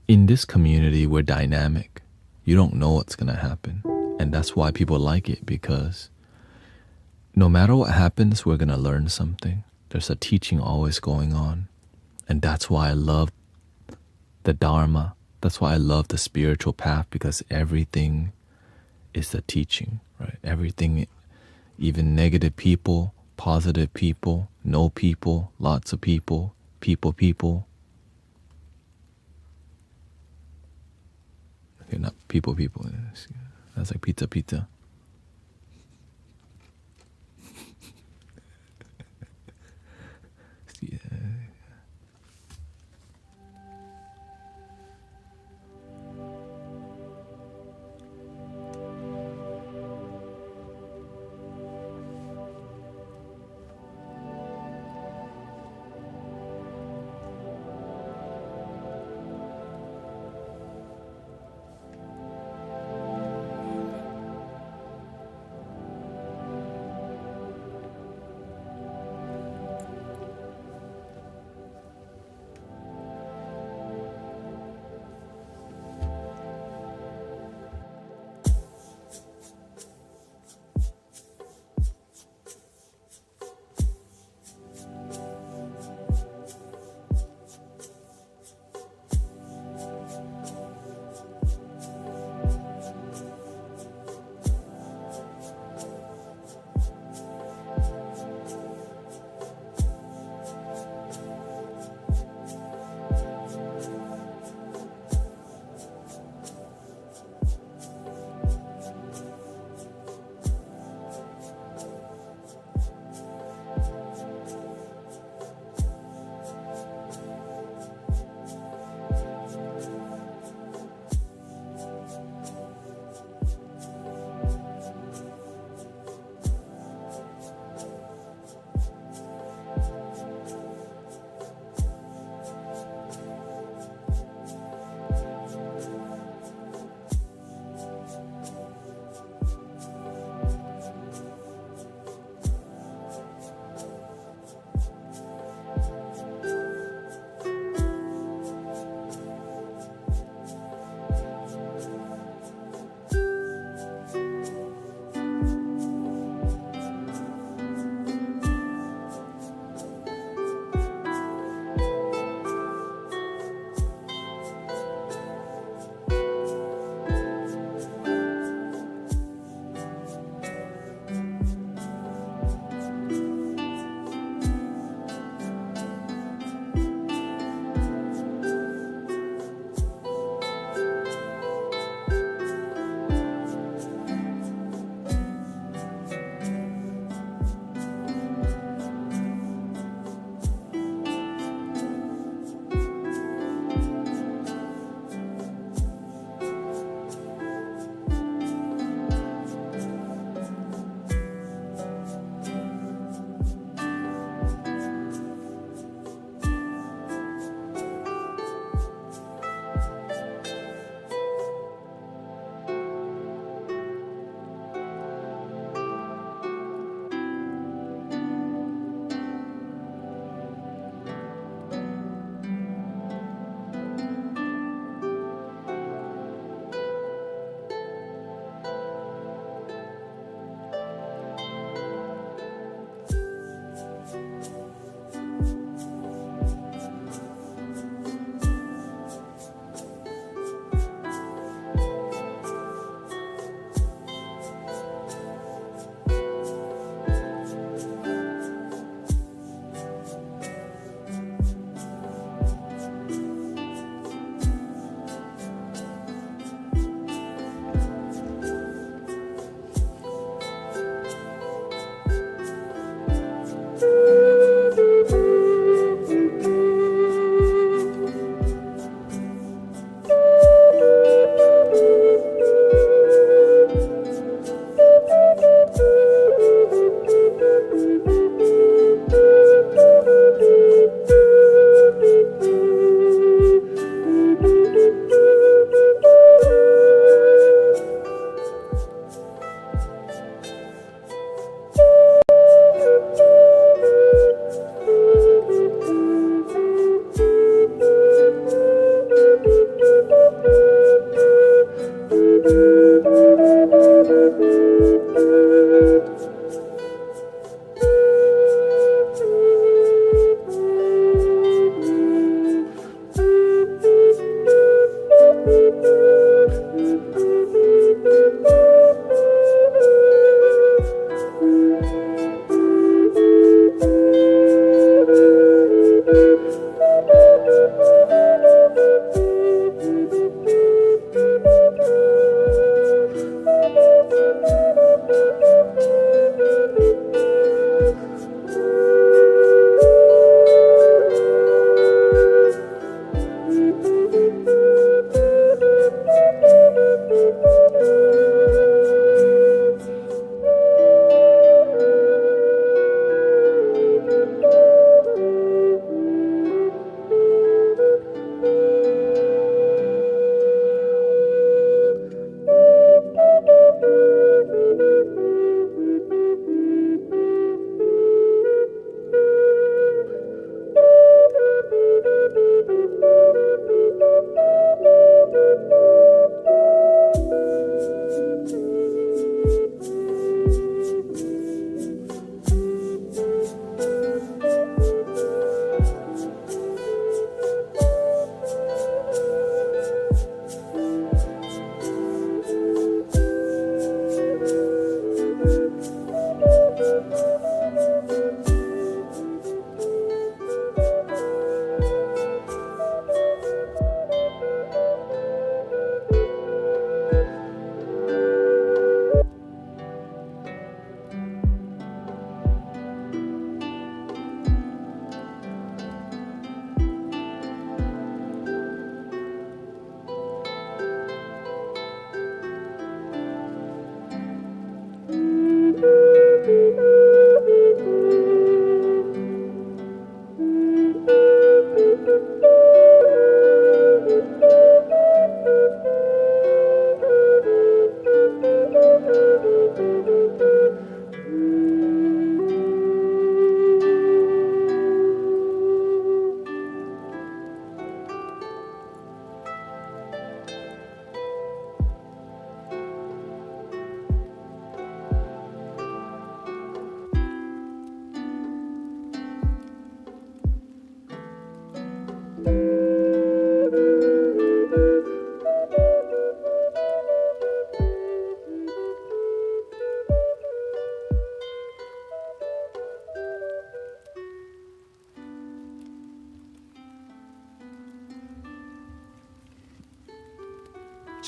Speaker 1: In this community, we're dynamic. You don't know what's going to happen. And that's why people like it, because no matter what happens, we're going to learn something. There's a teaching always going on. And that's why I love the Dharma. That's why I love the spiritual path, because everything is the teaching, right? Everything, even negative people, positive people, no people, lots of people, people. Okay, not people. That's like pizza. Yeah.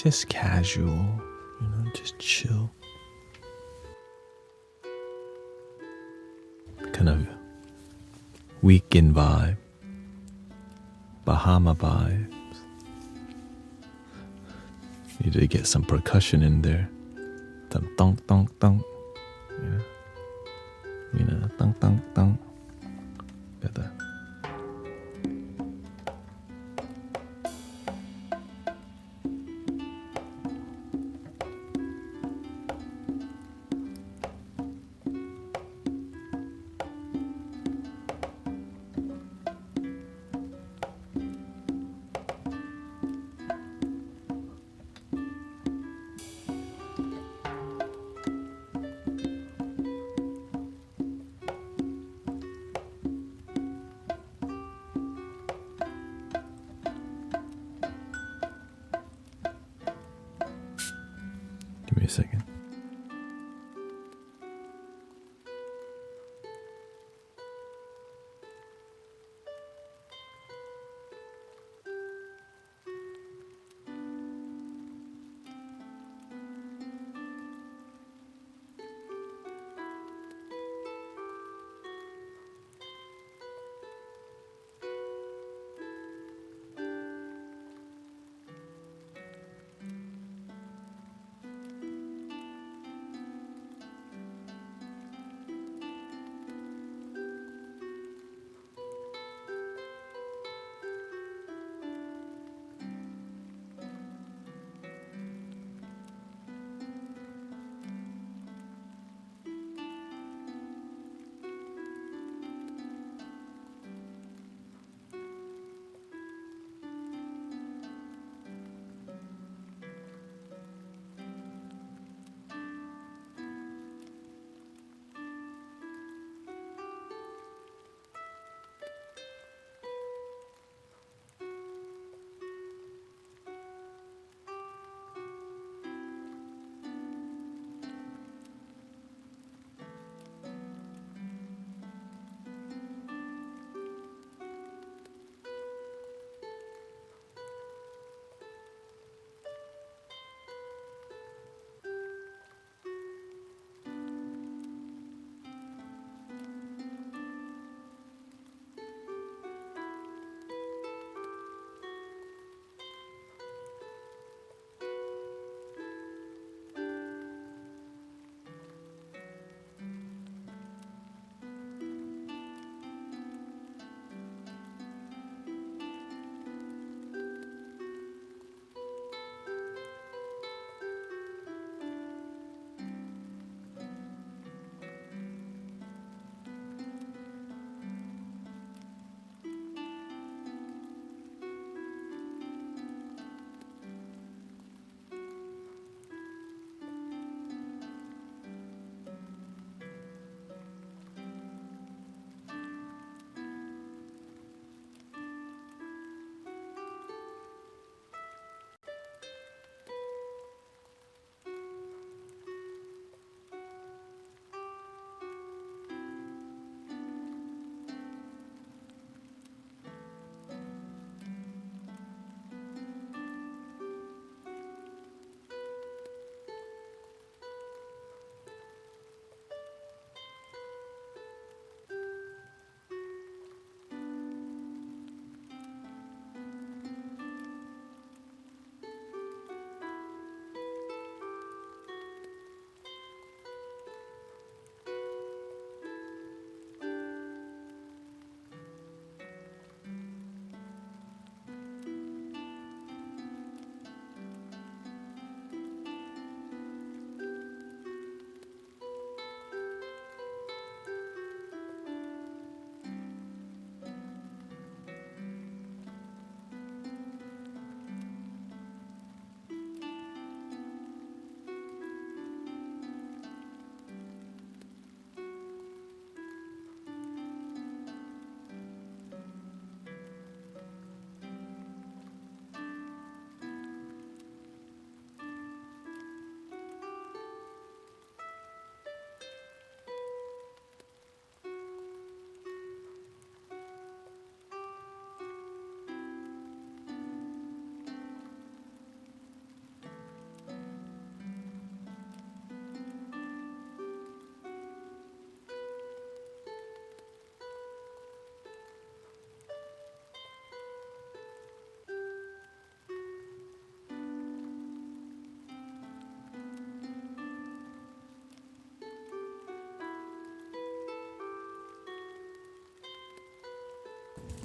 Speaker 2: just casual, just chill. Kind of weekend vibe, Bahama vibes. Need to get some percussion in there. Some thunk, thunk, thunk. Thunk, thunk, thunk. Got that.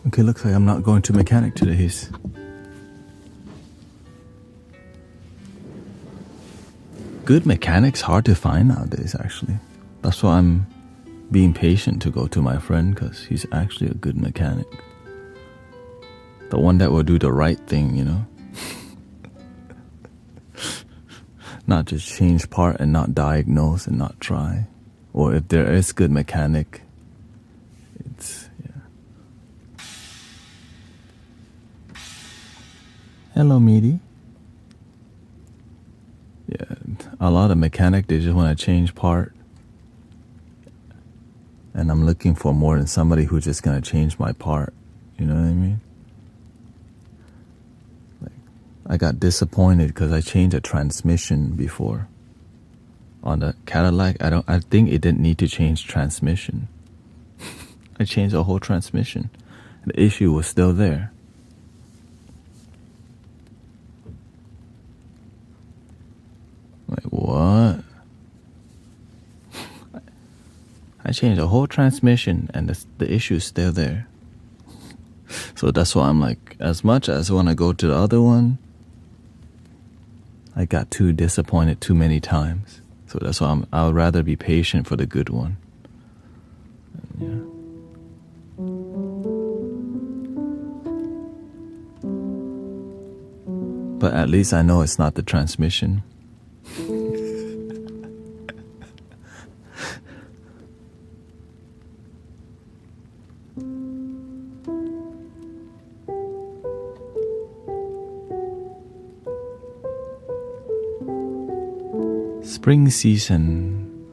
Speaker 1: Okay, looks like I'm not going to mechanic today. He's good mechanics hard to find nowadays, actually. That's why I'm being patient to go to my friend, because he's actually a good mechanic. The one that will do the right thing, you know? Not just change part and not diagnose and not try. Or if there is good mechanic, it's, yeah. Hello, Meaty. Yeah, a lot of mechanic, they just want to change part. And I'm looking for more than somebody who's just going to change my part. You know what I mean? Like, I got disappointed because I changed a transmission before. On the Cadillac, I think it didn't need to change transmission. I changed the whole transmission. The issue was still there. Like, what? I changed the whole transmission and the issue is still there. So that's why I'm like, as much as I want to go to the other one, I got too disappointed too many times. So that's why I would rather be patient for the good one. Yeah. But at least I know it's not the transmission. Spring season.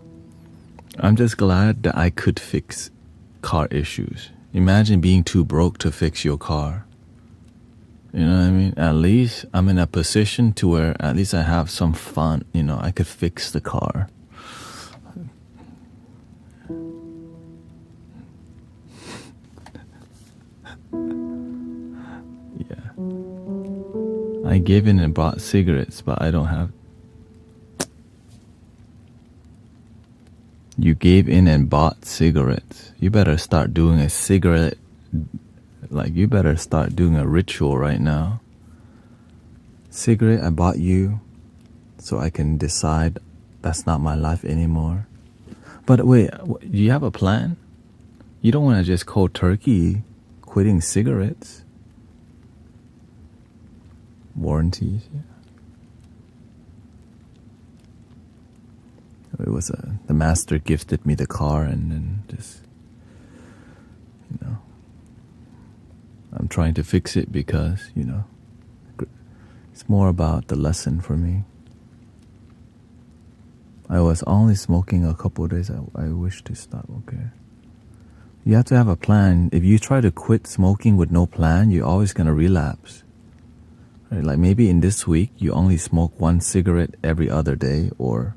Speaker 1: I'm just glad that I could fix car issues. Imagine being too broke to fix your car. You know what I mean? At least I'm in a position to where at least I have some fun. You know, I could fix the car. Yeah. I gave in and bought cigarettes, but I don't have. You gave in and bought cigarettes. You better start doing a cigarette. Like, you better start doing a ritual right now. Cigarette, I bought you so I can decide that's not my life anymore. But wait, do you have a plan? You don't want to just cold turkey quitting cigarettes. Warranties, yeah. It was the master gifted me the car, and then just, you know, I'm trying to fix it because, you know, it's more about the lesson for me. I was only smoking a couple of days. I wish to stop. Okay. You have to have a plan. If you try to quit smoking with no plan, you're always going to relapse. Right? Like, maybe in this week, you only smoke one cigarette every other day, or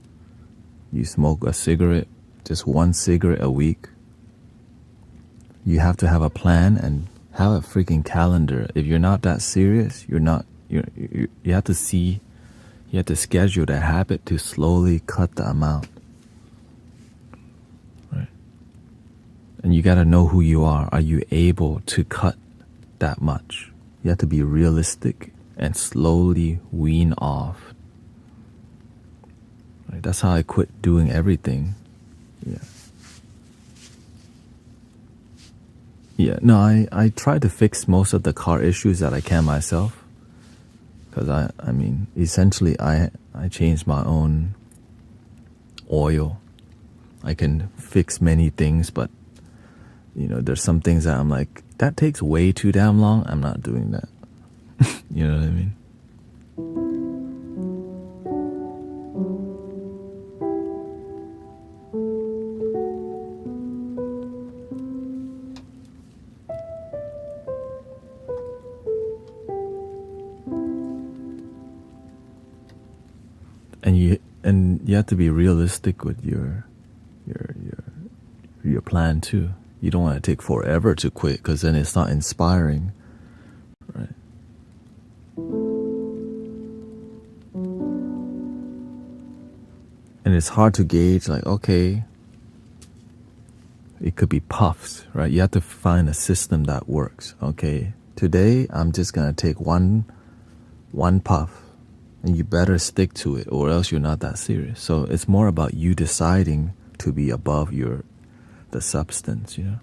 Speaker 1: you smoke a cigarette, just one cigarette a week. You have to have a plan and have a freaking calendar. If you're not that serious, you have to see, you have to schedule the habit to slowly cut the amount. Right? And you got to know who you are. Are you able to cut that much? You have to be realistic and slowly wean off. Right? That's how I quit doing everything. Yeah. Yeah, no, I try to fix most of the car issues that I can myself. Because I mean, essentially I changed my own oil. I can fix many things, but, you know, there's some things that I'm like, that takes way too damn long. I'm not doing that. You know what I mean? And you have to be realistic with your plan too. You don't want to take forever to quit, because then it's not inspiring, right? And it's hard to gauge, like, okay,
Speaker 2: it could be puffs, right? You have to find a system that works. Okay, today I'm just gonna take one puff, and you better stick to it, or else you're not that serious. So it's more about you deciding to be above the substance, you know.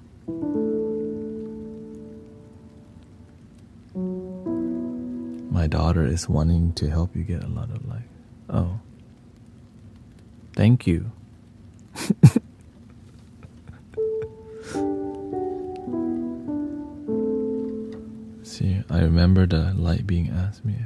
Speaker 2: My daughter is wanting to help you get a lot of like, oh, thank you. See, I remember the light being asked me.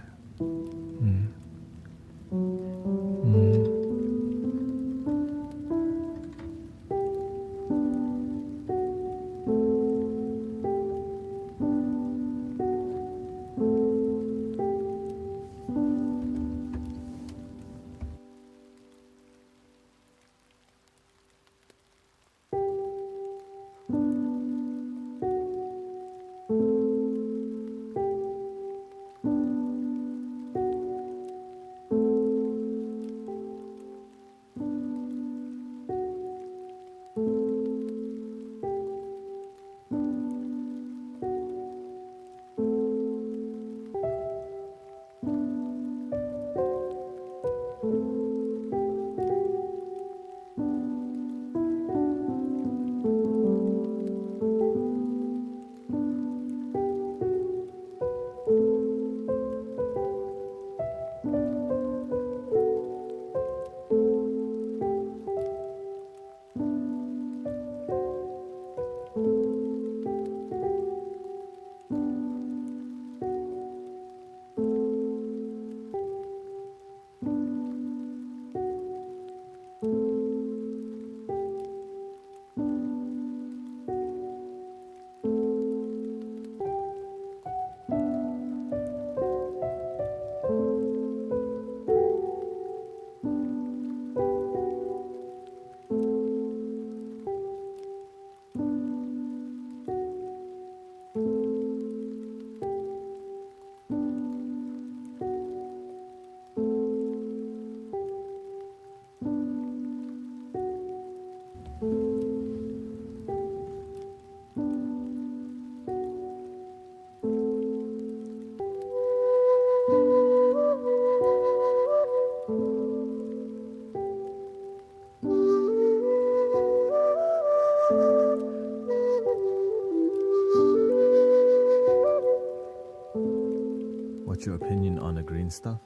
Speaker 2: What's your opinion on the green stuff?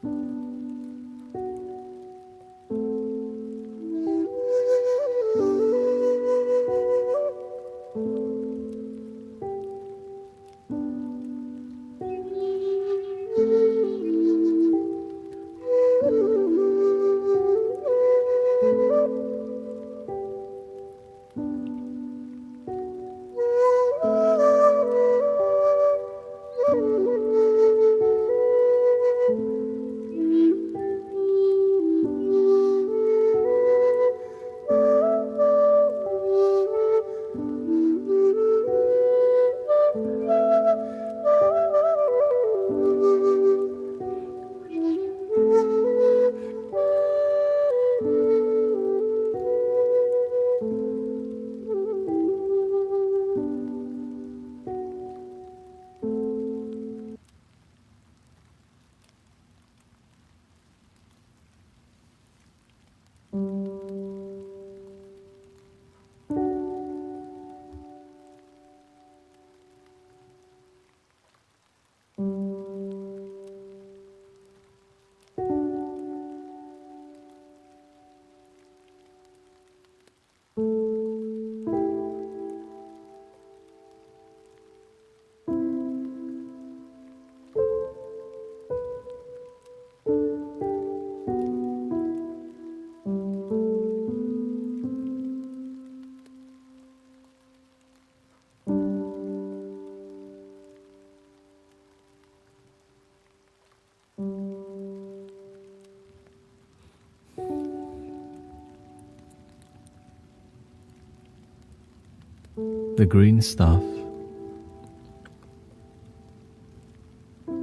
Speaker 2: The green stuff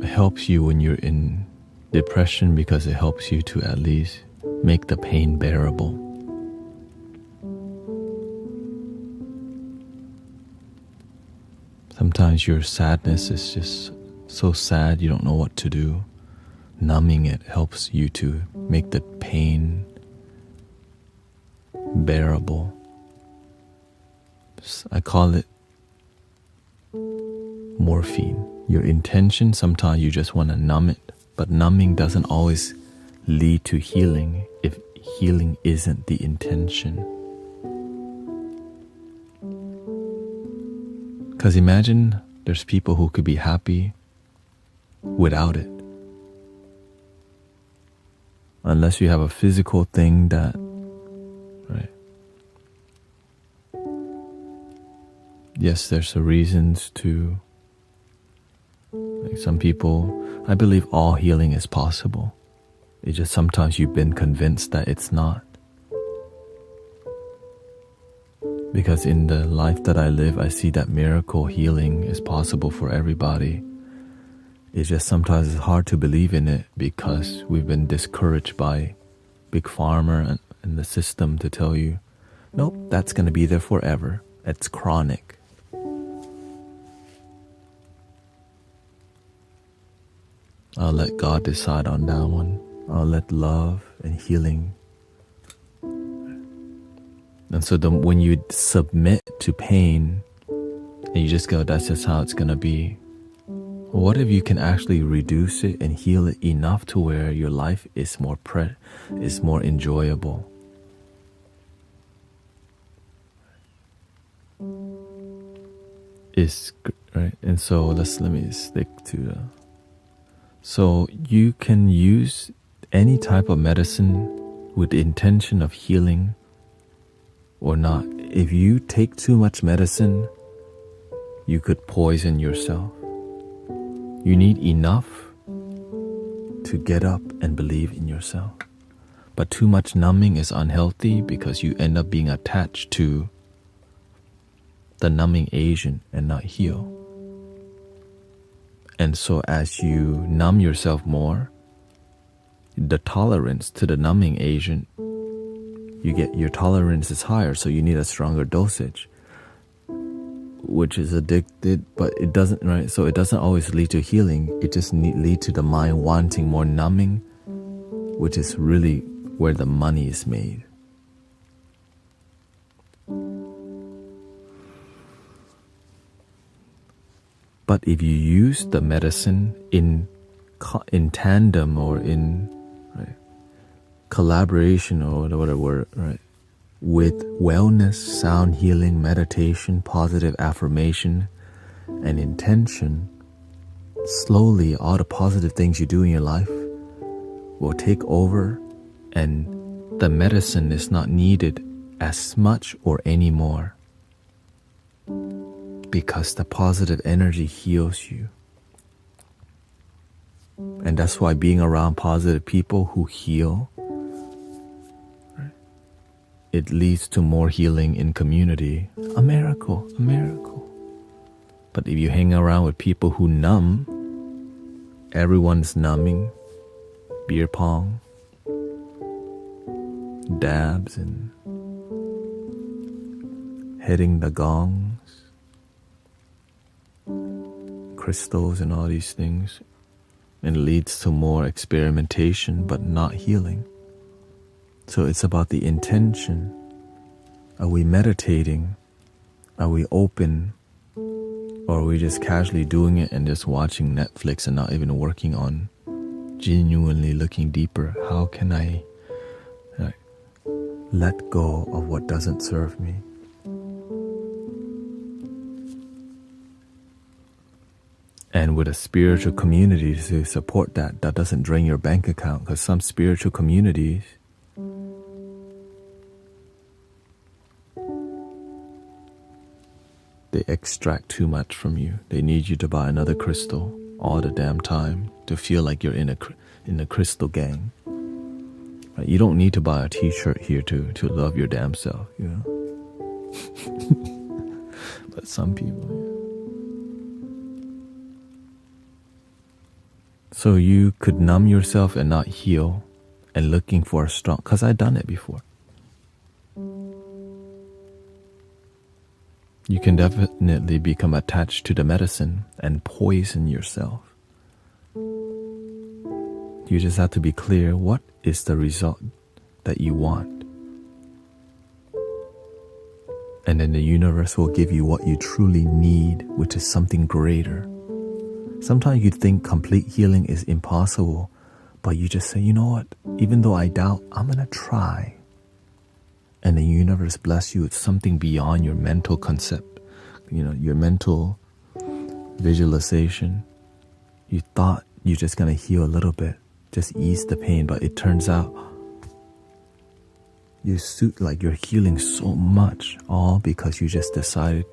Speaker 2: helps you when you're in depression because it helps you to at least make the pain bearable. Sometimes your sadness is just so sad you don't know what to do. Numbing it helps you to make the pain bearable. I call it morphine. Your intention, sometimes you just want to numb it, but numbing doesn't always lead to healing if healing isn't the intention. Because imagine there's people who could be happy without it. Unless you have a physical thing that, right? Yes, there's a reasons to, like some people, I believe all healing is possible. It's just sometimes you've been convinced that it's not. Because in the life that I live, I see that miracle healing is possible for everybody. It's just sometimes it's hard to believe in it because we've been discouraged by Big Pharma and the system to tell you, nope, that's going to be there forever. It's chronic. I'll let God decide on that one. I'll let love and healing. And so when you submit to pain and you just go, that's just how it's going to be. What if you can actually reduce it and heal it enough to where your life is more enjoyable? Right? And so let me stick to the. So you can use any type of medicine with the intention of healing or not. If you take too much medicine, you could poison yourself. You need enough to get up and believe in yourself. But too much numbing is unhealthy because you end up being attached to the numbing agent and not heal. And so as you numb yourself more, the tolerance to the numbing agent, your tolerance is higher, so you need a stronger dosage, which is addicted, but it doesn't, right? So it doesn't always lead to healing. It just lead to the mind wanting more numbing, which is really where the money is made. But if you use the medicine in tandem or in collaboration or whatever, right, with wellness, sound healing, meditation, positive affirmation, and intention, slowly all the positive things you do in your life will take over, and the medicine is not needed as much or any more. Because the positive energy heals you. And that's why being around positive people who heal, right, it leads to more healing in community. A miracle. But if you hang around with people who numb, everyone's numbing, beer pong, dabs, and hitting the gongs, crystals and all these things, and it leads to more experimentation but not healing. So it's about the intention. Are we meditating? Are we open? Or are we just casually doing it and just watching Netflix and not even working on genuinely looking deeper? How can I let go of what doesn't serve me? And with a spiritual community to support that doesn't drain your bank account, because some spiritual communities, they extract too much from you. They need you to buy another crystal all the damn time to feel like you're in a crystal gang. Right? You don't need to buy a t-shirt here to love your damn self, you know? But some people, So you could numb yourself and not heal, and looking for a strong, because I've done it before. You can definitely become attached to the medicine and poison yourself. You just have to be clear, what is the result that you want? And then the universe will give you what you truly need, which is something greater. Sometimes you think complete healing is impossible, but you just say, you know what? Even though I doubt, I'm going to try. And the universe bless you with something beyond your mental concept, your mental visualization. You thought you're just going to heal a little bit, just ease the pain, but it turns out you're healing so much, all because you just decided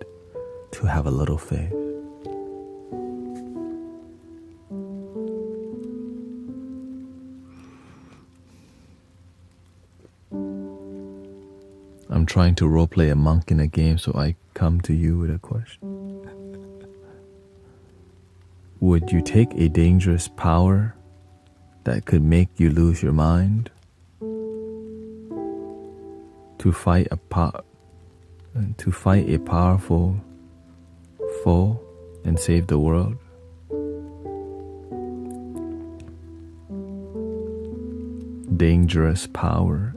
Speaker 2: to have a little faith. I'm trying to roleplay a monk in a game, so I come to you with a question. Would you take a dangerous power that could make you lose your mind to fight a powerful foe and save the world? Dangerous power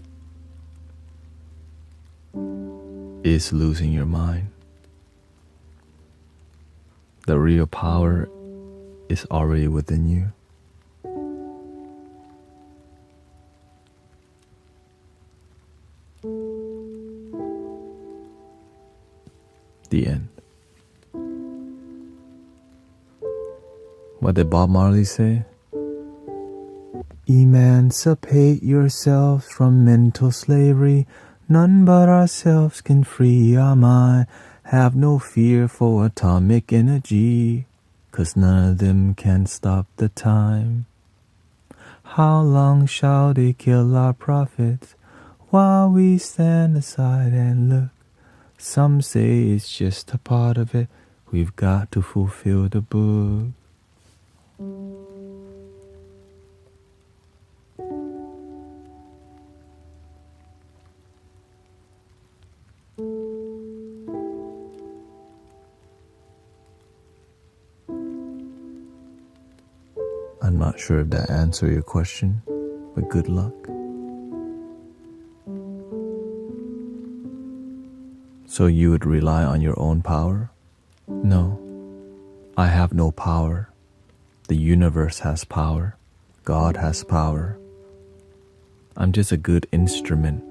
Speaker 2: is losing your mind. The real power is already within you. The end. What did Bob Marley say? Emancipate yourselves from mental slavery. None but ourselves can free our mind. Have no fear for atomic energy, 'cause none of them can stop the time. How long shall they kill our prophets while we stand aside and look? Some say it's just a part of it. We've got to fulfill the book. I'm not sure if that answered your question, but good luck. So you would rely on your own power? No, I have no power. The universe has power. God has power. I'm just a good instrument,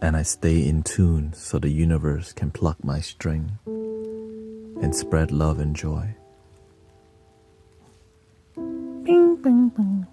Speaker 2: and I stay in tune so the universe can pluck my string and spread love and joy. Bing, bing, bing.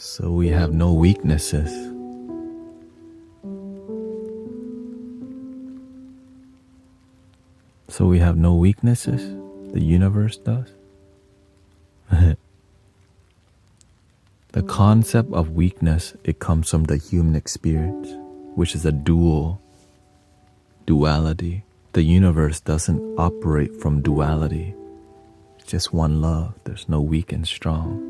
Speaker 2: So we have no weaknesses. So we have no weaknesses? The universe does? The concept of weakness, it comes from the human experience, which is a duality. The universe doesn't operate from duality. It's just one love. There's no weak and strong.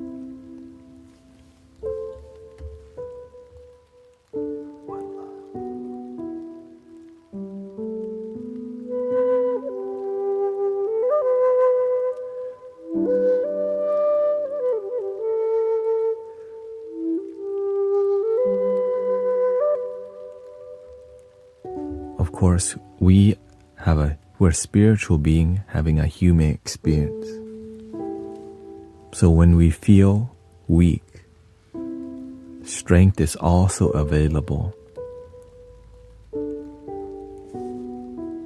Speaker 2: Of course, we're a spiritual being having a human experience. So when we feel weak, strength is also available.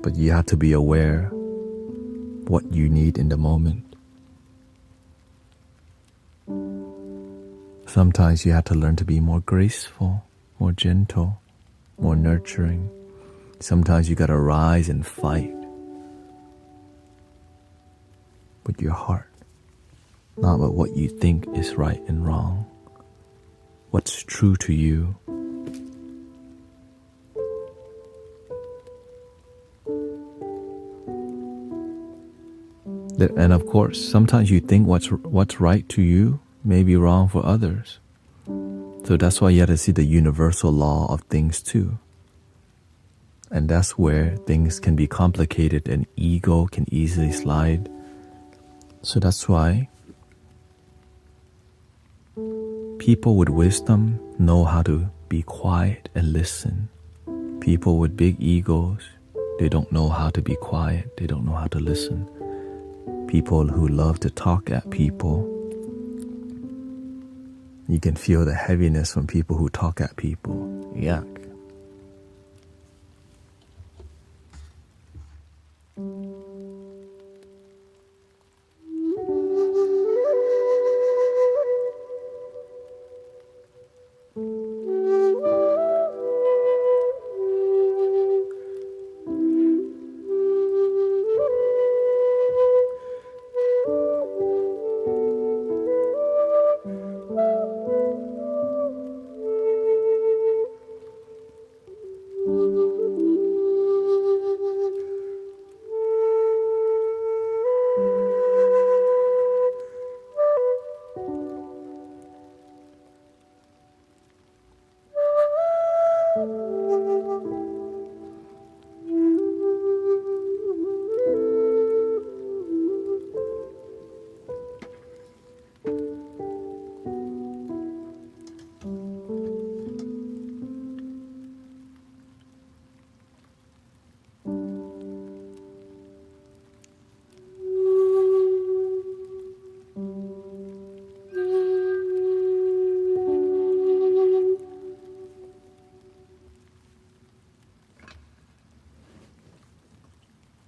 Speaker 2: But you have to be aware what you need in the moment. Sometimes you have to learn to be more graceful, more gentle, more nurturing. Sometimes you gotta rise and fight with your heart, not with what you think is right and wrong, what's true to you. And of course, sometimes you think what's right to you may be wrong for others. So that's why you have to see the universal law of things too. And that's where things can be complicated and ego can easily slide. So that's why people with wisdom know how to be quiet and listen. People with big egos, they don't know how to be quiet. They don't know how to listen. People who love to talk at people, you can feel the heaviness from people who talk at people. Yuck.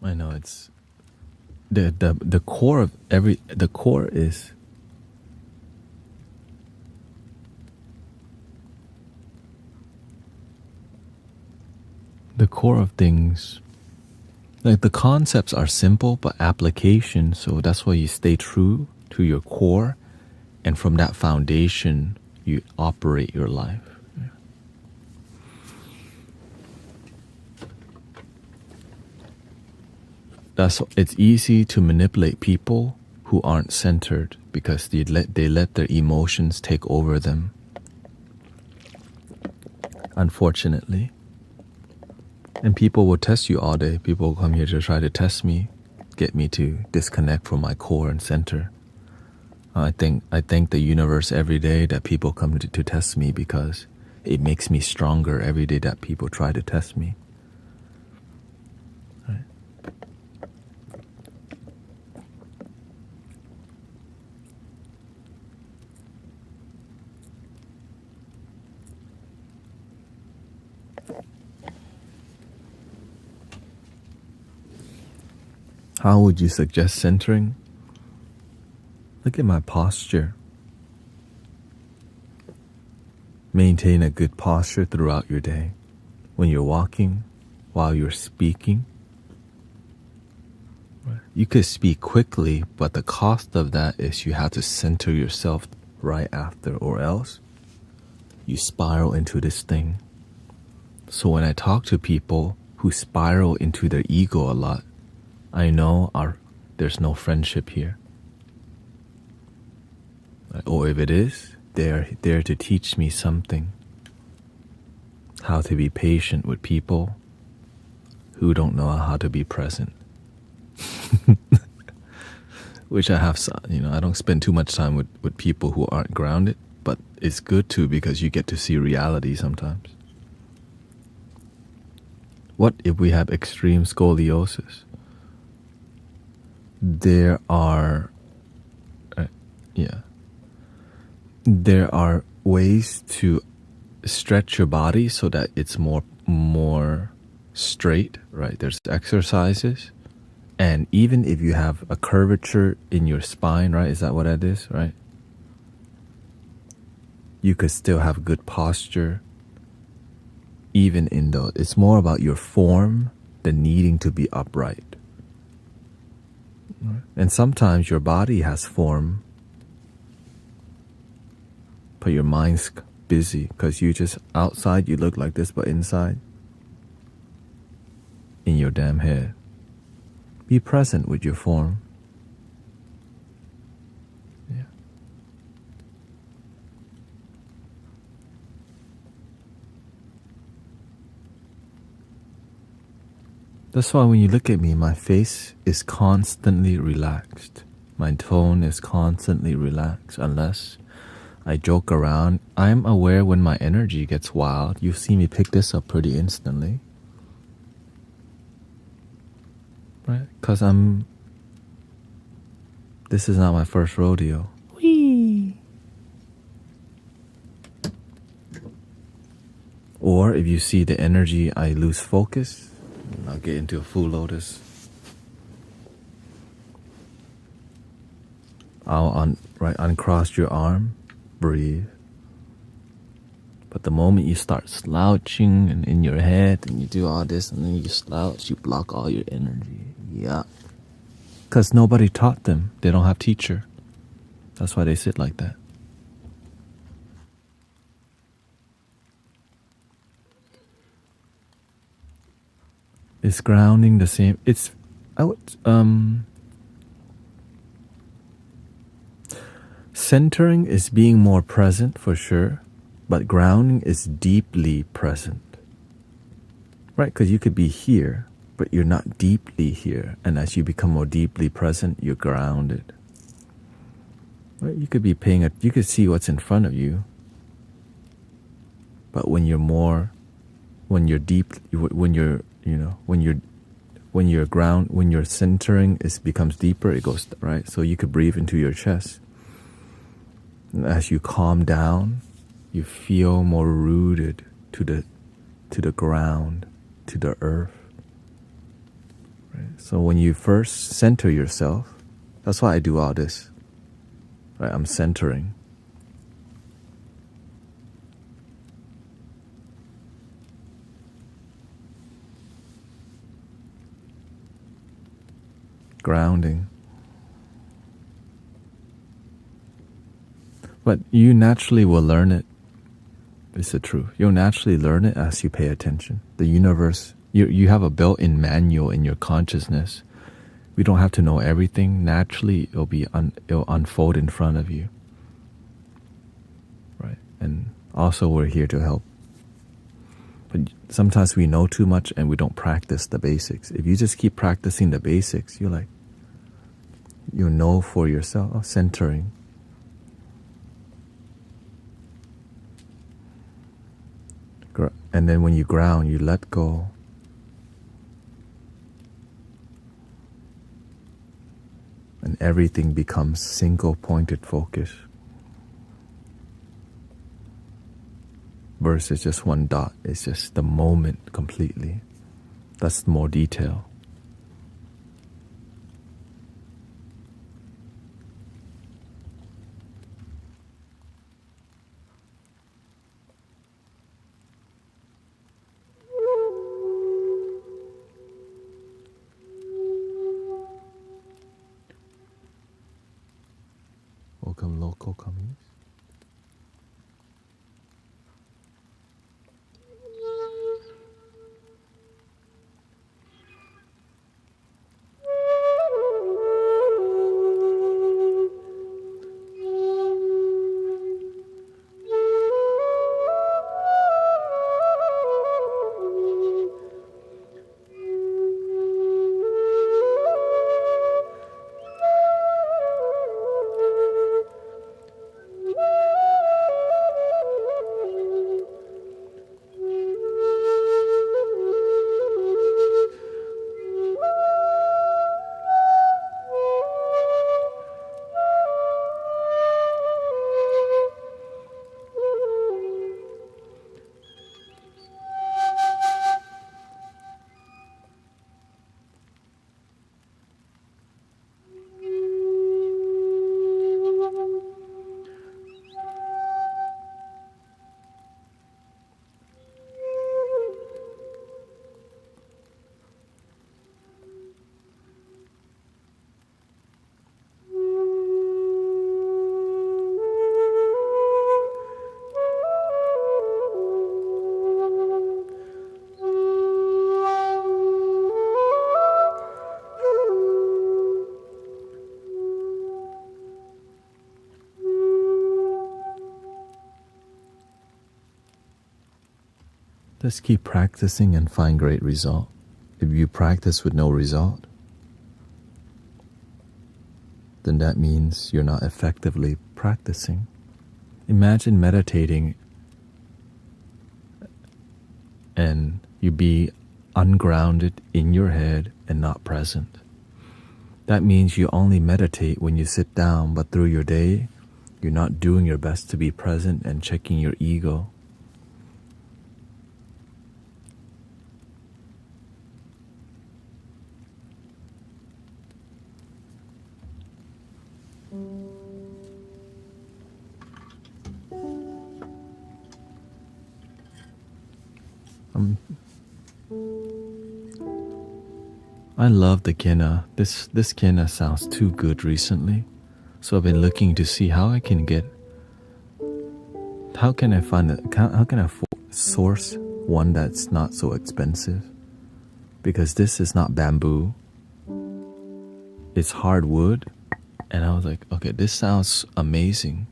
Speaker 2: I know it's the core of the core is the core of things. Like the concepts are simple, but application. So that's why you stay true to your core, and from that foundation, you operate your life. It's easy to manipulate people who aren't centered because they let their emotions take over them. Unfortunately. And people will test you all day. People will come here to try to test me, get me to disconnect from my core and center. I thank the universe every day that people come to test me, because it makes me stronger every day that people try to test me. Right. How would you suggest centering? Look at my posture. Maintain a good posture throughout your day. When you're walking, while you're speaking. You could speak quickly, but the cost of that is you have to center yourself right after, or else you spiral into this thing. So when I talk to people who spiral into their ego a lot, I know there's no friendship here. Or if it is, they're there to teach me something. How to be patient with people who don't know how to be present. Which I have, I don't spend too much time with people who aren't grounded, but it's good too, because you get to see reality sometimes. What if we have extreme scoliosis? There are ways to stretch your body so that it's more straight, right? There's exercises. And even if you have a curvature in your spine, right? Is that what that is, right? You could still have good posture even in those. It's more about your form than needing to be upright. And sometimes your body has form, but your mind's busy because you just outside you look like this, but inside, in your damn head. Be present with your form. Yeah. That's why when you look at me, my face is constantly relaxed. My tone is constantly relaxed unless I joke around. I'm aware when my energy gets wild. You see me pick this up pretty instantly. Right? Because this is not my first rodeo. Whee! Or if you see the energy, I lose focus, I'll get into a full lotus. I'll uncross your arm, breathe. But the moment you start slouching and in your head and you do all this and then you slouch, you block all your energy. Yeah. Because nobody taught them. They don't have teacher. That's why they sit like that. Is grounding the same? Centering is being more present for sure, but grounding is deeply present. Right? Because you could be here, but you're not deeply here. And as you become more deeply present, you're grounded. Right? You could be you could see what's in front of you. But when you're centering becomes deeper, it goes, right? So you could breathe into your chest. And as you calm down, you feel more rooted to the ground, to the earth. Right? So when you first center yourself, that's why I do all this. Right? I'm centering. Grounding. But you naturally will learn it. It's the truth. You'll naturally learn it as you pay attention. The universe, you have a built-in manual in your consciousness. We don't have to know everything. Naturally, it'll unfold in front of you. Right? And also we're here to help. But sometimes we know too much and we don't practice the basics. If you just keep practicing the basics, you'll know for yourself, centering. And then when you ground, you let go. And everything becomes single-pointed focus. Versus just one dot. It's just the moment completely. That's more detail. Welcome, local communities. Let's keep practicing and find great result. If you practice with no result, then that means you're not effectively practicing. Imagine meditating and you be ungrounded in your head and not present. That means you only meditate when you sit down, but through your day, you're not doing your best to be present and checking your ego. I love the kena. This kena sounds too good recently. So I've been looking to see how can I source one that's not so expensive? Because this is not bamboo. It's hardwood. And I was like, okay, this sounds amazing.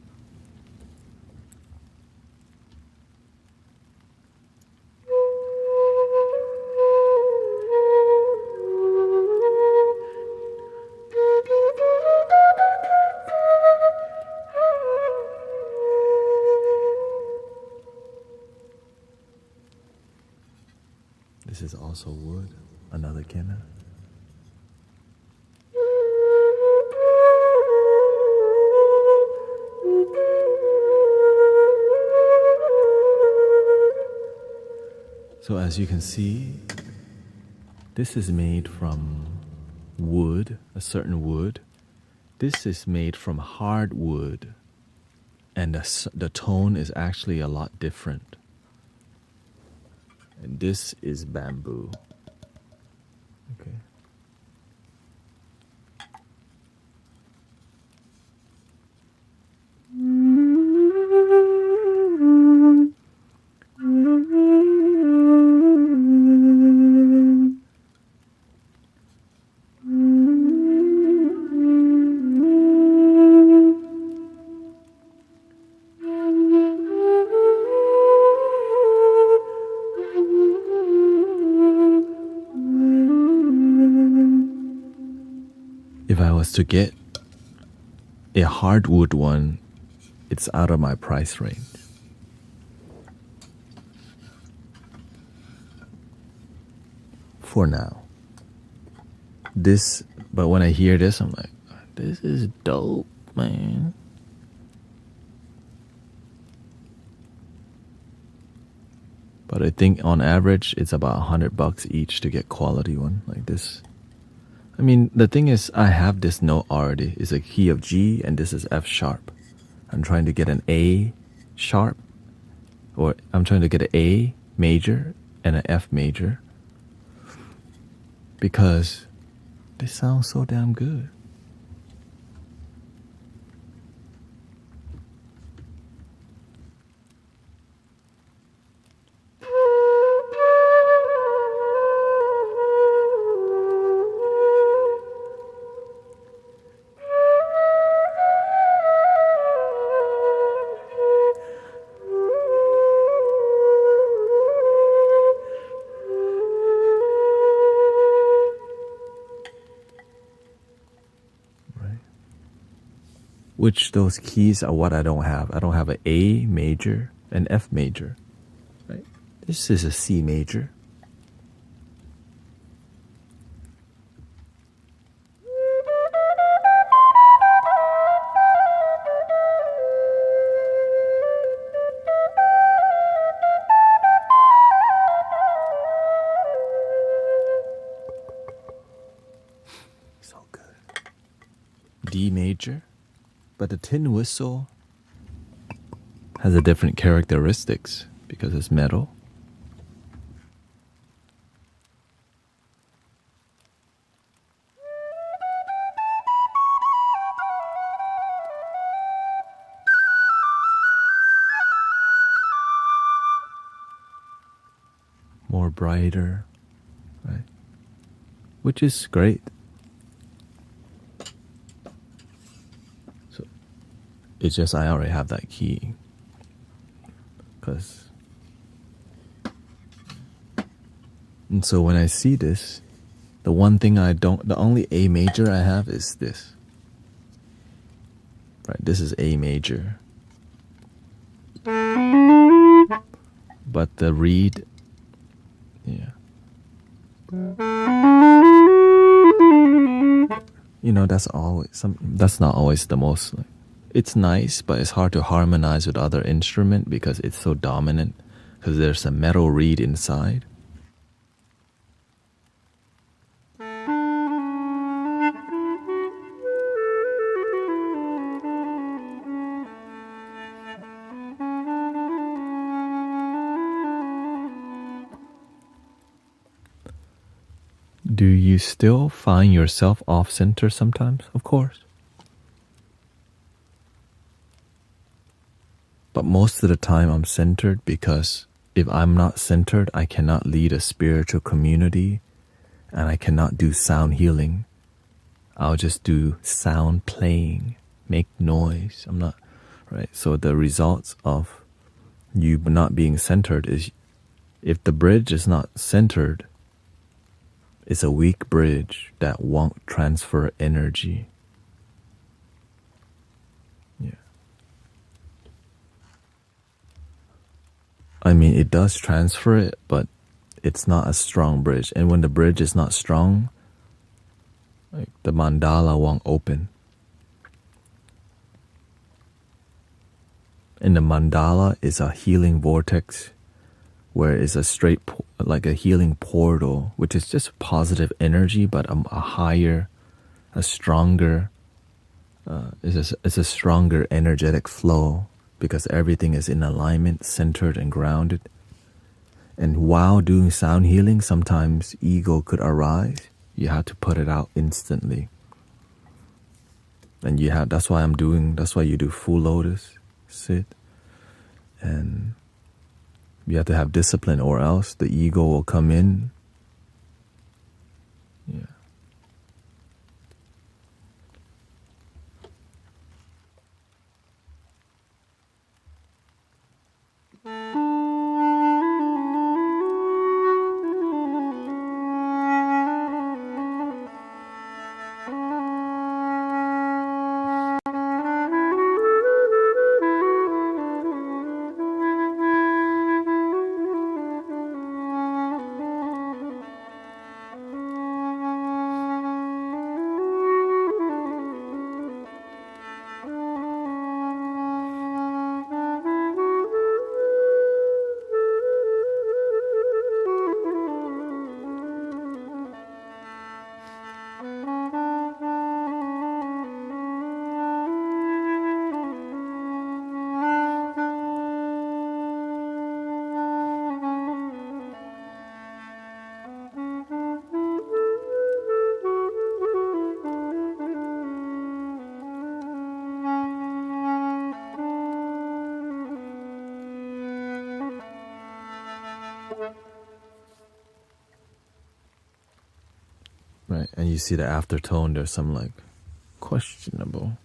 Speaker 2: This is also wood, another kena. So as you can see, this is made from wood, a certain wood. This is made from hardwood, and the tone is actually a lot different. And this is bamboo. Okay. If I was to get a hardwood one, it's out of my price range. For now. But when I hear this, I'm like, this is dope, man. But I think on average, it's about $100 each to get quality one like this. I mean, the thing is, I have this note already. It's a key of G, and this is F sharp. I'm trying to get an A sharp, or I'm trying to get an A major and an F major, because they sound so damn good. Which those keys are what I don't have. I don't have an A major and F major. Right? This is a C major. So good. D major. But the tin whistle has a different characteristics because it's metal. More brighter, right? Which is great. It's just I already have that key, because And so when I see this, the only A major I have is this. Right, this is A major. But the reed, yeah. That's not always the most, it's nice, but it's hard to harmonize with other instrument because it's so dominant, because there's a metal reed inside. Do you still find yourself off-center sometimes? Of course. But most of the time I'm centered, because if I'm not centered, I cannot lead a spiritual community and I cannot do sound healing. I'll just do sound playing, make noise. I'm not, right? So the results of you not being centered is, if the bridge is not centered, it's a weak bridge that won't transfer energy. Yeah. I mean, it does transfer it, but it's not a strong bridge. And when the bridge is not strong, like, the mandala won't open. And the mandala is a healing vortex, where it's a straight, like a healing portal, which is just positive energy, but a higher, a stronger, it's a stronger energetic flow, because everything is in alignment, centered and grounded. And while doing sound healing, sometimes ego could arise. You have to put it out instantly. And that's why you do full lotus sit. And you have to have discipline, or else the ego will come in. Yeah. Right, and you see the aftertone, there's some like questionable.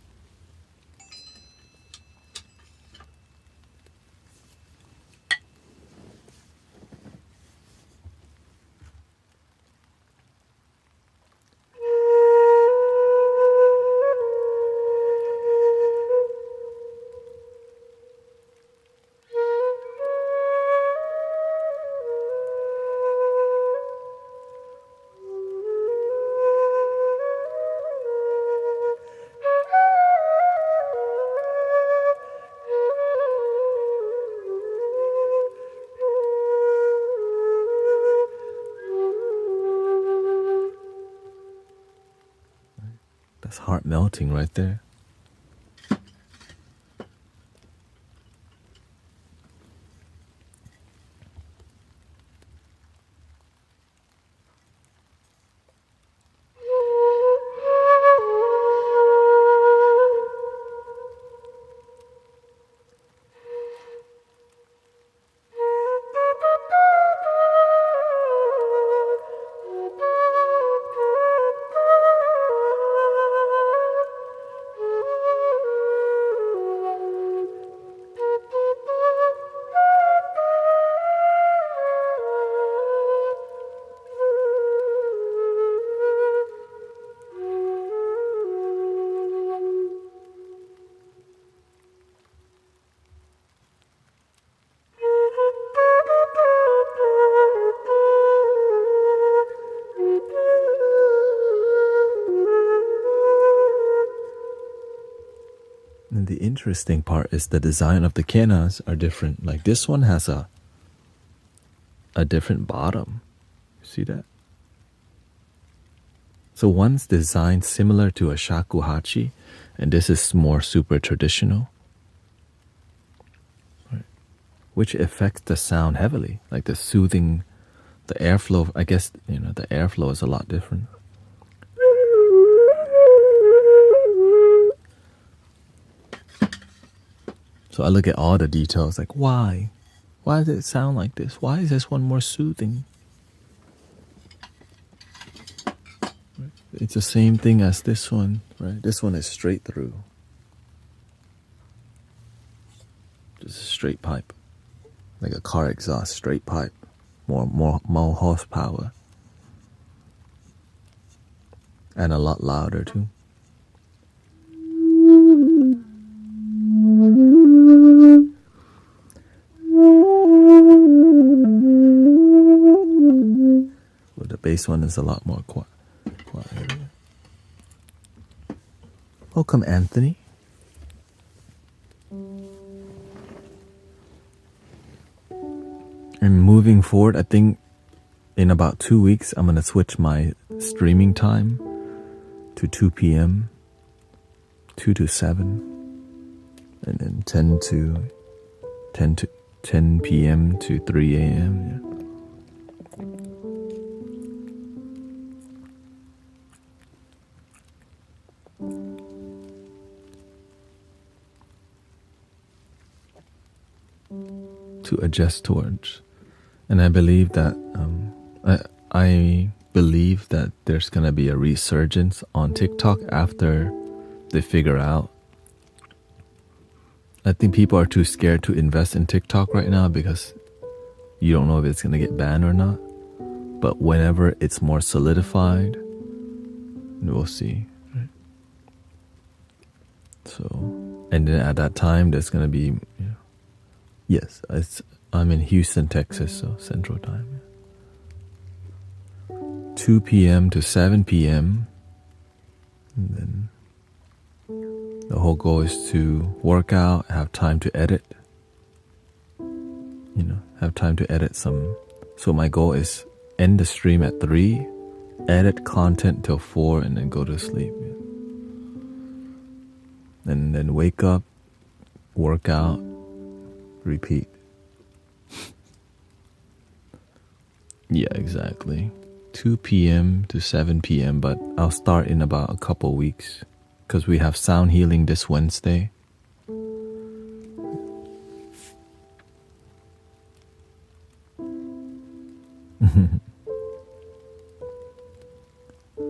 Speaker 2: That's heart melting right there. And the interesting part is the design of the khenas are different. Like this one has a different bottom. See that? So one's designed similar to a shakuhachi, and this is more super traditional, right? Which affects the sound heavily, like the soothing, the airflow. I guess, the airflow is a lot different. So I look at all the details, like why? Why does it sound like this? Why is this one more soothing? It's the same thing as this one, right? This one is straight through. Just a straight pipe. Like a car exhaust, straight pipe. More horsepower. And a lot louder too. Well, the bass one is a lot more quiet. Welcome, Anthony. And moving forward, I think in about 2 weeks, I'm going to switch my streaming time to 2 p.m., 2 to 7, and then 10 p.m. to 3 a.m. Yeah. To adjust towards, and I believe that I believe that there's gonna be a resurgence on TikTok after they figure out. I think people are too scared to invest in TikTok right now because you don't know if it's gonna get banned or not. But whenever it's more solidified, we'll see. Right? So, and then at that time, there's gonna be. Yes, I'm in Houston, Texas, so Central Time. 2 p.m. to 7 p.m. And then the whole goal is to work out, have time to edit. Have time to edit some. So my goal is end the stream at 3, edit content till 4, and then go to sleep. And then wake up, work out, repeat. Yeah, exactly. 2 p.m. to 7 p.m. But I'll start in about a couple weeks because we have sound healing this Wednesday.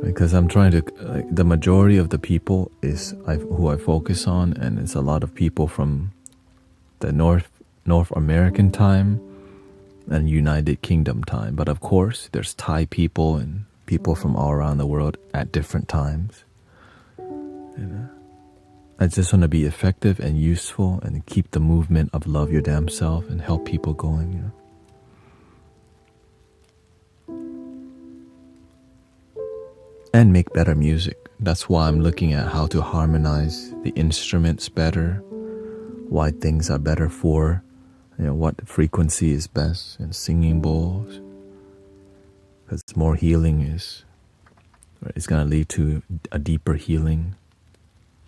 Speaker 2: Because I'm trying to, the majority of the people is who I focus on, and it's a lot of people from the North American time and United Kingdom time. But of course, there's Thai people and people from all around the world at different times. I just want to be effective and useful and keep the movement of love your damn self and help people going. And make better music. That's why I'm looking at how to harmonize the instruments better, why things are better for, what frequency is best in singing bowls. Because more healing it's going to lead to a deeper healing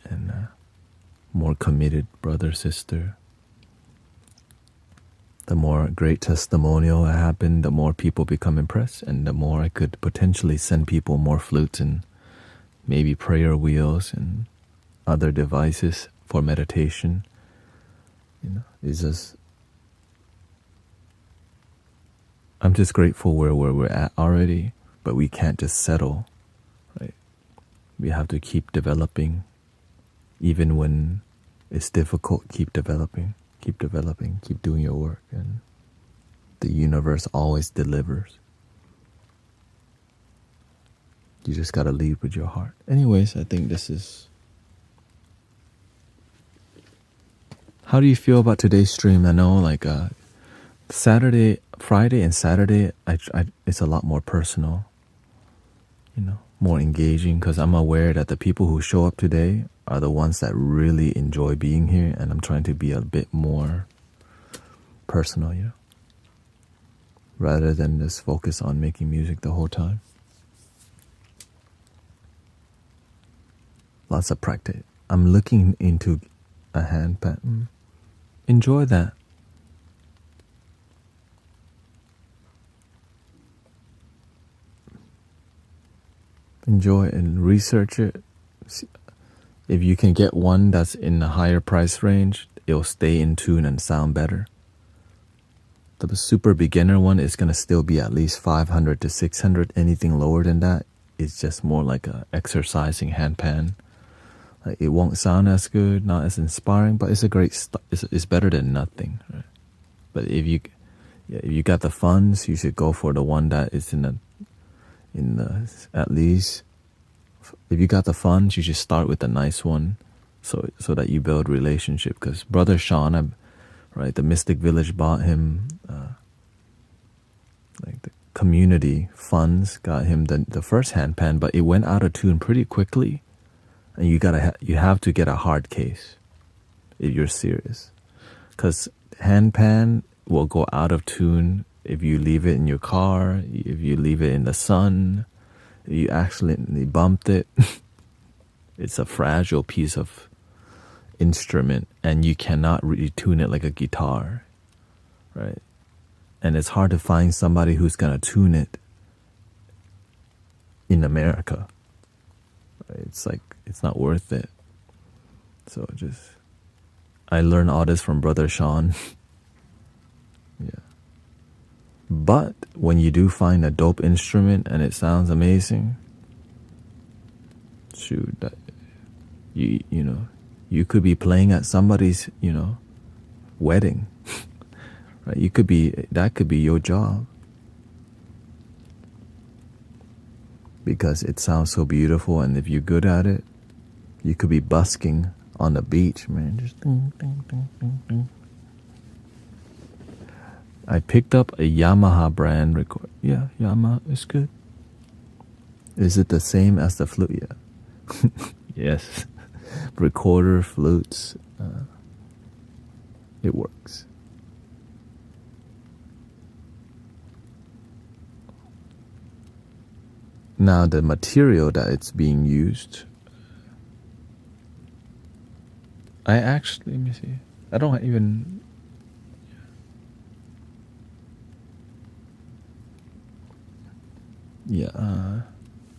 Speaker 2: and more committed brother, sister. The more great testimonial happen, the more people become impressed, and the more I could potentially send people more flutes and maybe prayer wheels and other devices for meditation. It's just, I'm just grateful where we're at already, but we can't just settle, right? We have to keep developing, even when it's difficult. Keep developing, keep doing your work, and the universe always delivers. You just gotta lead with your heart. Anyways, I think this is. How do you feel about today's stream? I know, Friday and Saturday, it's a lot more personal, more engaging, because I'm aware that the people who show up today are the ones that really enjoy being here, and I'm trying to be a bit more personal, rather than just focus on making music the whole time. Lots of practice. I'm looking into a hand pattern. Enjoy that. Enjoy and research it. If you can get one that's in a higher price range, it'll stay in tune and sound better. The super beginner one is going to still be at least 500 to 600. Anything lower than that is just more like a exercising handpan. Like, it won't sound as good, not as inspiring, but it's a great it's better than nothing, right? But if you got the funds, you should go for the one that is in the at least. If you got the funds, you should start with a nice one, so that you build relationship. Because Brother Sean, right, the Mystic Village bought him, like the community funds got him the first handpan, but it went out of tune pretty quickly, and you have to get a hard case if you're serious, because handpan will go out of tune if you leave it in your car, if you leave it in the sun. You accidentally bumped it. It's a fragile piece of instrument, and you cannot retune it like a guitar, right? And it's hard to find somebody who's gonna tune it in America. Right? It's like, it's not worth it. So I learned all this from Brother Sean. Yeah. But when you do find a dope instrument and it sounds amazing, shoot, you could be playing at somebody's, wedding. Right? That could be your job. Because it sounds so beautiful, and if you're good at it, you could be busking on the beach, man. Just ding, ding, ding, ding, ding. I picked up a Yamaha brand record. Yeah, Yamaha is good. Is it the same as the flute? Yeah. Yes. Recorder, flutes. It works. Now the material that it's being used, let me see. I don't even. Yeah,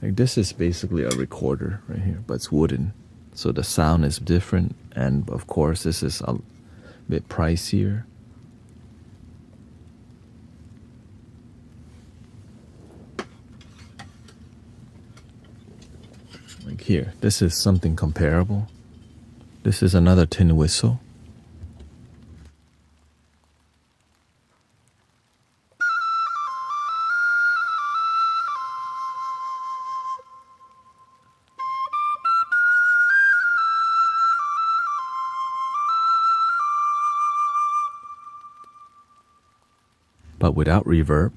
Speaker 2: like this is basically a recorder right here, but it's wooden, so the sound is different, and of course this is a bit pricier. Like here, this is something comparable. This is another tin whistle. But without reverb.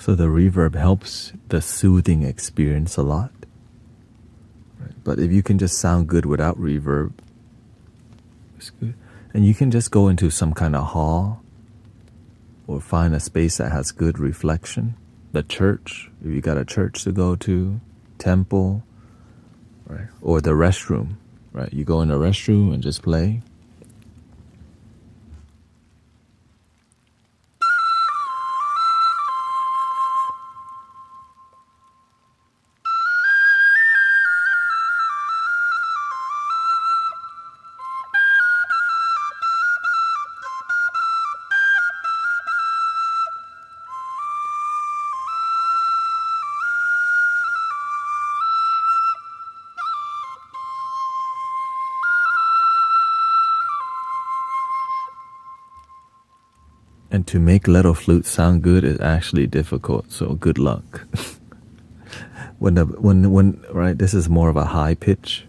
Speaker 2: So the reverb helps the soothing experience a lot. Right? But if you can just sound good without reverb, it's good. And you can just go into some kind of hall or find a space that has good reflection. The church, if you got a church to go to, temple, right? Or the restroom, right? You go in the restroom and just play. And to make little flutes sound good is actually difficult, so good luck. when right, this is more of a high pitch.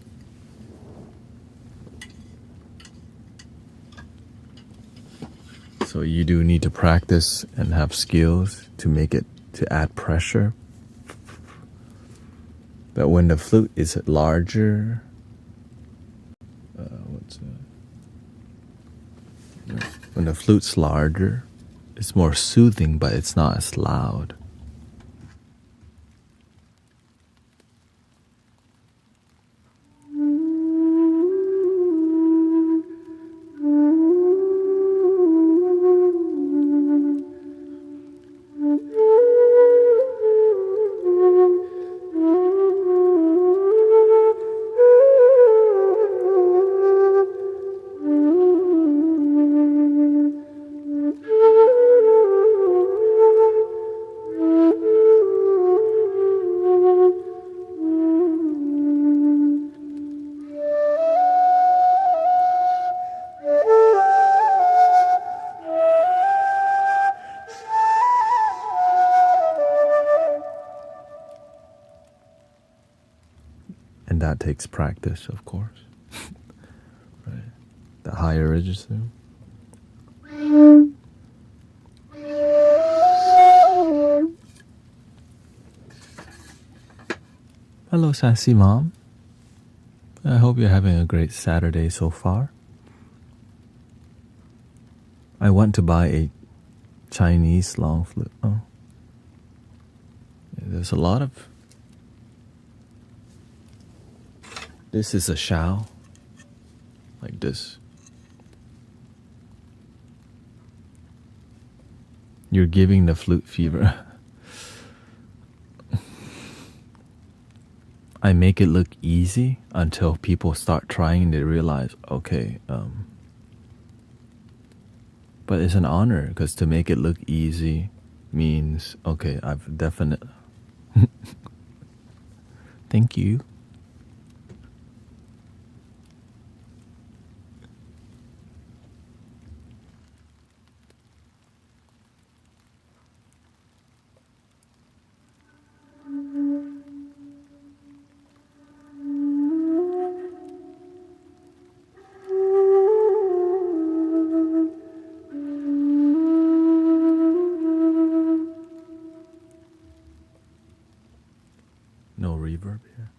Speaker 2: So you do need to practice and have skills to make it, to add pressure. But when the flute is larger, when the flute's larger, it's more soothing, but it's not as loud. And that takes practice, of course. Right. The higher register. Hello, sassy mom. I hope you're having a great Saturday so far. I want to buy a Chinese long flute. Oh. There's a lot of... This is a shao. Like this. You're giving the flute fever. I make it look easy until people start trying and they realize, okay, but it's an honor, because to make it look easy means, okay, I've definitely... Thank you. No reverb here.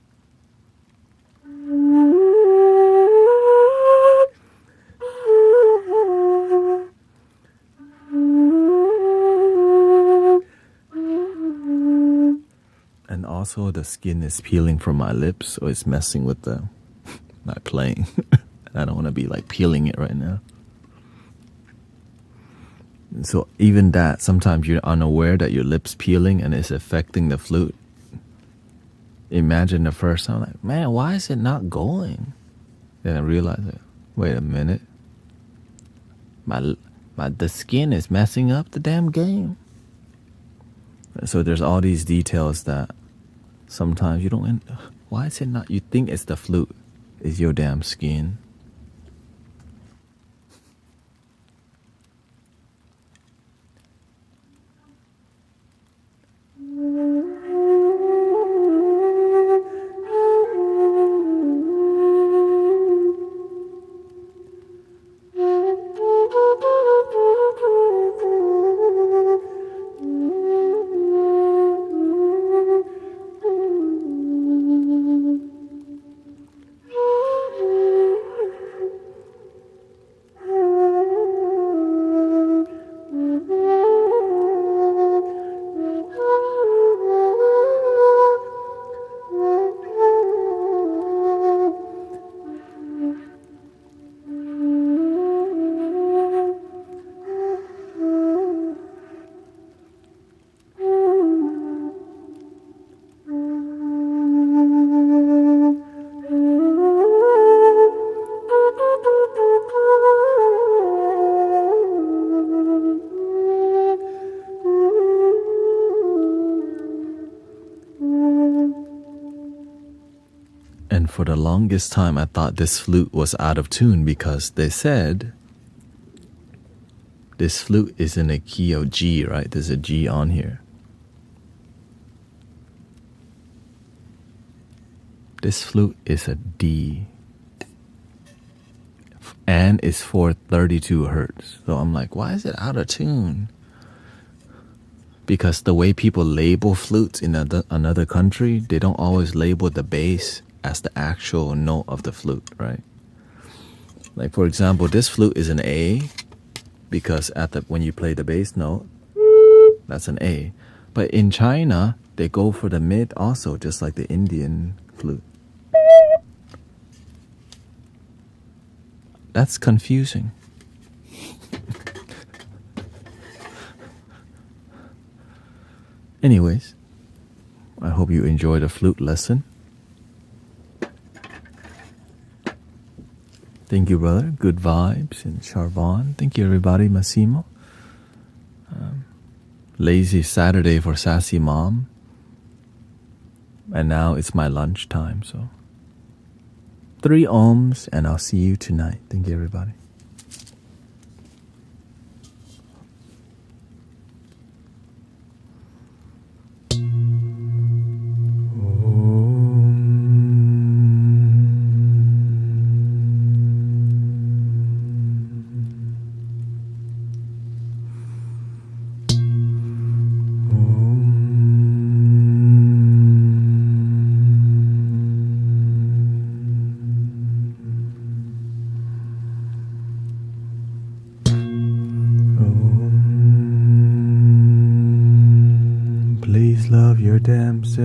Speaker 2: And also the skin is peeling from my lips, so it's messing with the my playing. I don't want to be like peeling it right now. So even that, sometimes you're unaware that your lips peeling and it's affecting the flute. Imagine the first time, like, man, why is it not going? Then I realize it. Wait a minute. The skin is messing up the damn game. So there's all these details that sometimes you don't... Why is it not... You think it's the flute. It's your damn skin. And for the longest time, I thought this flute was out of tune because they said This flute is in a key of G, right? There's a G on here. This flute is a D. And it's for 32 hertz. So I'm like, why is it out of tune? Because the way people label flutes in another country, they don't always label the bass as the actual note of the flute, right? Like for example, this flute is an A because when you play the bass note, that's an A. But in China, they go for the mid also, just like the Indian flute. That's confusing. Anyways, I hope you enjoyed the flute lesson. Thank you, brother. Good vibes. And Charvon. Thank you, everybody. Massimo. Lazy Saturday for Sassy Mom. And now it's my lunch time, so 3 ohms, and I'll see you tonight. Thank you, everybody. Please love your damn self.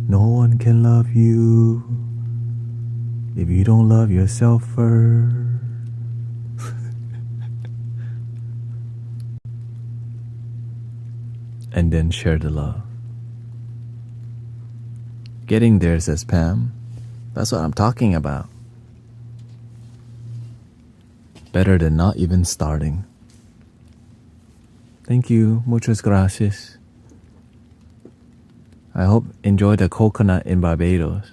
Speaker 2: No one can love you if you don't love yourself first. And then share the love. Getting there, says Pam. That's what I'm talking about. Better than not even starting. Thank you. Muchas gracias. I hope enjoy the coconut in Barbados.